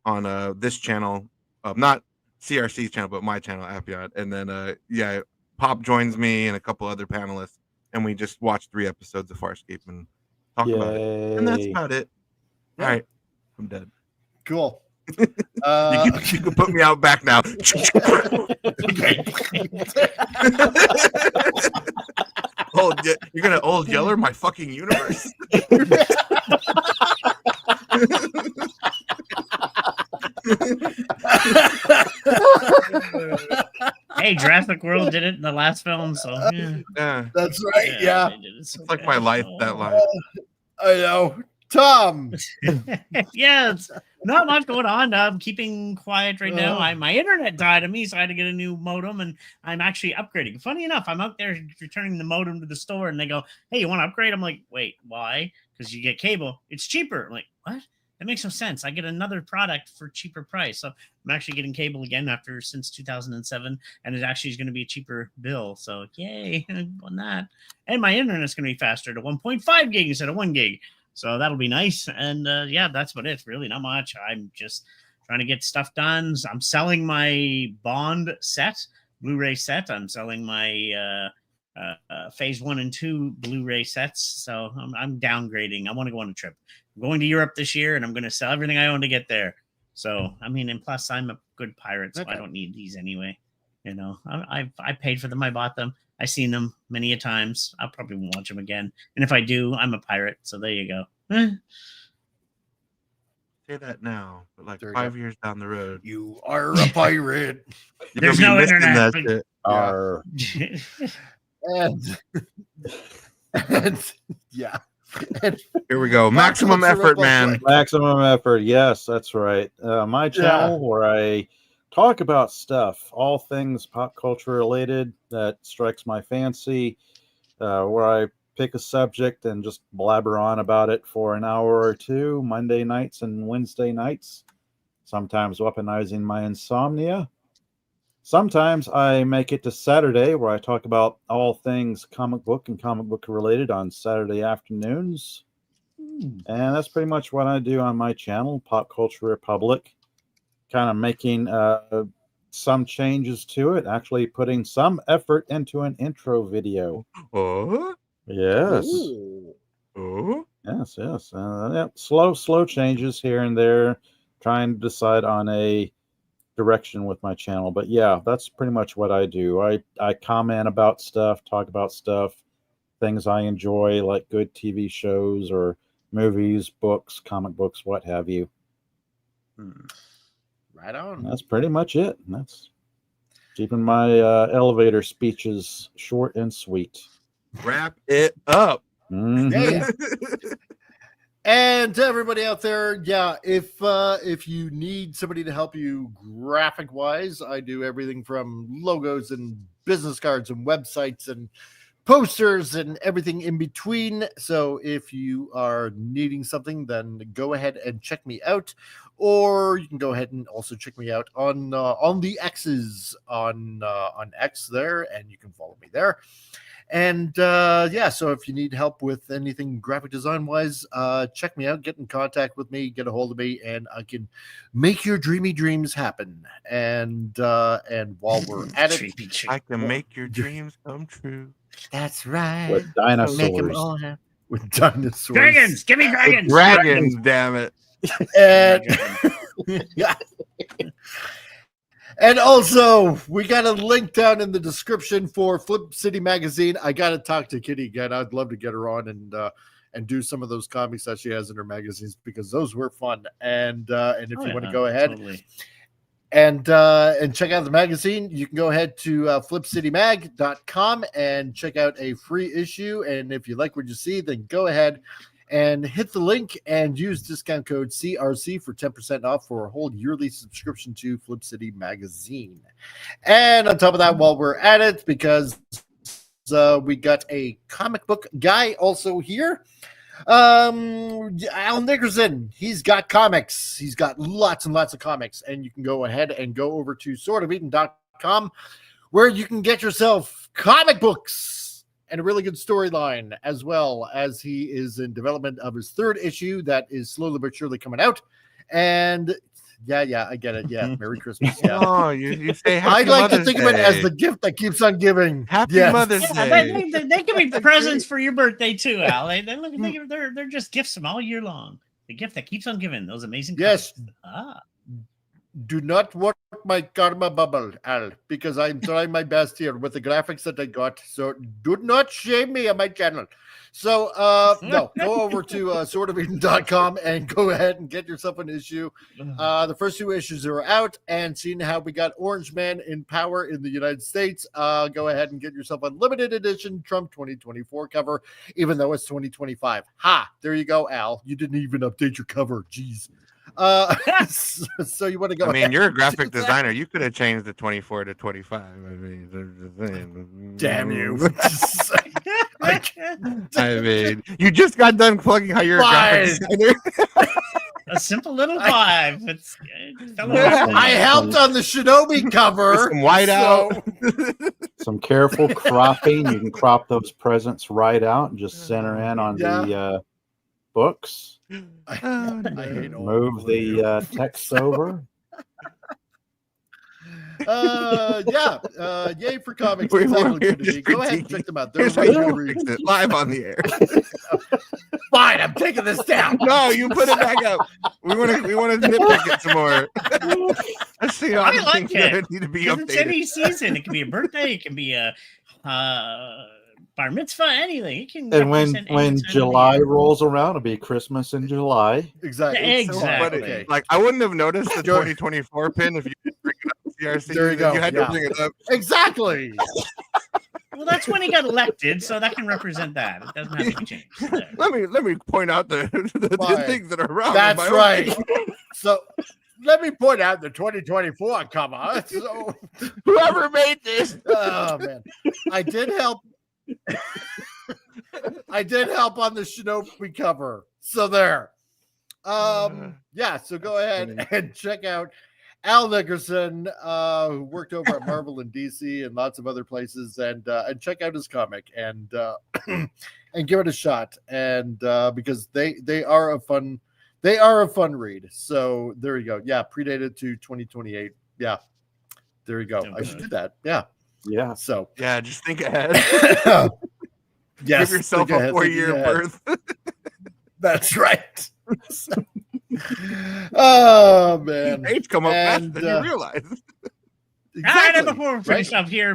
on this channel, not CRC's channel, but my channel, Appiot. And then yeah, Pop joins me and a couple other panelists, and we just watch 3 episodes of Farscape and talk about it. And that's about it. Yeah. All right, I'm dead. Cool. You can put me out back now. You're gonna old yeller my fucking universe. Hey, Jurassic World did it in the last film, so yeah. That's right. Yeah, it's like my life. That life. I know. Tom. Yeah, it's not much going on. I'm keeping quiet right now. My internet died on me, so I had to get a new modem, and I'm actually upgrading. Funny enough, I'm out there returning the modem to the store, and they go, "Hey, you want to upgrade?" I'm like, "Wait, why?" Because you get cable. It's cheaper. I'm like, what? That makes no sense. I get another product for cheaper price. So I'm actually getting cable again since 2007, and it actually is going to be a cheaper bill. So yay on that. And my internet's going to be faster to 1.5 gig instead of 1 gig. So that'll be nice. And yeah, that's what it's really not much. I'm just trying to get stuff done. I'm selling my Bond set, Blu-ray set. I'm selling my Phase 1 and 2 Blu-ray sets. So I'm downgrading. I want to go on a trip. I'm going to Europe this year, and I'm going to sell everything I own to get there. So, I mean, and plus I'm a good pirate, so I don't need these anyway. You know, I paid for them. I bought them. I've seen them many a times. I'll probably won't watch them again. And if I do, I'm a pirate. So there you go. Say that now, but like 5 years down the road, you are a pirate. There's no internet. And yeah. Here we go. Maximum effort, man. Maximum effort. Yes, that's right. My channel where I talk about stuff, all things pop culture related that strikes my fancy, where I pick a subject and just blabber on about it for an hour or two, Monday nights and Wednesday nights, sometimes weaponizing my insomnia. Sometimes I make it to Saturday where I talk about all things comic book and comic book related on Saturday afternoons. And that's pretty much what I do on my channel, Pop Culture Republic. Kind of making some changes to it, actually putting some effort into an intro video. Oh, yes. Oh, yes. Yeah, slow changes here and there, trying to decide on a direction with my channel. But yeah, that's pretty much what I do. I comment about stuff, talk about stuff, things I enjoy, like good TV shows or movies, books, comic books, what have you. Right on. That's pretty much it. That's keeping my elevator speeches short and sweet. Wrap it up. Yeah. And to everybody out there, yeah, if you need somebody to help you graphic wise, I do everything from logos and business cards and websites and posters and everything in between. So if you are needing something, then go ahead and check me out, or you can go ahead and also check me out on the X's on X there, and you can follow me there. And yeah, so if you need help with anything graphic design wise, check me out, get in contact with me, get a hold of me, and I can make your dreamy dreams happen. And while we're at it, I can make your dreams come true. That's right. With dinosaurs. Make them all happen. With dinosaurs. Dragons, give me dragons. Dragons, damn it. And yeah. And also, we got a link down in the description for Flip City Magazine. I got to talk to Kitty again. I'd love to get her on and do some of those comics that she has in her magazines, because those were fun. And if you want to go ahead and check out the magazine, you can go ahead to flipcitymag.com and check out a free issue. And if you like what you see, then go ahead and hit the link and use discount code CRC for 10% off for a whole yearly subscription to Flip City Magazine. And on top of that, while we're at it, because we got a comic book guy also here, Al Nickerson, he's got comics. He's got lots and lots of comics, and you can go ahead and go over to swordofeden.com where you can get yourself comic books and a really good storyline, as well as he is in development of his 3rd issue that is slowly but surely coming out. And yeah, I get it. Yeah, Merry Christmas. Yeah. Oh, you say Happy I like Mother's to think of it Day. as the gift that keeps on giving. Happy Yes. Mother's Day. They give me presents for your birthday too, Al. They're just gifts from all year long. The gift that keeps on giving. Those amazing. Yes. Ah. Do not work my karma bubble, Al, because I'm trying my best here with the graphics that I got. So do not shame me on my channel. So no, go over to swordofeden.com and go ahead and get yourself an issue. The first 2 issues are out, and seeing how we got Orange Man in power in the United States, go ahead and get yourself a limited edition Trump 2024 cover, even though it's 2025. Ha! There you go, Al. You didn't even update your cover. Jeez. So you want to go? I mean, ahead you're a and graphic do that? designer. You could have changed the 24 to 25. I mean, Damn you! I mean, you just got done plugging how you're a graphic designer. A simple little 5. It's I helped on the Shinobi cover. Some white out. Some careful cropping. You can crop those presents right out and just center in on the books. I hate all Move the text over. Yay for comics. We're Go ahead and check them out. They're Here's how right you to read. fix it live on the air. Fine, I'm taking this down. No, you put it back up. We want to nitpick it some more. Let's see all I the like things that it. need to be 'Cause it's updated. any season. It can be a birthday. It can be a bar mitzvah. Anything. It can. And represent any when time of the July year. rolls around, it'll be Christmas in July. Exactly. Yeah, So exactly. funny. Like, I wouldn't have noticed the 2024 pin if you didn't bring it up. CRC. There you go. You had to bring it up. Exactly. Well, that's when he got elected, so that can represent that. It doesn't have to be changed. There. Let me point out the Fine. things that are wrong. That's with my own right. thing. So let me point out the 2024 cover. So, Whoever made this. oh man, I did help. I did help on the Shinobi cover. So there. Yeah, so go ahead and check out Al Nickerson, who worked over at Marvel and DC and lots of other places, and check out his comic and and give it a shot. And because they are a fun read. So there you go. Yeah, predated to 2028. Yeah, there you go. I should do that. Yeah. Yeah. So Yeah, just think ahead. yes, Give yourself think a ahead, 4-year think ahead. birth. That's right. Oh man, Age come up faster And, than you realize. All right, and exactly, before we right? finish up here,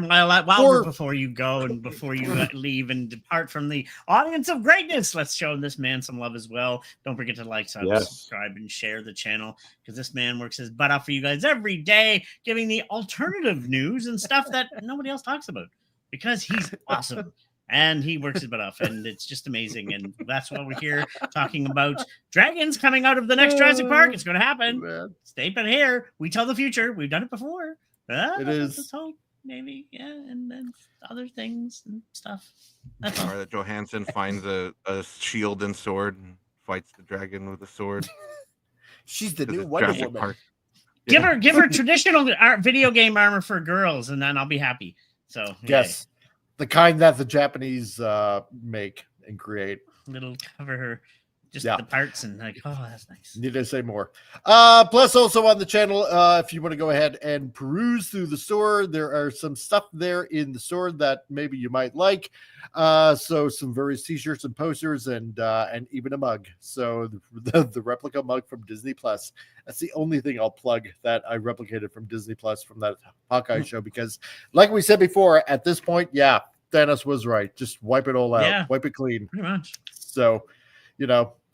before you go and before you leave and depart from the audience of greatness, let's show this man some love as well. Don't forget to like, subscribe, and share the channel, because this man works his butt off for you guys every day, giving the alternative news and stuff that nobody else talks about, because he's awesome. And he works his butt off, and it's just amazing. And that's why we're here talking about dragons coming out of the next Jurassic Park. It's going to happen. Man. Stay put here. We tell the future. We've done it before. It is. Let's hope, maybe, yeah, and then other things and stuff. That's all. Scarlett Johansson finds a shield and sword and fights the dragon with a sword. She's the 'Cause new it's Wonder Jurassic Woman. Park. Give her traditional video game armor for girls, and then I'll be happy. So Yes, the kind that the Japanese make and create. It'll cover her just Yeah. the parts, and like, oh, that's nice. Need I say more? Plus, also on the channel, if you want to go ahead and peruse through the store, there are some stuff there in the store that maybe you might like. So some various T-shirts and posters, and even a mug. So the replica mug from Disney Plus. That's the only thing I'll plug that I replicated from Disney Plus from that Hawkeye show, because, like we said before, at this point, yeah, Thanos was right. Just wipe it all out, Yeah. wipe it clean. Pretty much. So,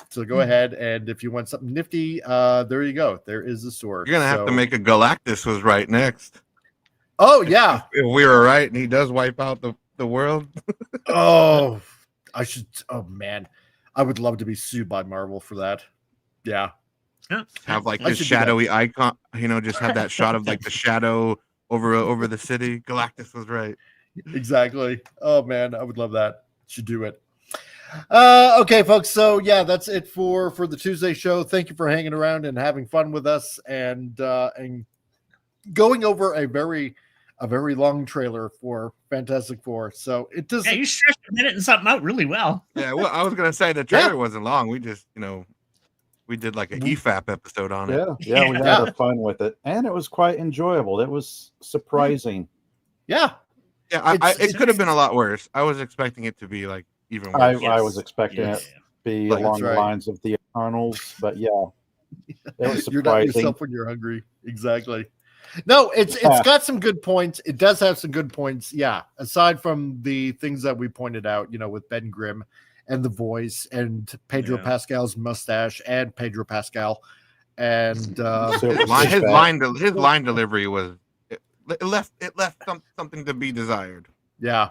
so go ahead, and if you want something nifty, there you go. There is the store. You're gonna have to make a Galactus was right next. Oh yeah. If we were right and he does wipe out the world. Oh, I should. Oh man, I would love to be sued by Marvel for that. Yeah. Have like I this should do that. shadowy icon, just have that shot of like the shadow over the city. Galactus was right. Exactly. Oh man, I would love that. Should do it. Okay, folks. So yeah, that's it for the Tuesday show. Thank you for hanging around and having fun with us, and going over a very long trailer for Fantastic Four. So it does. Yeah, you stretched a minute and something out really well. Yeah, well, I was gonna say the trailer wasn't long. We just, we did like an EFAP episode on it. Yeah, we had our fun with it, and it was quite enjoyable. It was surprising. Yeah, it could have been a lot worse. I was expecting it to be like even worse. I was expecting it to be along the lines of the Eternals, but yeah, it was surprising. You're not yourself when you're hungry. Exactly. No, it's got some good points. It does have some good points. Yeah, aside from the things that we pointed out, with Ben Grimm and the voice and Pedro Pascal's mustache and Pedro Pascal, and his line delivery was it left something to be desired. Yeah.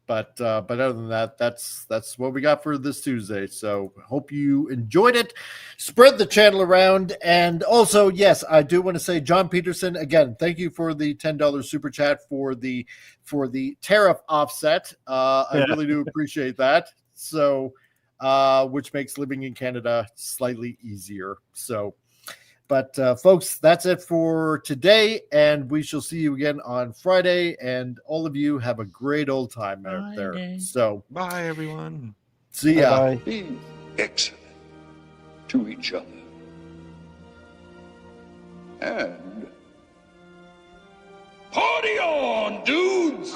But other than that, that's what we got for this Tuesday. So hope you enjoyed it. Spread the channel around, and also, yes, I do want to say, John Peterson, again, thank you for the $10 super chat for the tariff offset. I really do appreciate that. So, which makes living in Canada slightly easier. So. But folks, that's it for today, and we shall see you again on Friday. And all of you have a great old time out there. So, bye, everyone. See ya. Bye. Be excellent to each other, and party on, dudes.